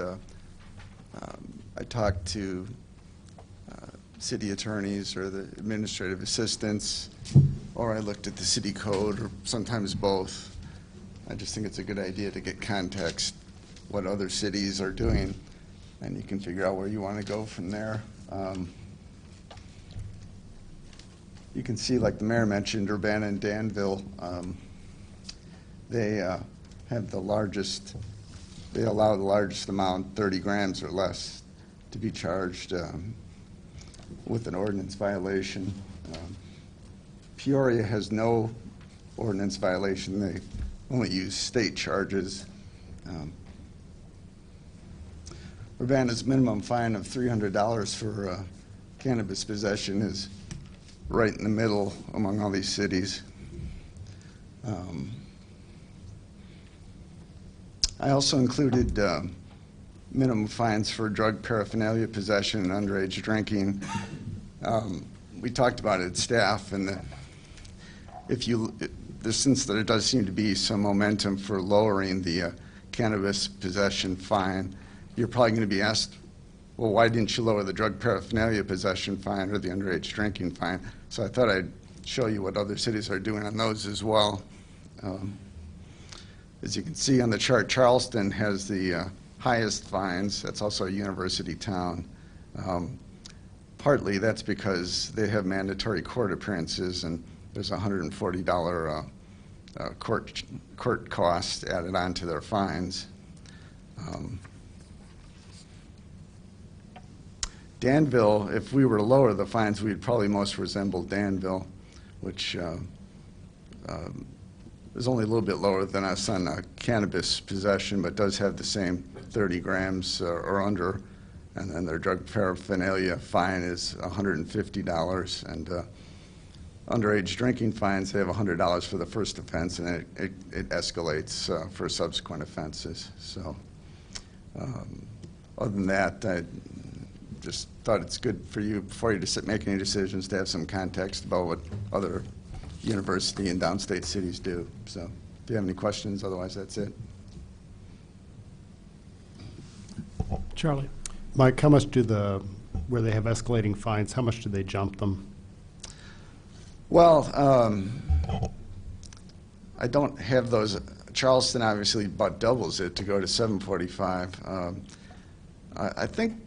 I talked to city attorneys or the administrative assistants, or I looked at the city code, or sometimes both. I just think it's a good idea to get context, what other cities are doing, and you can figure out where you want to go from there. You can see, like the mayor mentioned, Urbana and Danville, they have the largest, they allow the largest amount, 30 grams or less, to be charged with an ordinance violation. Peoria has no ordinance violation. They only use state charges. Urbana's minimum fine of $300 for cannabis possession is right in the middle among all these cities. I also included minimum fines for drug paraphernalia possession and underage drinking. We talked about it at staff, and since there does seem to be some momentum for lowering the cannabis possession fine, you're probably going to be asked, well, why didn't you lower the drug paraphernalia possession fine or the underage drinking fine? So I thought I'd show you what other cities are doing on those as well. As you can see on the chart, Charleston has the highest fines. That's also a university town. Partly that's because they have mandatory court appearances, and there's a $140 court cost added on to their fines. Danville, if we were to lower the fines, we'd probably most resemble Danville, which is only a little bit lower than us on cannabis possession, but does have the same 30 grams or under. And then their drug paraphernalia fine is $150. And underage drinking fines, they have $100 for the first offense, and it escalates for subsequent offenses. So other than that, I just thought it's good for you, before you make any decisions, to have some context about what other university and downstate cities do. So if you have any questions, otherwise that's it. Charlie. Mike, how much where they have escalating fines, how much do they jump them? Well, I don't have those. Charleston obviously about doubles it to go to $745. I think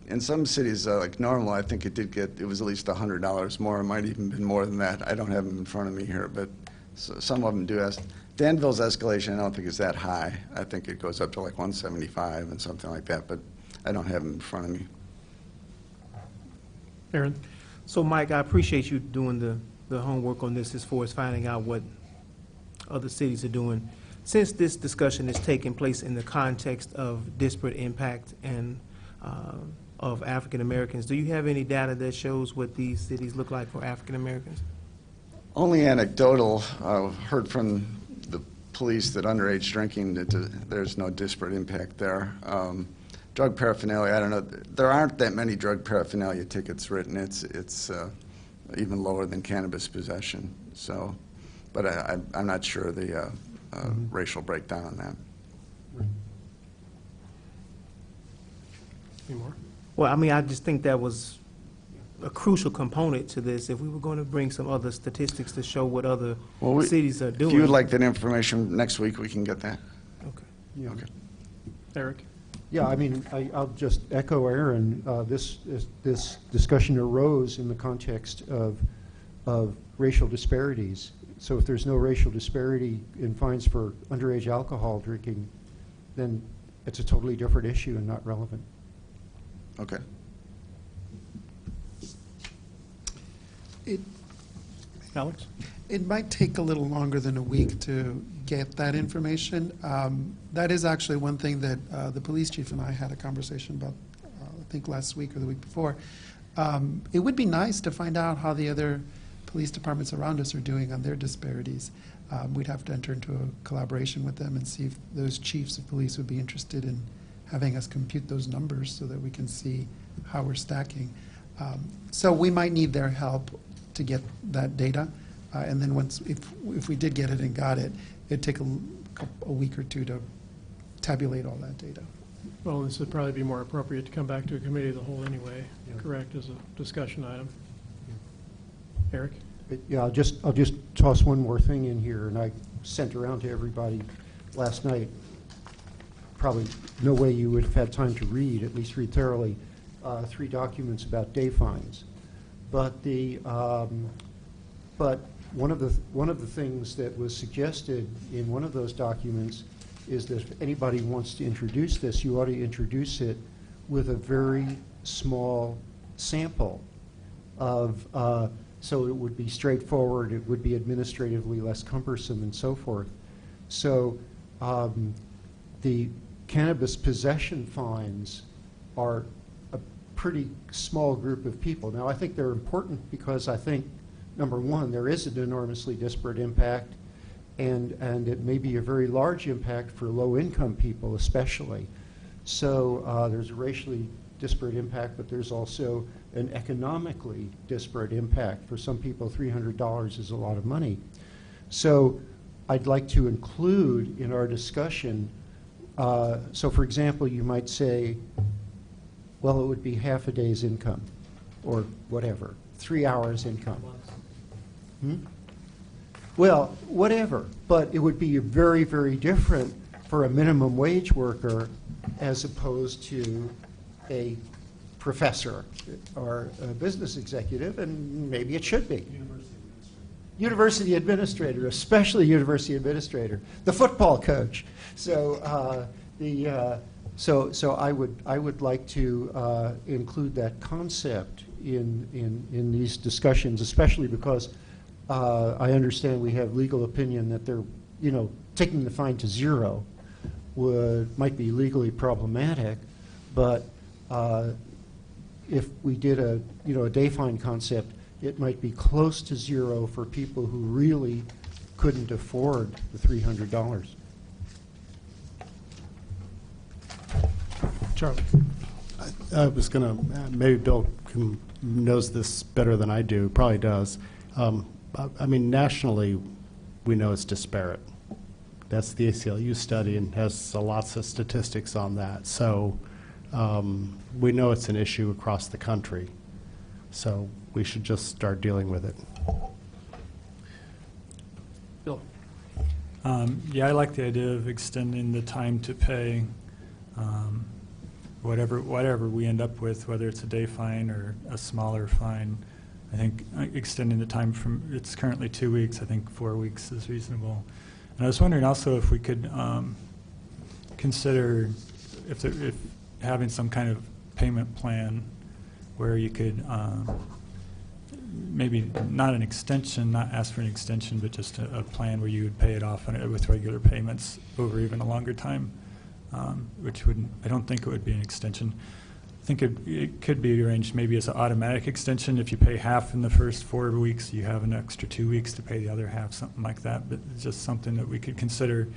in some cities, like Normal, I think it was at least $100 more. It might even been more than that. I don't have them in front of me here, but some of them do. Danville's escalation, I don't think is that high. I think it goes up to like 175 and something like that, but I don't have them in front of me. Aaron? So, Mike, I appreciate you doing the homework on this as far as finding out what other cities are doing. Since this discussion is taking place in the context of disparate impact and of African Americans, do you have any data that shows what these cities look like for African Americans? Only anecdotal. I've heard from the police that underage drinking, there's no disparate impact there. Drug paraphernalia, I don't know. There aren't that many drug paraphernalia tickets written. It's even lower than cannabis possession. So, but I'm not sure the racial breakdown on that. Any more? Well, I mean, I just think that was a crucial component to this. If we were going to bring some other statistics to show what other cities are doing. If you would like that information next week, we can get that. Okay. Yeah. Okay. Eric? Yeah, I mean, I'll just echo Aaron. This discussion arose in the context of racial disparities. So if there's no racial disparity in fines for underage alcohol drinking, then it's a totally different issue and not relevant. Okay. Alex? It might take a little longer than a week to get that information. That is actually one thing that the police chief and I had a conversation about, I think last week or the week before. It would be nice to find out how the other police departments around us are doing on their disparities. We'd have to enter into a collaboration with them and see if those chiefs of police would be interested in having us compute those numbers so that we can see how we're stacking. So we might need their help to get that data. And then once, if we did get it and got it, it'd take a week or two to tabulate all that data. Well, this would probably be more appropriate to come back to a committee of the whole anyway, correct, as a discussion item. Eric? Yeah, I'll just toss one more thing in here, and I sent around to everybody last night. Probably no way you would have had time to read, at least read thoroughly, 3 documents about day fines. But but one of the things that was suggested in one of those documents is that if anybody wants to introduce this, you ought to introduce it with a very small sample of, so it would be straightforward, it would be administratively less cumbersome, and so forth. So the cannabis possession fines are a pretty small group of people. Now, I think they're important because I think, number one, there is an enormously disparate impact, and it may be a very large impact for low-income people especially. So there's a racially disparate impact, but there's also an economically disparate impact. For some people, $300 is a lot of money. So I'd like to include in our discussion, so for example, you might say, well, it would be half a day's income, or whatever, 3 hours income. Well, whatever, but it would be very, very different for a minimum wage worker as opposed to a professor or a business executive, and maybe it should be. University administrator, especially university administrator, the football coach. So so I would like to include that concept in these discussions, especially because I understand we have legal opinion that they're, taking the fine to 0 might be legally problematic, but if we did a day fine concept, it might be close to 0 for people who really couldn't afford the $300. Charlie? I was going to, maybe Bill knows this better than I do, probably does. I mean, nationally, we know it's disparate. That's the ACLU study and has lots of statistics on that. So we know it's an issue across the country. So we should just start dealing with it. Bill? Yeah, I like the idea of extending the time to pay whatever we end up with, whether it's a day fine or a smaller fine. I think extending the time from, it's currently 2 weeks, I think 4 weeks is reasonable. And I was wondering also if we could consider if having some kind of payment plan where you could maybe not an extension, not ask for an extension, but just a plan where you would pay it off with regular payments over even a longer time, which wouldn't, I don't think it would be an extension. I think it could be arranged maybe as an automatic extension. If you pay half in the first 4 weeks, you have an extra 2 weeks to pay the other half, something like that. But it's just something that we could consider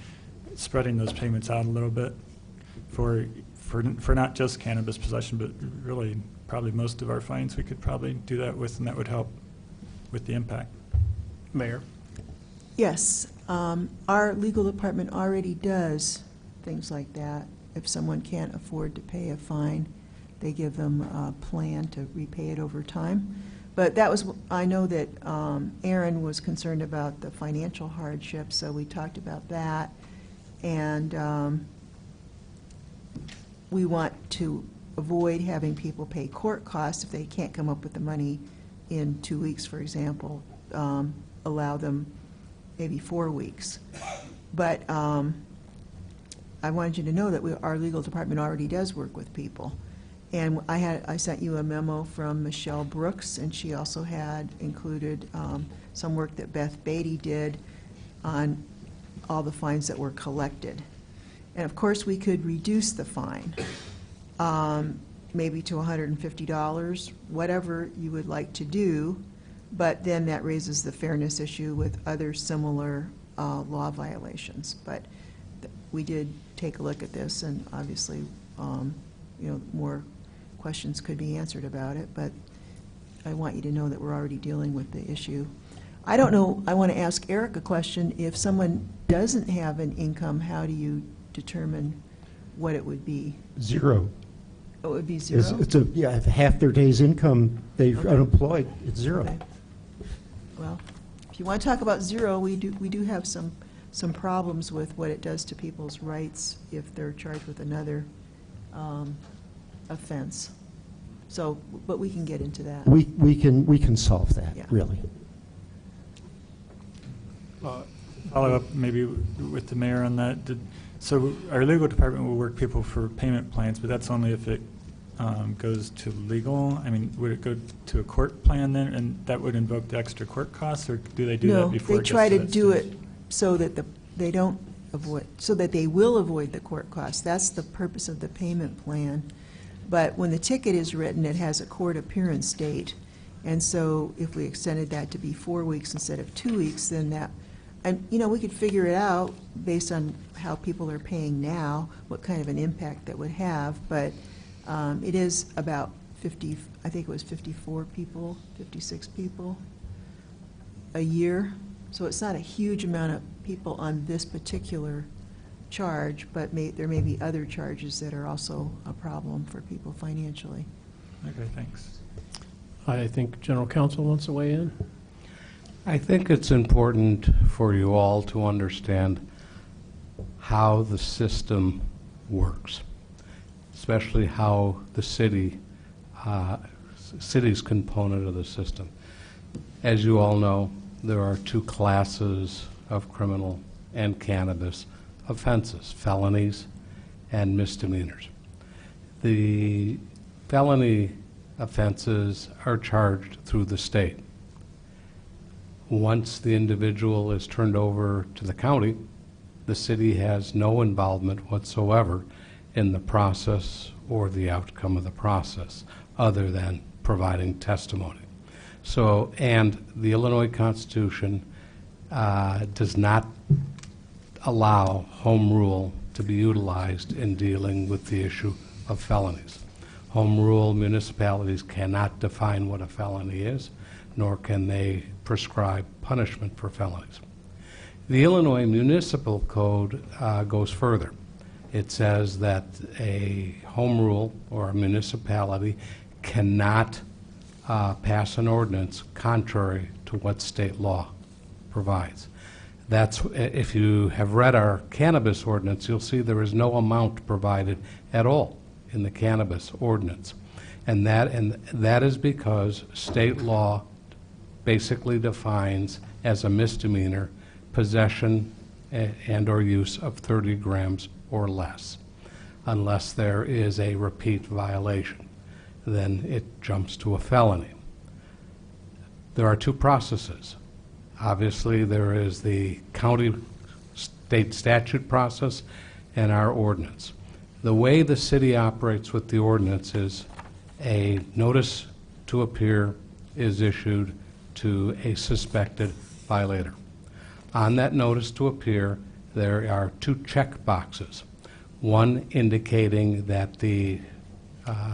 spreading those payments out a little bit for not just cannabis possession, but really probably most of our fines we could probably do that with, and that would help with the impact. Mayor? Yes, our legal department already does things like that. If someone can't afford to pay a fine, they give them a plan to repay it over time. But that was, I know that Aaron was concerned about the financial hardship, so we talked about that. And we want to avoid having people pay court costs if they can't come up with the money in 2 weeks, for example. Allow them maybe 4 weeks. But I wanted you to know that our legal department already does work with people. And I sent you a memo from Michelle Brooks, and she also had included some work that Beth Beatty did on all the fines that were collected. And of course, we could reduce the fine, maybe to $150, whatever you would like to do, but then that raises the fairness issue with other similar law violations. But we did take a look at this, and obviously, more questions could be answered about it, but I want you to know that we're already dealing with the issue. I don't know, I want to ask Eric a question. If someone doesn't have an income, how do you determine what it would be? Zero. It would be zero? Yeah, if half their day's income, they're unemployed, it's zero. Okay. Well, if you want to talk about zero, we do have some problems with what it does to people's rights if they're charged with another offense. So, but we can get into that. We can solve that, Yeah. really. Follow up maybe with the mayor on that. So our legal department will work people for payment plans, but that's only if it goes to legal. I mean, would it go to a court plan then, and that would invoke the extra court costs, or do they do that before No, it they gets try to that do stage? it so that they don't avoid, so that they will avoid the court costs. That's the purpose of the payment plan. But when the ticket is written, it has a court appearance date. And so if we extended that to be 4 weeks instead of 2 weeks, then that, and, you know, we could figure it out based on how people are paying now, what kind of an impact that would have. But it is about 50, I think it was 54 people, 56 people a year. So it's not a huge amount of people on this particular charge, but there may be other charges that are also a problem for people financially. Okay, thanks. I think General Counsel wants to weigh in. I think it's important for you all to understand how the system works, especially how the city's component of the system. As you all know, there are two classes of criminal and cannabis offenses, felonies and misdemeanors. The felony offenses are charged through the state. Once the individual is turned over to the county, the city has no involvement whatsoever in the process or the outcome of the process, other than providing testimony. So, and the Illinois Constitution does not allow home rule to be utilized in dealing with the issue of felonies. Home rule municipalities cannot define what a felony is, nor can they prescribe punishment for felonies. The Illinois Municipal Code goes further. It says that a home rule or a municipality cannot pass an ordinance contrary to what state law provides. That's, if you have read our cannabis ordinance, you'll see there is no amount provided at all in the cannabis ordinance. And that is because state law basically defines as a misdemeanor possession and or use of 30 grams or less. Unless there is a repeat violation, then it jumps to a felony. There are two processes. Obviously, there is the county state statute process and our ordinance. The way the city operates with the ordinance is a notice to appear is issued to a suspected violator. On that notice to appear, there are two check boxes. One indicating that the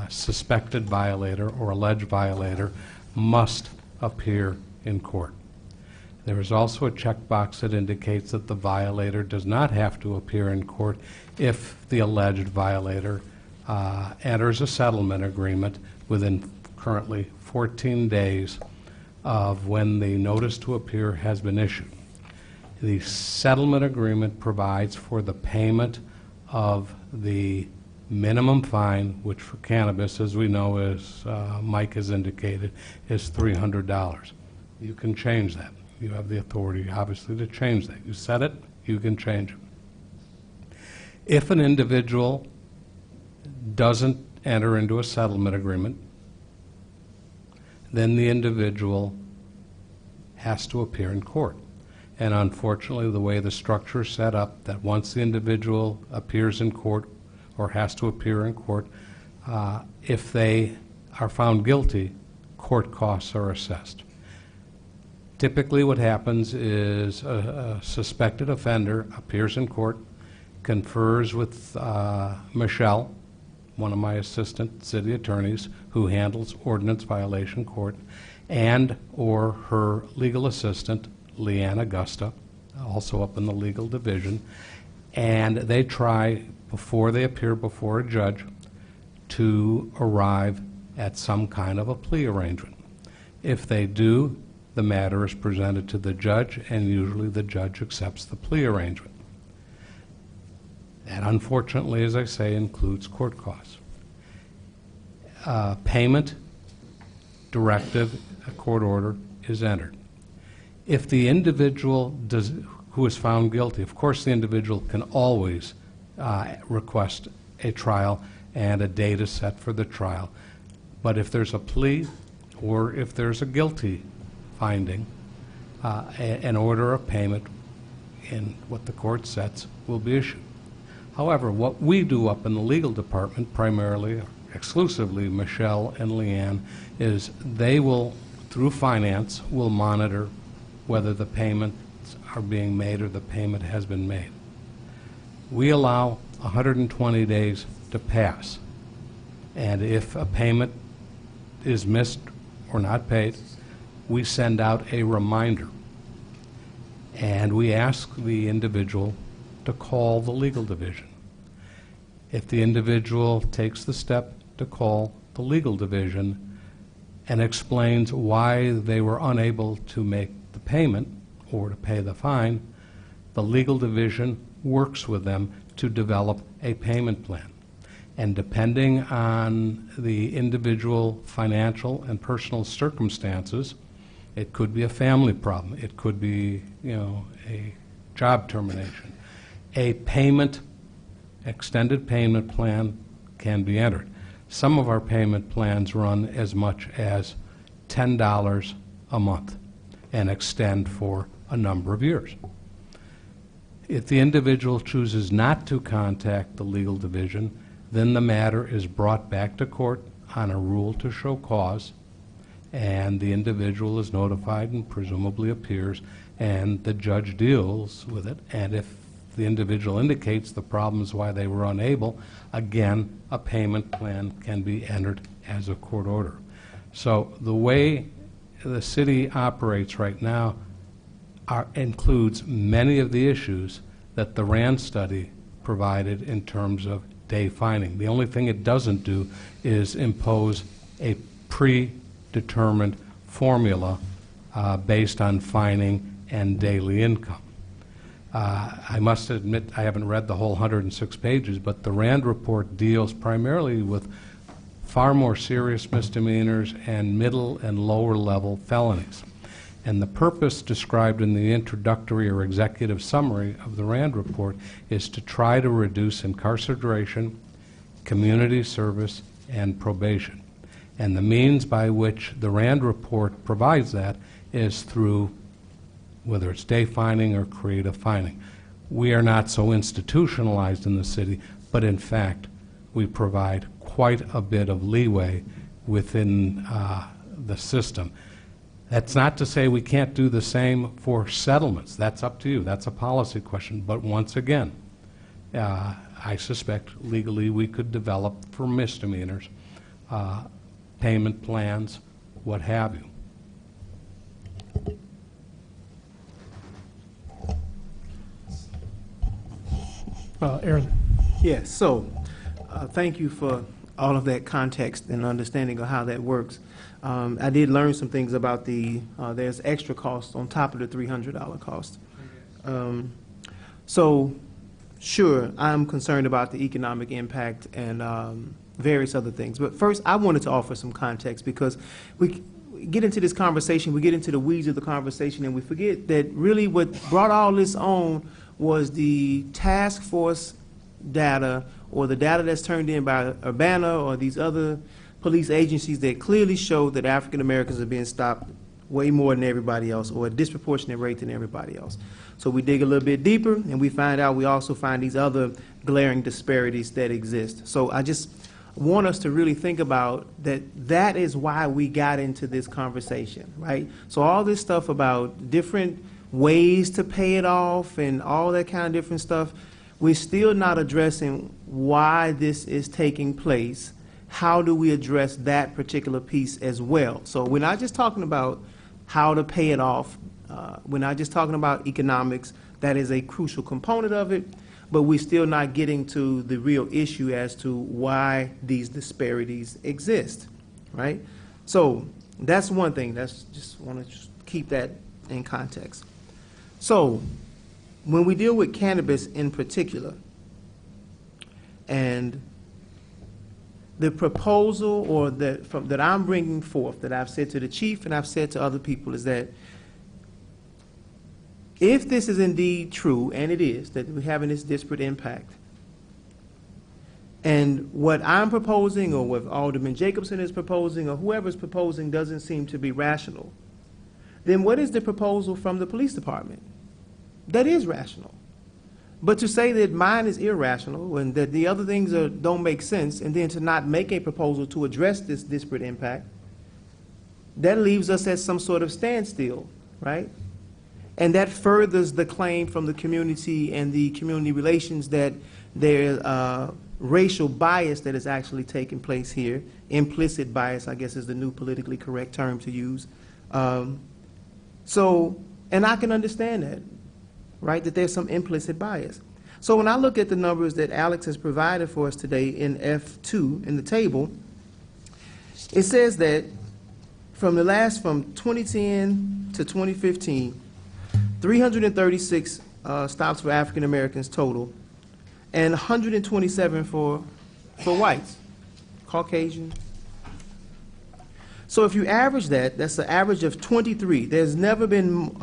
suspected violator or alleged violator must appear in court. There is also a checkbox that indicates that the violator does not have to appear in court if the alleged violator enters a settlement agreement within currently 14 days of when the notice to appear has been issued. The settlement agreement provides for the payment of the minimum fine, which for cannabis, as we know, as Mike has indicated, is $300. You can change that. You have the authority, obviously, to change that. You set it, you can change it. If an individual doesn't enter into a settlement agreement, then the individual has to appear in court. And unfortunately, the way the structure is set up, that once the individual appears in court or has to appear in court, if they are found guilty, court costs are assessed. Typically what happens is a suspected offender appears in court, confers with Michelle, one of my assistant city attorneys who handles ordinance violation court, and/or her legal assistant, Leanne Augusta, also up in the legal division, and they try, before they appear before a judge, to arrive at some kind of a plea arrangement. If they do, the matter is presented to the judge, and usually the judge accepts the plea arrangement. That, unfortunately, as I say, includes court costs. Payment directive, a court order, is entered. If the individual who is found guilty, of course the individual can always request a trial, and a date is set for the trial. But if there's a plea or if there's a guilty finding, an order of payment in what the court sets will be issued. However, what we do up in the legal department, primarily, exclusively Michelle and Leanne, is they will, through finance, will monitor whether the payments are being made or the payment has been made. We allow 120 days to pass, and if a payment is missed or not paid, we send out a reminder, and we ask the individual to call the legal division. If the individual takes the step to call the legal division and explains why they were unable to make the payment or to pay the fine, the legal division works with them to develop a payment plan. And depending on the individual financial and personal circumstances, it could be a family problem, it could be, a job termination. A extended payment plan can be entered. Some of our payment plans run as much as $10 a month and extend for a number of years. If the individual chooses not to contact the legal division, then the matter is brought back to court on a rule to show cause, and the individual is notified and presumably appears, and the judge deals with it. And if the individual indicates the problems why they were unable, again, a payment plan can be entered as a court order. So the way the city operates right now includes many of the issues that the RAND study provided in terms of day fining. The only thing it doesn't do is impose a predetermined formula based on fining and daily income. I must admit I haven't read the whole 106 pages, but the RAND report deals primarily with far more serious misdemeanors and middle and lower level felonies. And the purpose described in the introductory or executive summary of the RAND report is to try to reduce incarceration, community service, and probation. And the means by which the RAND report provides that is through, whether it's day fining or creative fining. We are not so institutionalized in the city, but in fact, we provide quite a bit of leeway within the system. That's not to say we can't do the same for settlements. That's up to you. That's a policy question. But once again, I suspect legally we could develop for misdemeanors payment plans, what have you. Aaron. Yes, so thank you for all of that context and understanding of how that works. I did learn some things about there's extra costs on top of the $300 cost. So, sure, I'm concerned about the economic impact and various other things. But first, I wanted to offer some context because we get into this conversation, we get into the weeds of the conversation, and we forget that really what brought all this on was the task force data or the data that's turned in by Urbana or these other police agencies that clearly show that African Americans are being stopped way more than everybody else, or a disproportionate rate than everybody else. So we dig a little bit deeper and we find out, we also find these other glaring disparities that exist. So I just want us to really think about that is why we got into this conversation, right? So all this stuff about different ways to pay it off and all that kind of different stuff, we're still not addressing why this is taking place, how do we address that particular piece as well? So we're not just talking about how to pay it off. We're not just talking about economics. That is a crucial component of it, but we're still not getting to the real issue as to why these disparities exist, right? So that's one thing. That's just want to keep that in context. So when we deal with cannabis in particular, and the proposal or that I'm bringing forth, that I've said to the chief and I've said to other people, is that if this is indeed true, and it is, that we're having this disparate impact, and what I'm proposing or what Alderman Jacobson is proposing or whoever's proposing doesn't seem to be rational, then what is the proposal from the police department? That is rational. But to say that mine is irrational and that the other things don't make sense, and then to not make a proposal to address this disparate impact, that leaves us at some sort of standstill, right? And that furthers the claim from the community and the community relations that there's racial bias that is actually taking place here. Implicit bias, I guess, is the new politically correct term to use. And I can understand that, right, that there's some implicit bias. So when I look at the numbers that Alex has provided for us today in F2 in the table, it says that from 2010 to 2015, 336 stops for African Americans total, and 127 for whites, Caucasian. So if you average that, that's an average of 23. There's never been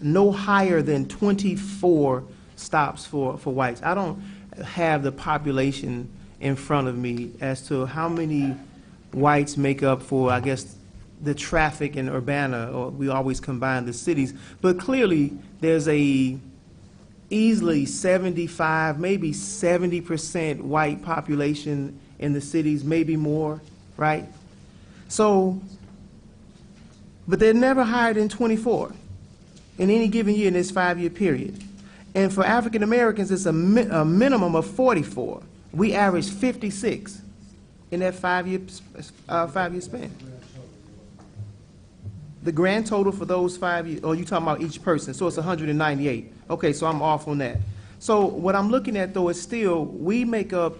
no higher than 24 stops for whites. I don't have the population in front of me as to how many whites make up for, I guess, the traffic in Urbana, or we always combine the cities. But clearly, there's a easily 75, maybe 70% white population in the cities, maybe more, right? So, but they're never higher than 24 in any given year in this 5-year period. And for African Americans, it's a minimum of 44. We average 56 in that 5-year span. The grand total for those 5 years, oh, you're talking about each person, so it's 198. Okay, so I'm off on that. So what I'm looking at, though, is still, we make up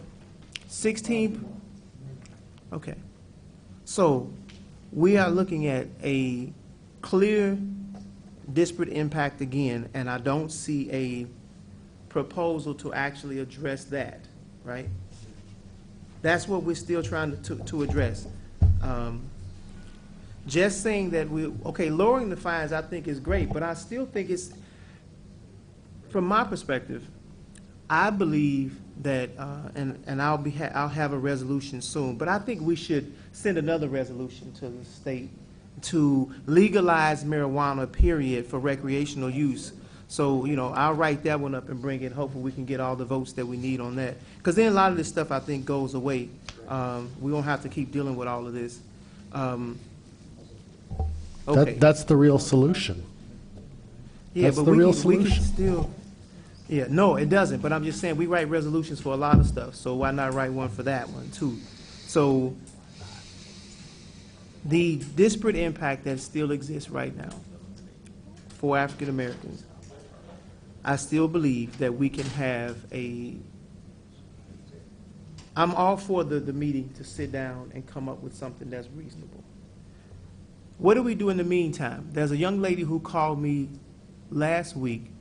16, okay. So we are looking at a clear disparate impact again, and I don't see a proposal to actually address that, right? That's what we're still trying to address. Just saying that lowering the fines I think is great, but I still think it's, from my perspective, I believe that, and I'll have a resolution soon, but I think we should send another resolution to the state to legalize marijuana, period, for recreational use. So, I'll write that one up and bring it. Hopefully we can get all the votes that we need on that. Because then a lot of this stuff, I think, goes away. We won't have to keep dealing with all of this. Okay. That's the real solution. Yeah, That's but the we real can solution. still, yeah, no, it doesn't, but I'm just saying, we write resolutions for a lot of stuff, so why not write one for that one, too? So, the disparate impact that still exists right now for African Americans, I still believe that we can have I'm all for the meeting to sit down and come up with something that's reasonable. What do we do in the meantime? There's a young lady who called me last week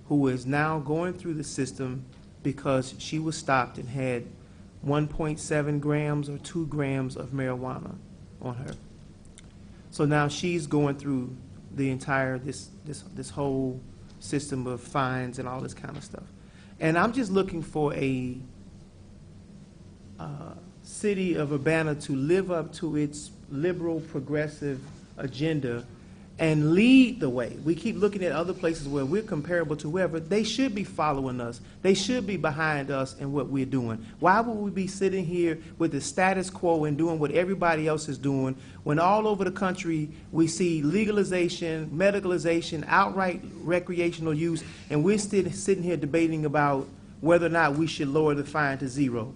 who is now going through the system because she was stopped and had 1.7 grams or 2 grams of marijuana on her. So now she's going through the entire, this whole system of fines and all this kind of stuff. And I'm just looking for a city of Urbana to live up to its liberal, progressive agenda and lead the way. We keep looking at other places where we're comparable to whoever. They should be following us. They should be behind us in what we're doing. Why would we be sitting here with the status quo and doing what everybody else is doing when all over the country we see legalization, medicalization, outright recreational use, and we're still sitting here debating about whether or not we should lower the fine to 0?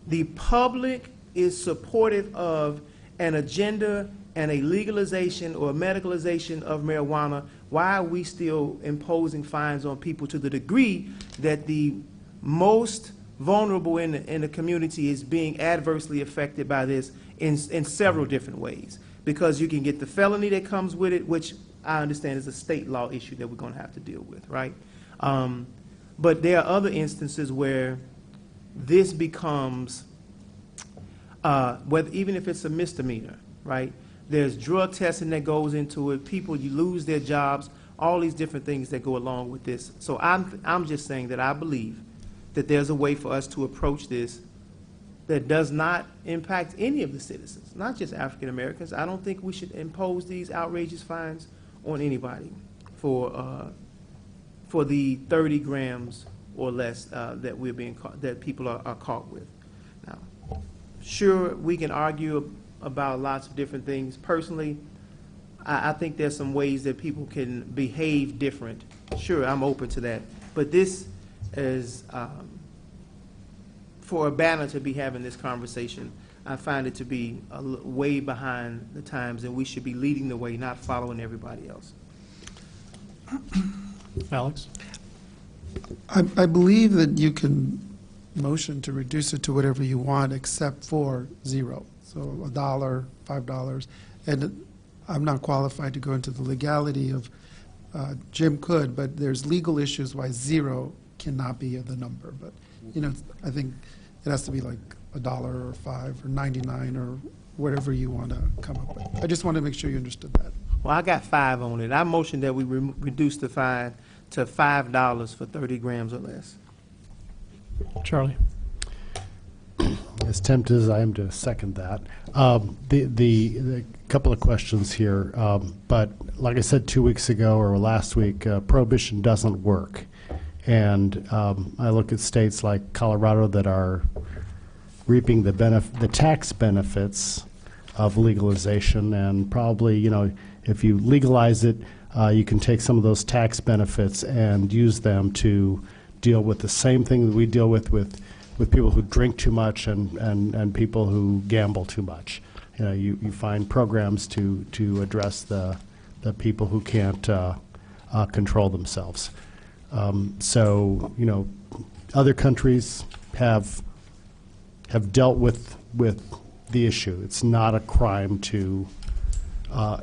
The public is supportive of an agenda and a legalization or medicalization of marijuana, why are we still imposing fines on people to the degree that the most vulnerable in the community is being adversely affected by this in several different ways? Because you can get the felony that comes with it, which I understand is a state law issue that we're going to have to deal with, right? But there are other instances where this becomes, even if it's a misdemeanor, right? There's drug testing that goes into it. People, you lose their jobs, all these different things that go along with this. So I'm just saying that I believe that there's a way for us to approach this that does not impact any of the citizens, not just African Americans. I don't think we should impose these outrageous fines on anybody for the 30 grams or less that we're being that people are caught with. Now, sure, we can argue about lots of different things. Personally, I think there's some ways that people can behave different. Sure, I'm open to that. But this is, for Urbana to be having this conversation, I find it to be way behind the times, and we should be leading the way, not following everybody else. Alex? I believe that you can motion to reduce it to whatever you want except for zero. So $1, $5. And I'm not qualified to go into the legality of, Jim could, but there's legal issues why zero cannot be the number. But, you know, I think it has to be like $1 or $5 or 99 or whatever you want to come up with. I just want to make sure you understood that. Well, I got 5 on it. I motion that we reduce the fine to $5 for 30 grams or less. Charlie? As tempted as I am to second that, the couple of questions here, but like I said 2 weeks ago or last week, prohibition doesn't work. And I look at states like Colorado that are reaping the tax benefits of legalization, and probably, you know, if you legalize it, you can take some of those tax benefits and use them to deal with the same thing that we deal with people who drink too much and people who gamble too much. You know, you find programs to address the people who can't control themselves. So, you know, other countries have dealt with the issue. It's not a crime to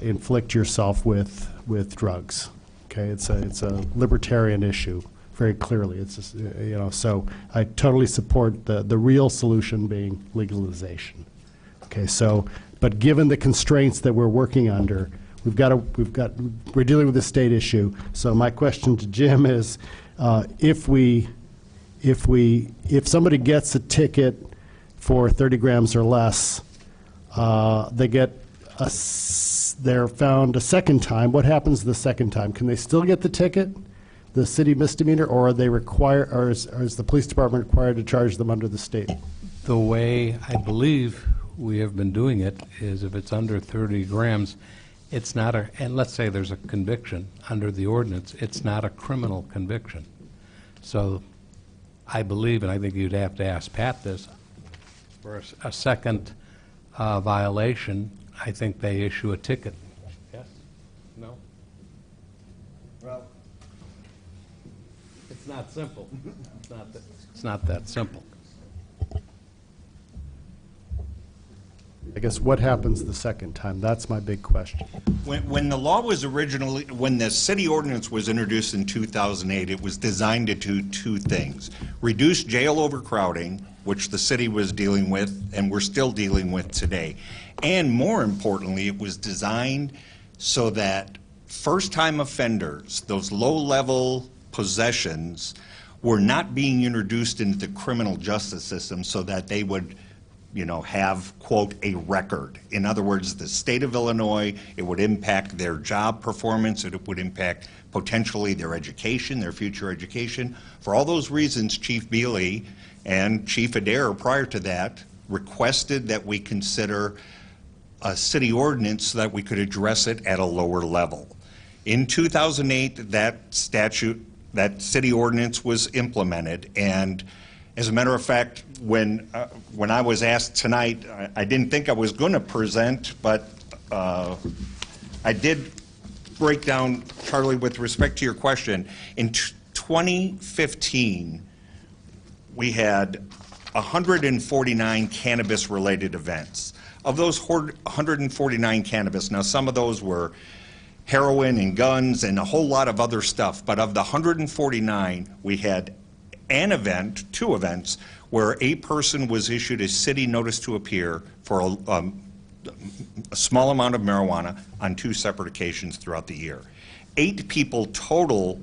inflict yourself with drugs. Okay, it's a libertarian issue. Very clearly, it's just, you know. So I totally support the real solution being legalization. Okay, so but given the constraints that we're working under, we're dealing with a state issue. So my question to Jim is, if somebody gets a ticket for 30 grams or less, they're found a second time. What happens the second time? Can they still get the ticket, the city misdemeanor, or are they required, or is the police department required to charge them under the state? The way I believe we have been doing it is if it's under 30 grams, it's not and let's say there's a conviction under the ordinance, it's not a criminal conviction. So I believe, and I think you'd have to ask Pat this, for a second violation, I think they issue a ticket. Yes? No? Well, it's not simple. It's not that simple. I guess what happens the second time? That's my big question. When the law was when the city ordinance was introduced in 2008, it was designed to do 2 things. Reduce jail overcrowding, which the city was dealing with and we're still dealing with today. And more importantly, it was designed so that first-time offenders, those low-level possessions, were not being introduced into the criminal justice system so that they would, you know, have, quote, a record. In other words, the state of Illinois, it would impact their job performance, it would impact potentially their education, their future education. For all those reasons, Chief Bealey and Chief Adair prior to that requested that we consider a city ordinance so that we could address it at a lower level. In 2008, that city ordinance was implemented, and As a matter of fact, when I was asked tonight, I didn't think I was going to present, but I did break down, Charlie, with respect to your question. In 2015, we had 149 cannabis-related events. Of those 149 cannabis, now some of those were heroin and guns and a whole lot of other stuff, but of the 149, we had an event, 2 events, where a person was issued a city notice to appear for a small amount of marijuana on 2 separate occasions throughout the year. 8 people total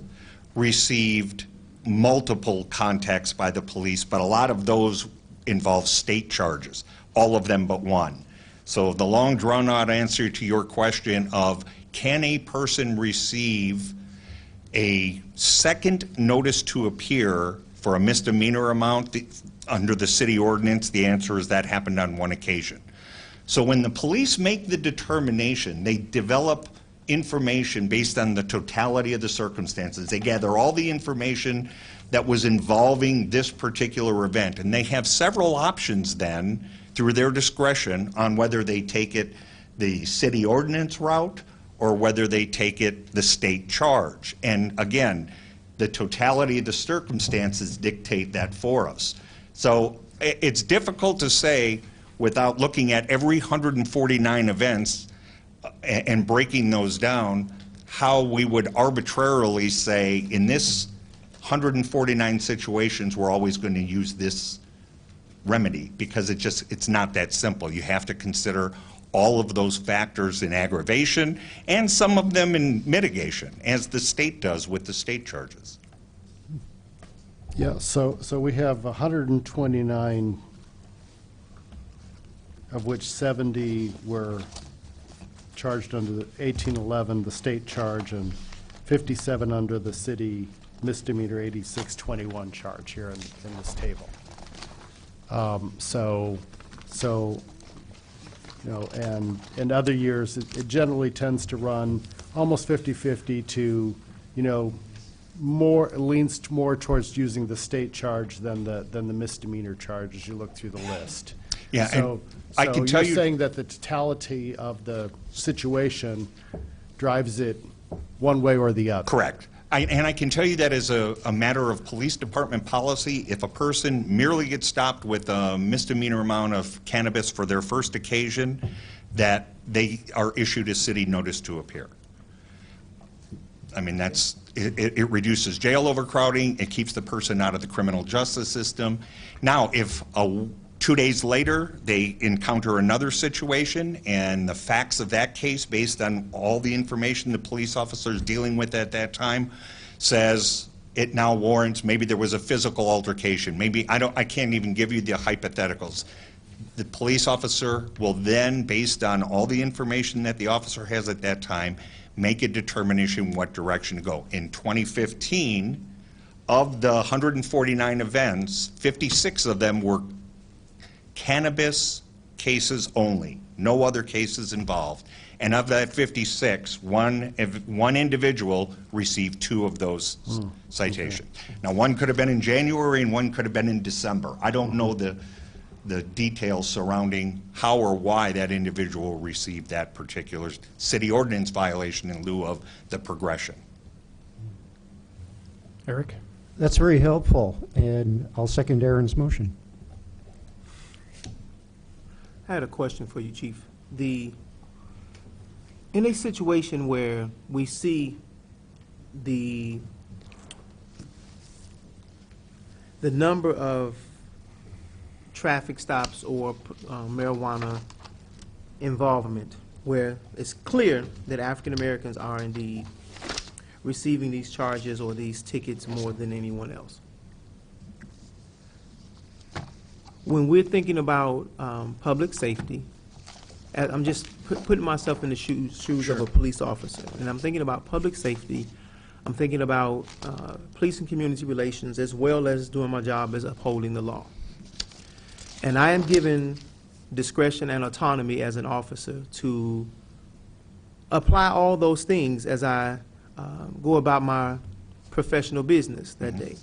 received multiple contacts by the police, but a lot of those involve state charges, all of them but one. So the long drawn-out answer to your question of can a person receive a second notice to appear for a misdemeanor amount under the city ordinance, the answer is that happened on 1 occasion. So when the police make the determination, they develop information based on the totality of the circumstances. They gather all the information that was involving this particular event, and they have several options then through their discretion on whether they take it the city ordinance route or whether they take it the state charge. And again, the totality of the circumstances dictate that for us. So it's difficult to say without looking at every 149 events and breaking those down, how we would arbitrarily say in this 149 situations we're always going to use this remedy, because it's not that simple. You have to consider all of those factors in aggravation and some of them in mitigation, as the state does with the state charges. Yeah, so we have 129, of which 70 were charged under the 1811, the state charge, and 57 under the city misdemeanor 8621 charge here in this table. You know, and in other years, it generally tends to run almost 50-50 to, you know, leans more towards using the state charge than the misdemeanor charge as you look through the list. Yeah, so I can tell you, saying that the totality of the situation drives it one way or the other. Correct. And I can tell you that as a matter of police department policy, if a person merely gets stopped with a misdemeanor amount of cannabis for their first occasion, that they are issued a city notice to appear. I mean, it reduces jail overcrowding, it keeps the person out of the criminal justice system. Now, if 2 days later they encounter another situation and the facts of that case, based on all the information the police officer is dealing with at that time, says it now warrants, maybe there was a physical altercation, maybe, I can't even give you the hypotheticals. The police officer will then, based on all the information that the officer has at that time, make a determination what direction to go. In 2015, of the 149 events, 56 of them were cannabis cases only, no other cases involved. And of that 56, one individual received 2 of those citations. Okay. Now, one could have been in January and one could have been in December. I don't know the details surrounding how or why that individual received that particular city ordinance violation in lieu of the progression. Eric? That's very helpful, and I'll second Aaron's motion. I had a question for you, Chief. In a situation where we see the number of traffic stops or marijuana involvement, where it's clear that African Americans are indeed receiving these charges or these tickets more than anyone else. When we're thinking about public safety, I'm just putting myself in the shoes of a police officer, and I'm thinking about public safety. I'm thinking about police and community relations, as well as doing my job as upholding the law. And I am given discretion and autonomy as an officer to apply all those things as I go about my professional business that day.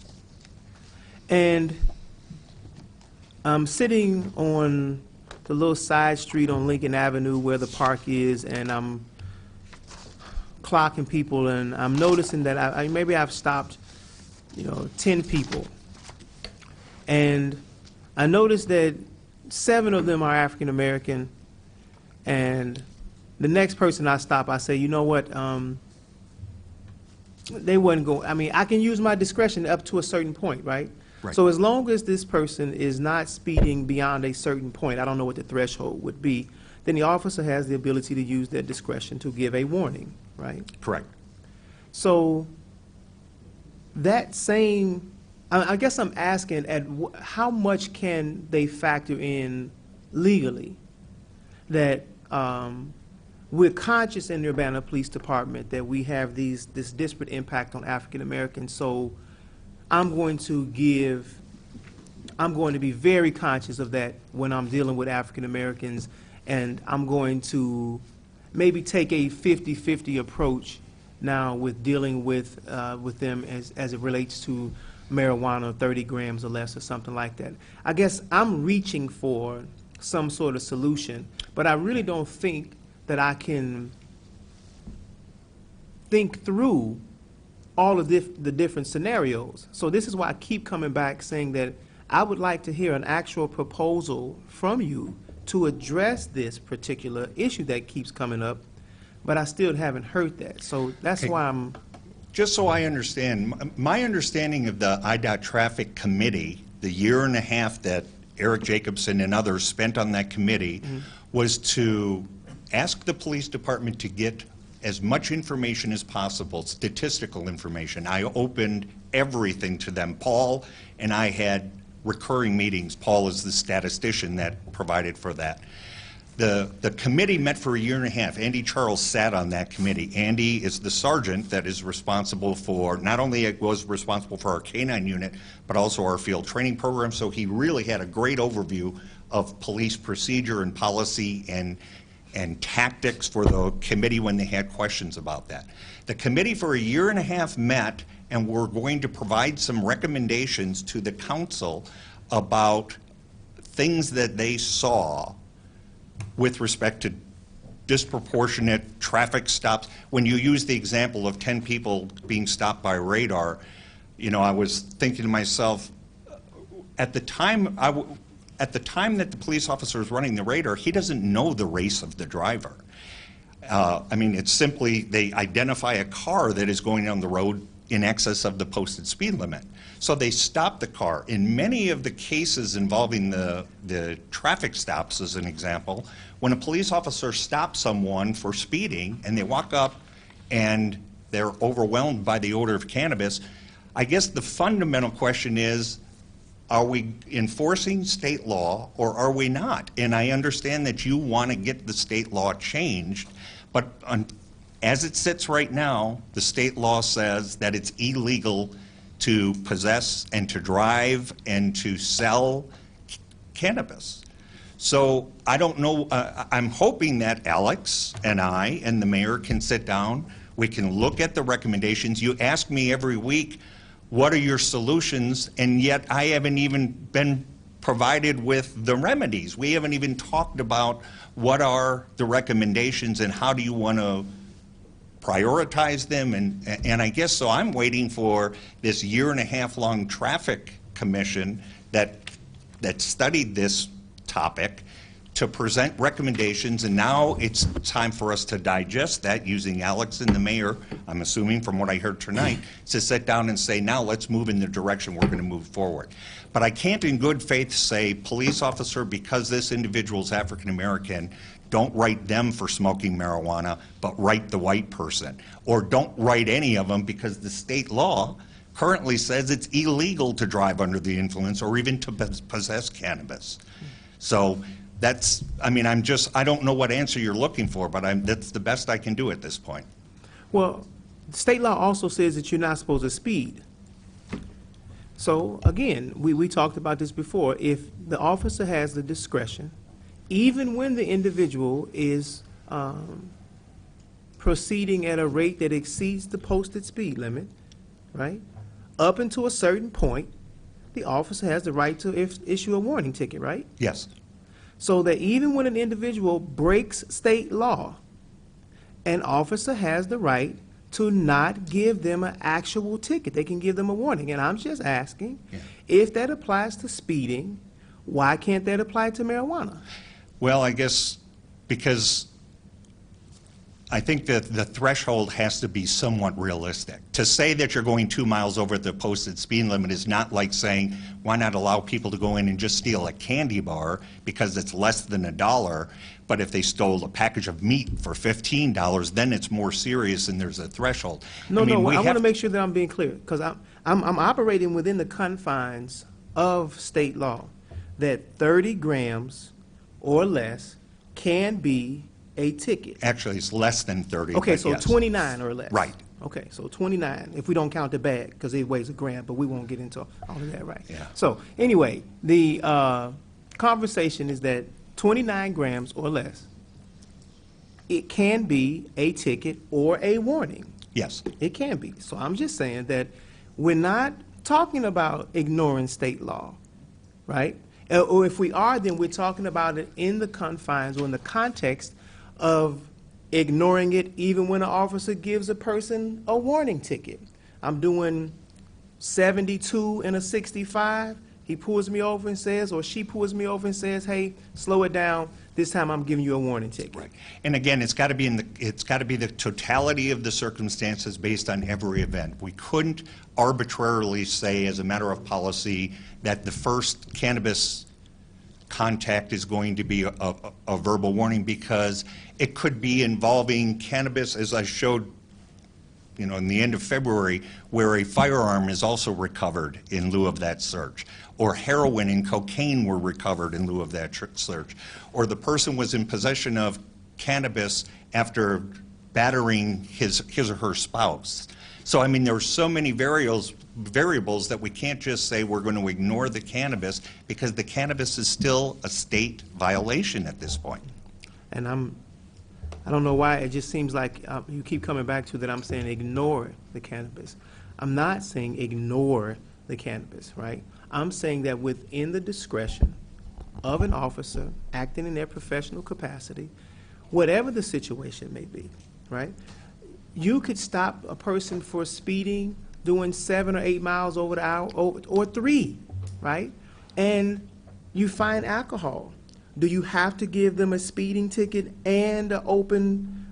And I'm sitting on the little side street on Lincoln Avenue where the park is, and I'm clocking people, and I'm noticing that maybe I've stopped, 10 people. And I noticed that 7 of them are African American, and the next person I stop, I say, you know what, they wouldn't go, I can use my discretion up to a certain point, right? Right. So as long as this person is not speeding beyond a certain point, I don't know what the threshold would be, then the officer has the ability to use their discretion to give a warning, right? Correct. So that same, I guess I'm asking, how much can they factor in legally that we're conscious in the Urbana Police Department that we have this disparate impact on African Americans, so I'm going to be very conscious of that when I'm dealing with African Americans, and I'm going to maybe take a 50-50 approach now with dealing with them as it relates to marijuana, 30 grams or less or something like that. I guess I'm reaching for some sort of solution, but I really don't think that I can think through all of the different scenarios. So this is why I keep coming back saying that I would like to hear an actual proposal from you to address this particular issue that keeps coming up, but I still haven't heard that. So that's why I'm... Just so I understand, my understanding of the IDOT Traffic Committee, the year and a half that Eric Jacobson and others spent on that committee, was to ask the police department to get as much information as possible, statistical information. I opened everything to them. Paul and I had recurring meetings. Paul is the statistician that provided for that. The committee met for a year and a half. Andy Charles sat on that committee. Andy is the sergeant that is responsible for, not only was responsible for our K-9 unit, but also our field training program, so he really had a great overview of police procedure and policy and tactics for the committee when they had questions about that. The committee for a year and a half met, and we're going to provide some recommendations to the council about things that they saw with respect to disproportionate traffic stops. When you use the example of 10 people being stopped by radar, I was thinking to myself, at the time that the police officer is running the radar, he doesn't know the race of the driver. It's simply they identify a car that is going down the road in excess of the posted speed limit. So they stop the car. In many of the cases involving the traffic stops, as an example, when a police officer stops someone for speeding and they walk up and they're overwhelmed by the odor of cannabis, I guess the fundamental question is, are we enforcing state law or are we not? And I understand that you want to get the state law changed, but as it sits right now, the state law says that it's illegal to possess and to drive and to sell cannabis. So I don't know, I'm hoping that Alex and I and the mayor can sit down, we can look at the recommendations. You ask me every week, what are your solutions? And yet I haven't even been provided with the remedies. We haven't even talked about what are the recommendations and how do you want to prioritize them. And I guess so I'm waiting for this year and a half long traffic commission that studied this topic to present recommendations, and now it's time for us to digest that using Alex and the mayor, I'm assuming from what I heard tonight, to sit down and say, now let's move in the direction we're going to move forward. But I can't in good faith say, police officer, because this individual is African American, don't write them for smoking marijuana, but write the white person. Or don't write any of them because the state law currently says it's illegal to drive under the influence or even to possess cannabis. So that's, I don't know what answer you're looking for, but that's the best I can do at this point. Well, state law also says that you're not supposed to speed. So again, we talked about this before. If the officer has the discretion, even when the individual is proceeding at a rate that exceeds the posted speed limit, right, up until a certain point, the officer has the right to issue a warning ticket, right? Yes. So that even when an individual breaks state law, an officer has the right to not give them an actual ticket. They can give them a warning. And I'm just asking, if that applies to speeding, why can't that apply to marijuana? Well, I guess because I think that the threshold has to be somewhat realistic. To say that you're going 2 miles over the posted speed limit is not like saying, why not allow people to go in and just steal a candy bar because it's less than $1, but if they stole a package of meat for $15, then it's more serious and there's a threshold. No, I want to make sure that I'm being clear, because I'm operating within the confines of state law, that 30 grams or less can be a ticket. Actually, it's less than 30. Okay, but so yes. 29 or less. Right. Okay, so 29, if we don't count the bag, because it weighs a gram, but we won't get into all of that, right? Yeah. So, anyway, the conversation is that 29 grams or less, it can be a ticket or a warning. Yes. It can be. So I'm just saying that we're not talking about ignoring state law, right? Or if we are, then we're talking about it in the confines or in the context of ignoring it even when an officer gives a person a warning ticket. I'm doing 72 and a 65. He pulls me over and says, or she pulls me over and says, hey, slow it down. This time I'm giving you a warning ticket. Right. And again, it's got to be the totality of the circumstances based on every event. We couldn't arbitrarily say, as a matter of policy, that the first cannabis contact is going to be a verbal warning, because it could be involving cannabis, as I showed, in the end of February, where a firearm is also recovered in lieu of that search, or heroin and cocaine were recovered in lieu of that search, or the person was in possession of cannabis after battering his or her spouse. So, I mean, there are so many variables that we can't just say we're going to ignore the cannabis, because the cannabis is still a state violation at this point. And I don't know why, it just seems like you keep coming back to that I'm saying ignore the cannabis. I'm not saying ignore the cannabis, right? I'm saying that within the discretion of an officer acting in their professional capacity, whatever the situation may be, right? You could stop a person for speeding, doing 7 or 8 miles over the hour, or 3, right? And you find alcohol. Do you have to give them a speeding ticket and an open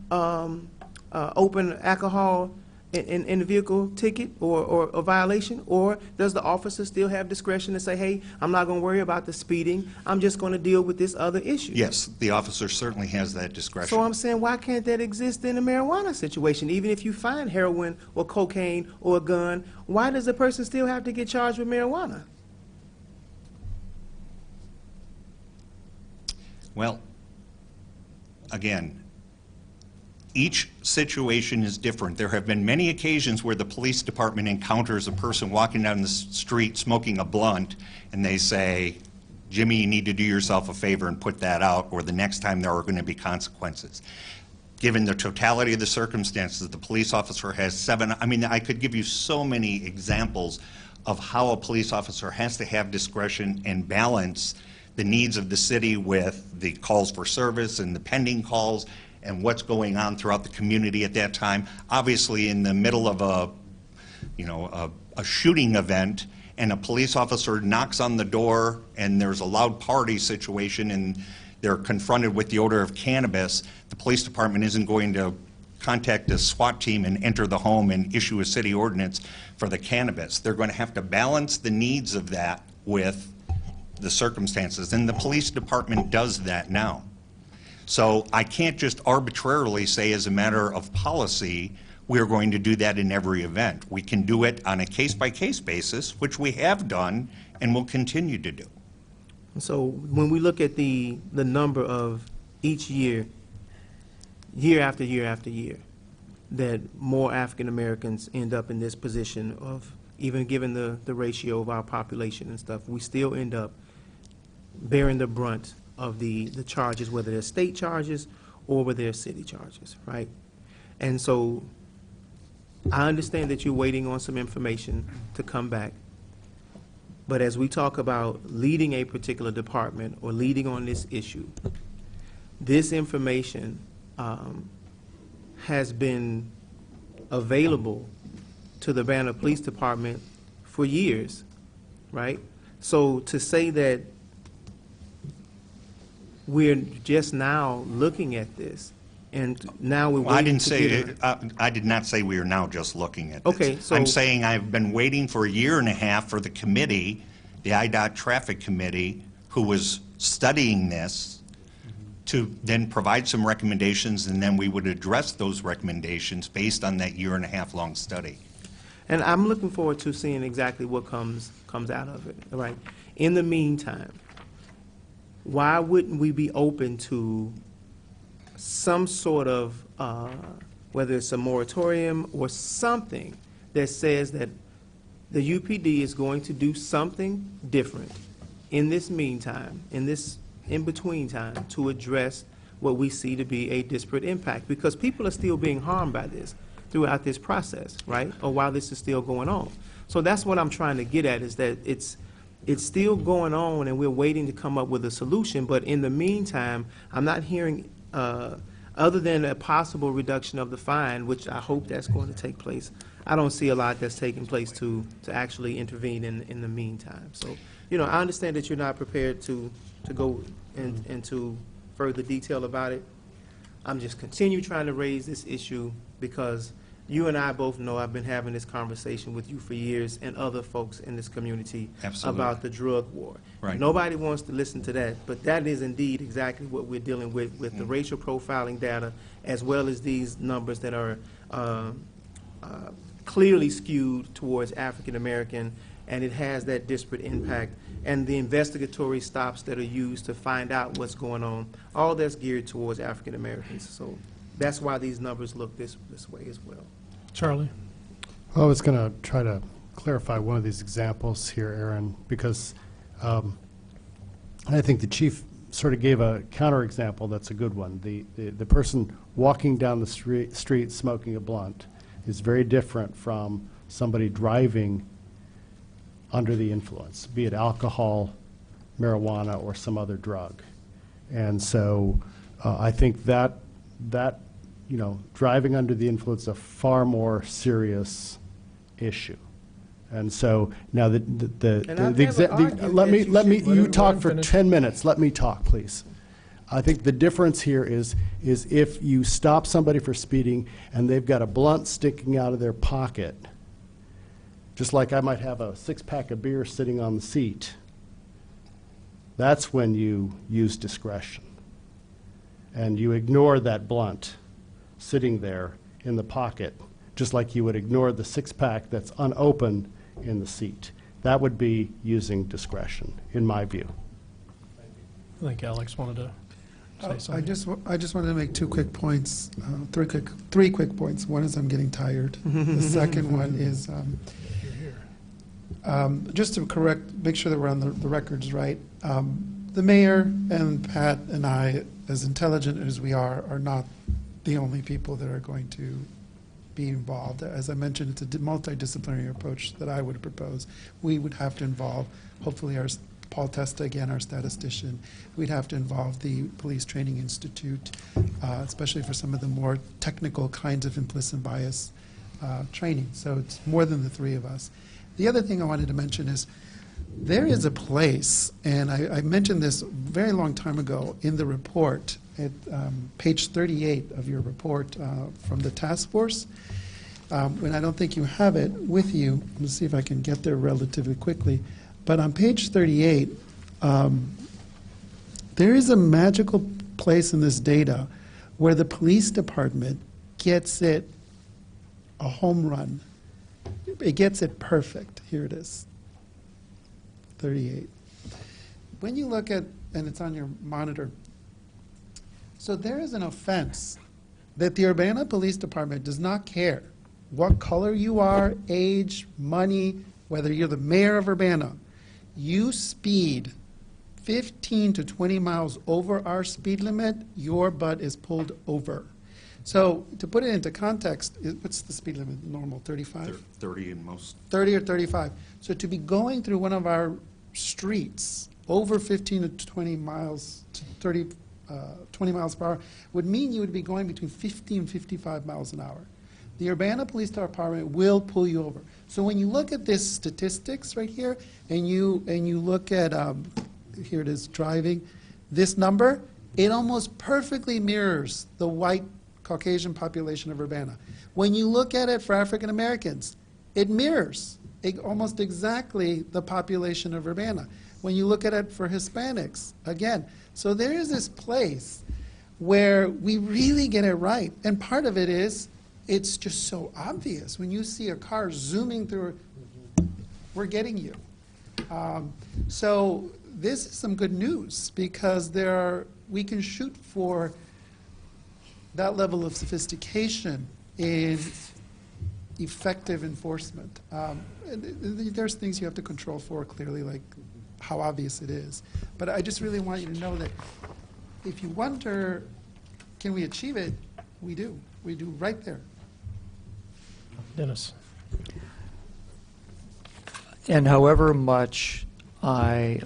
alcohol in the vehicle ticket or a violation? Or does the officer still have discretion to say, hey, I'm not going to worry about the speeding, I'm just going to deal with this other issue? Yes, the officer certainly has that discretion. So I'm saying, why can't that exist in a marijuana situation? Even if you find heroin or cocaine or a gun, why does the person still have to get charged with marijuana? Well, again, each situation is different. There have been many occasions where the police department encounters a person walking down the street smoking a blunt, and they say, Jimmy, you need to do yourself a favor and put that out, or the next time there are going to be consequences. Given the totality of the circumstances, the police officer has 7, I could give you so many examples of how a police officer has to have discretion and balance the needs of the city with the calls for service and the pending calls and what's going on throughout the community at that time. Obviously, in the middle of a shooting event, and a police officer knocks on the door and there's a loud party situation and they're confronted with the odor of cannabis, the police department isn't going to contact a SWAT team and enter the home and issue a city ordinance for the cannabis. They're going to have to balance the needs of that with the circumstances, and the police department does that now. So I can't just arbitrarily say, as a matter of policy, we're going to do that in every event. We can do it on a case-by-case basis, which we have done and will continue to do. So when we look at the number of each year after year after year, that more African Americans end up in this position of, even given the ratio of our population and stuff, we still end up bearing the brunt of the charges, whether they're state charges or whether they're city charges, right? And so I understand that you're waiting on some information to come back. But as we talk about leading a particular department or leading on this issue, this information has been available to the Banner Police Department for years, right? So to say that we're just now looking at this, and now we're Well, I waiting didn't to say, get I did not say we are now just looking at this. Okay, so- I'm saying I've been waiting for a year and a half for the committee, the IDOT Traffic Committee, who was studying this, to then provide some recommendations, and then we would address those recommendations based on that year and a half long study. And I'm looking forward to seeing exactly what comes out of it, all right? In the meantime, why wouldn't we be open to some sort of, whether it's a moratorium or something that says that the UPD is going to do something different in this meantime, in this in-between time, to address what we see to be a disparate impact? Because people are still being harmed by this throughout this process, right? Or while this is still going on. So that's what I'm trying to get at, is that it's still going on and we're waiting to come up with a solution, but in the meantime, I'm not hearing, other than a possible reduction of the fine, which I hope that's going to take place, I don't see a lot that's taking place to actually intervene in the meantime. So, you know, I understand that you're not prepared to go into further detail about it. I'm just continue trying to raise this issue because you and I both know I've been having this conversation with you for years and other folks in this community Absolutely. about the drug war. Right. Nobody wants to listen to that, but that is indeed exactly what we're dealing with the racial profiling data, as well as these numbers that are clearly skewed towards African American, and it has that disparate impact. And the investigatory stops that are used to find out what's going on, all that's geared towards African Americans. So that's why these numbers look this way as well. Charlie? Well, I was going to try to clarify one of these examples here, Aaron, because I think the chief sort of gave a counterexample that's a good one. The person walking down the street smoking a blunt is very different from somebody driving under the influence, be it alcohol, marijuana, or some other drug. And so I think that you know, driving under the influence is a far more serious issue. And so now let me you talk for 10 minutes. Let me talk, please. I think the difference here is if you stop somebody for speeding and they've got a blunt sticking out of their pocket, just like I might have a six-pack of beer sitting on the seat, that's when you use discretion. And you ignore that blunt sitting there in the pocket, just like you would ignore the six-pack that's unopened in the seat. That would be using discretion, in my view. I think Alex wanted to say something. I just wanted to make two quick points, three quick points. One is I'm getting tired. The second one is just to make sure that we're on the records right. The mayor and Pat and I, as intelligent as we are not the only people that are going to be involved. As I mentioned, it's a multidisciplinary approach that I would propose. We would have to involve, hopefully, Paul Testa, again, our statistician. We'd have to involve the Police Training Institute, especially for some of the more technical kinds of implicit bias training. So it's more than the three of us. The other thing I wanted to mention is there is a place, and I mentioned this a very long time ago in the report, at page 38 of your report from the task force. And I don't think you have it with you. Let's see if I can get there relatively quickly. But on page 38, there is a magical place in this data where the police department gets it a home run. It gets it perfect. Here it is, 38. When you look at, and it's on your monitor, so there is an offense that the Urbana Police Department does not care what color you are, age, money, whether you're the mayor of Urbana. You speed 15 to 20 miles over our speed limit, your butt is pulled over. So to put it into context, what's the speed limit, normal, 35? 30 in most. 30 or 35. So to be going through one of our streets over 15 to 20 miles to 20 miles per hour would mean you would be going between 50 and 55 miles an hour. The Urbana Police Department will pull you over. So when you look at this statistics right here, and you look at, here it is, driving, this number, it almost perfectly mirrors the white Caucasian population of Urbana. When you look at it for African Americans, it mirrors almost exactly the population of Urbana. When you look at it for Hispanics, again. So there is this place where we really get it right. And part of it is, it's just so obvious. When you see a car zooming through, we're getting you. So this is some good news, because we can shoot for that level of sophistication in effective enforcement. There's things you have to control for, clearly, like how obvious it is. But I just really want you to know that if you wonder, can we achieve it? We do. We do right there. Dennis. And however much I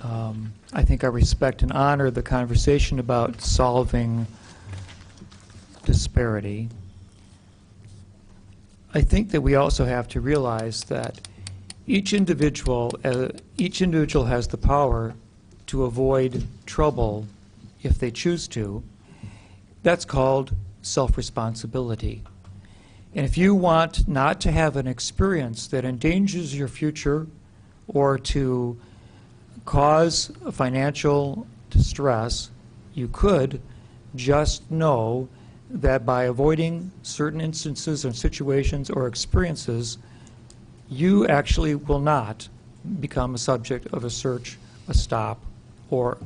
think I respect and honor the conversation about solving disparity, I think that we also have to realize that each individual has the power to avoid trouble if they choose to. That's called self-responsibility. And if you want not to have an experience that endangers your future or to cause financial distress, you could just know that by avoiding certain instances and situations or experiences, you actually will not become a subject of a search, a stop, or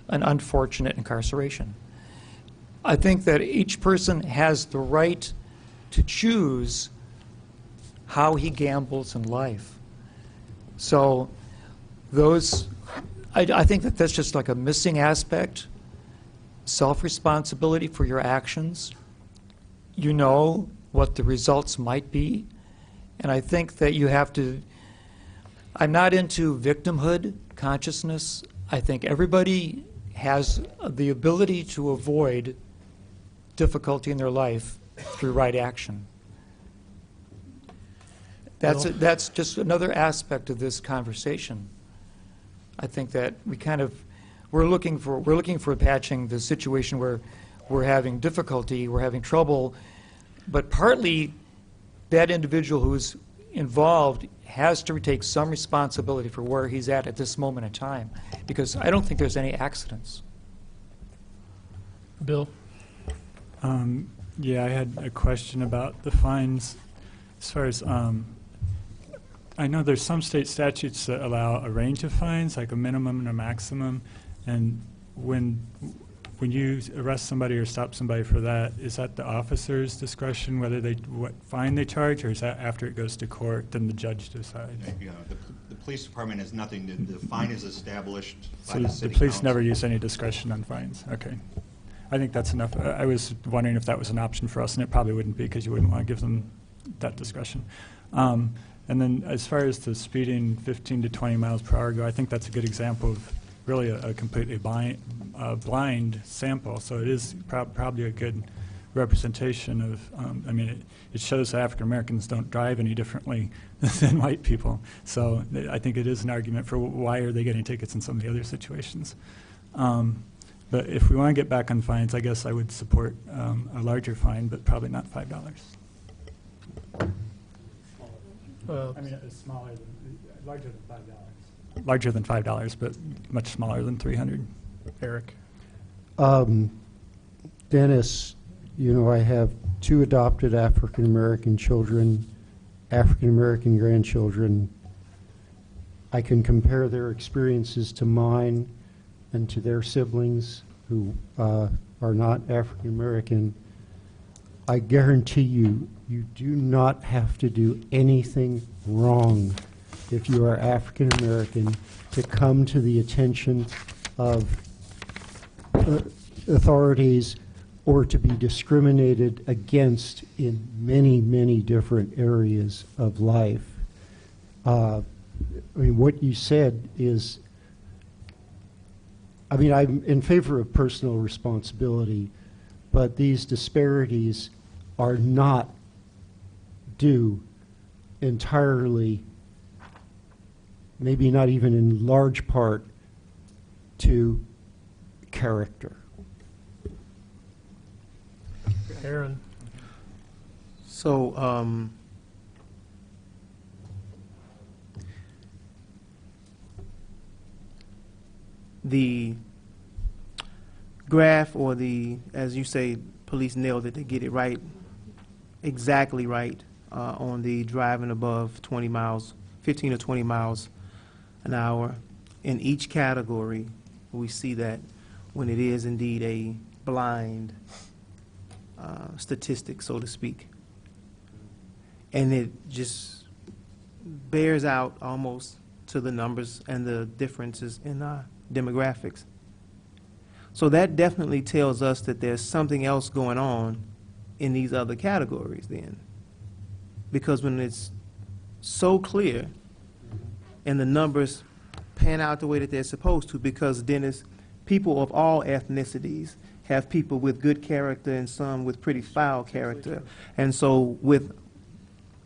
an unfortunate incarceration. I think that each person has the right to choose how he gambles in life. So I think that that's just like a missing aspect. Self-responsibility for your actions. You know what the results might be. And I think that you have to, I'm not into victimhood consciousness. I think everybody has the ability to avoid difficulty in their life through right action. That's just another aspect of this conversation. I think that we're looking for patching the situation where we're having difficulty, we're having trouble, but partly that individual who's involved has to take some responsibility for where he's at this moment in time, because I don't think there's any accidents. Bill? Yeah, I had a question about the fines. As far as, I know there's some state statutes that allow a range of fines, like a minimum and a maximum, and when you arrest somebody or stop somebody for that, is that the officer's discretion whether what fine they charge, or is that after it goes to court, then the judge decides? Yeah, the police department has nothing, the fine is established by So the the city police council. never use any discretion on fines? Okay. I think that's enough. I was wondering if that was an option for us, and it probably wouldn't be, because you wouldn't want to give them that discretion. And then as far as the speeding 15 to 20 miles per hour go, I think that's a good example of really a completely blind sample. So it is probably a good representation of, I mean, it shows that African Americans don't drive any differently than white people. So I think it is an argument for why are they getting tickets in some of the other situations. But if we want to get back on fines, I guess I would support a larger fine, but probably not $5. I mean, it's larger than $5. Larger than $5, but much smaller than 300. Eric? Dennis, you know, I have 2 adopted African-American children, African-American grandchildren. I can compare their experiences to mine and to their siblings who are not African-American. I guarantee you, you do not have to do anything wrong if you are African-American to come to the attention of authorities or to be discriminated against in many, many different areas of life. I mean, what you said is, I mean, I'm in favor of personal responsibility, but these disparities are not due entirely, maybe not even in large part, to character. Aaron? So, the graph, or the, as you say, police nailed it, they get it right, exactly right, on the driving above 20 miles, 15 or 20 miles an hour. In each category, we see that when it is indeed a blind statistic, so to speak. And it just bears out almost to the numbers and the differences in demographics. So that definitely tells us that there's something else going on in these other categories then. Because when it's so clear and the numbers pan out the way that they're supposed to, because then it's people of all ethnicities, have people with good character and some with pretty foul character. And so with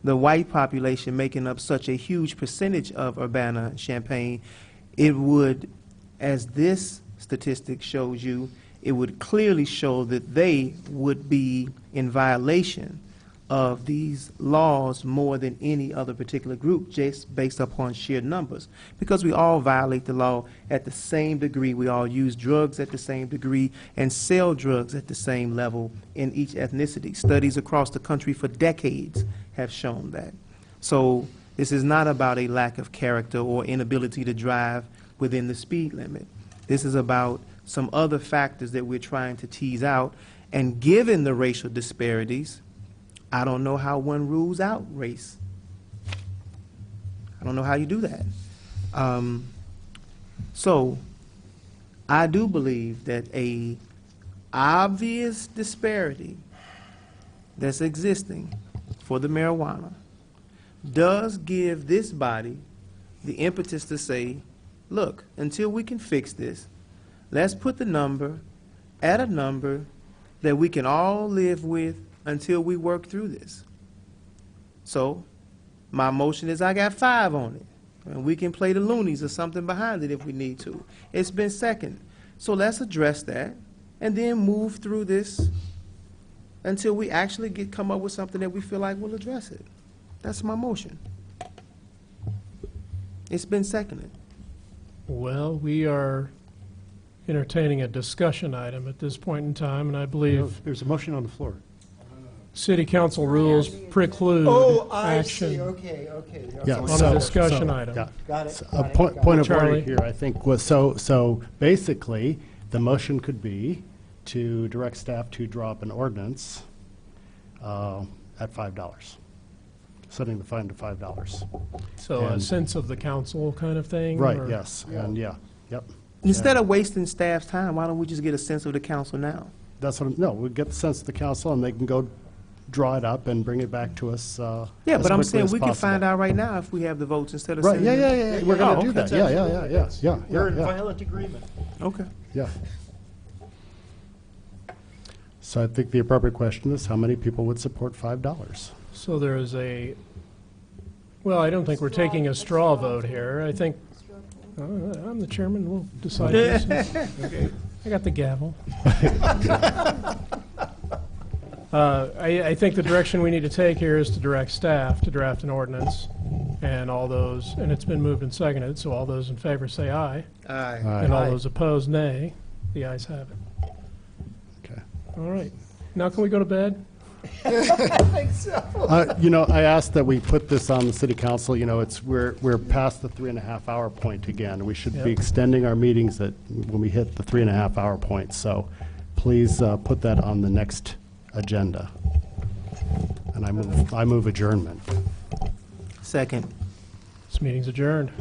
the white population making up such a huge percentage of Urbana and Champaign, it would, as this statistic shows you, it would clearly show that they would be in violation of these laws more than any other particular group, just based upon sheer numbers. Because we all violate the law at the same degree, we all use drugs at the same degree, and sell drugs at the same level in each ethnicity. Studies across the country for decades have shown that. So this is not about a lack of character or inability to drive within the speed limit. This is about some other factors that we're trying to tease out. And given the racial disparities, I don't know how one rules out race. I don't know how you do that. So I do believe that a obvious disparity that's existing for the marijuana does give this body the impetus to say, look, until we can fix this, let's put the number at a number that we can all live with until we work through this. So my motion is I got 5 on it, and we can play the loonies or something behind it if we need to. It's been seconded. So let's address that and then move through this until we actually come up with something that we feel like will address it. That's my motion. It's been seconded. Well, we are entertaining a discussion item at this point in time, and I believe There's a motion on the floor. city council rules preclude action Okay. Yeah, on a discussion item. Yeah. Got it. So a point of order Charlie? here, I think, was, so basically, the motion could be to direct staff to draw up an ordinance at $5, setting the fine to $5. So a And- sense of the council kind of thing? Right, or- yes, and yep. Instead of wasting staff's time, why don't we just get a sense of the council now? That's what, no, we get the sense of the council, and they can go draw it up and bring it back to us Yeah, as but I'm quickly saying as we can possible. find out right now if we have the votes instead of Right, sending yeah, them. we're going Oh, to do okay. that, yeah. We're in yeah. violent agreement. Okay. Yeah. So I think the appropriate question is, how many people would support $5? So there is well, I don't think we're taking a straw vote here. I think, I'm the chairman, we'll decide this. I got the gavel. I think the direction we need to take here is to direct staff to draft an ordinance, and all those, and it's been moved and seconded, so all those in favor say aye. Aye. And all those opposed, nay. The ayes have it. Okay. All right. Now can we go to bed? I think so. I asked that we put this on the city council, we're past the 3.5-hour point again. We should be Yep. extending our meetings when we hit the 3.5-hour point, so please put that on the next agenda. And I move adjournment. Second. This meeting's adjourned.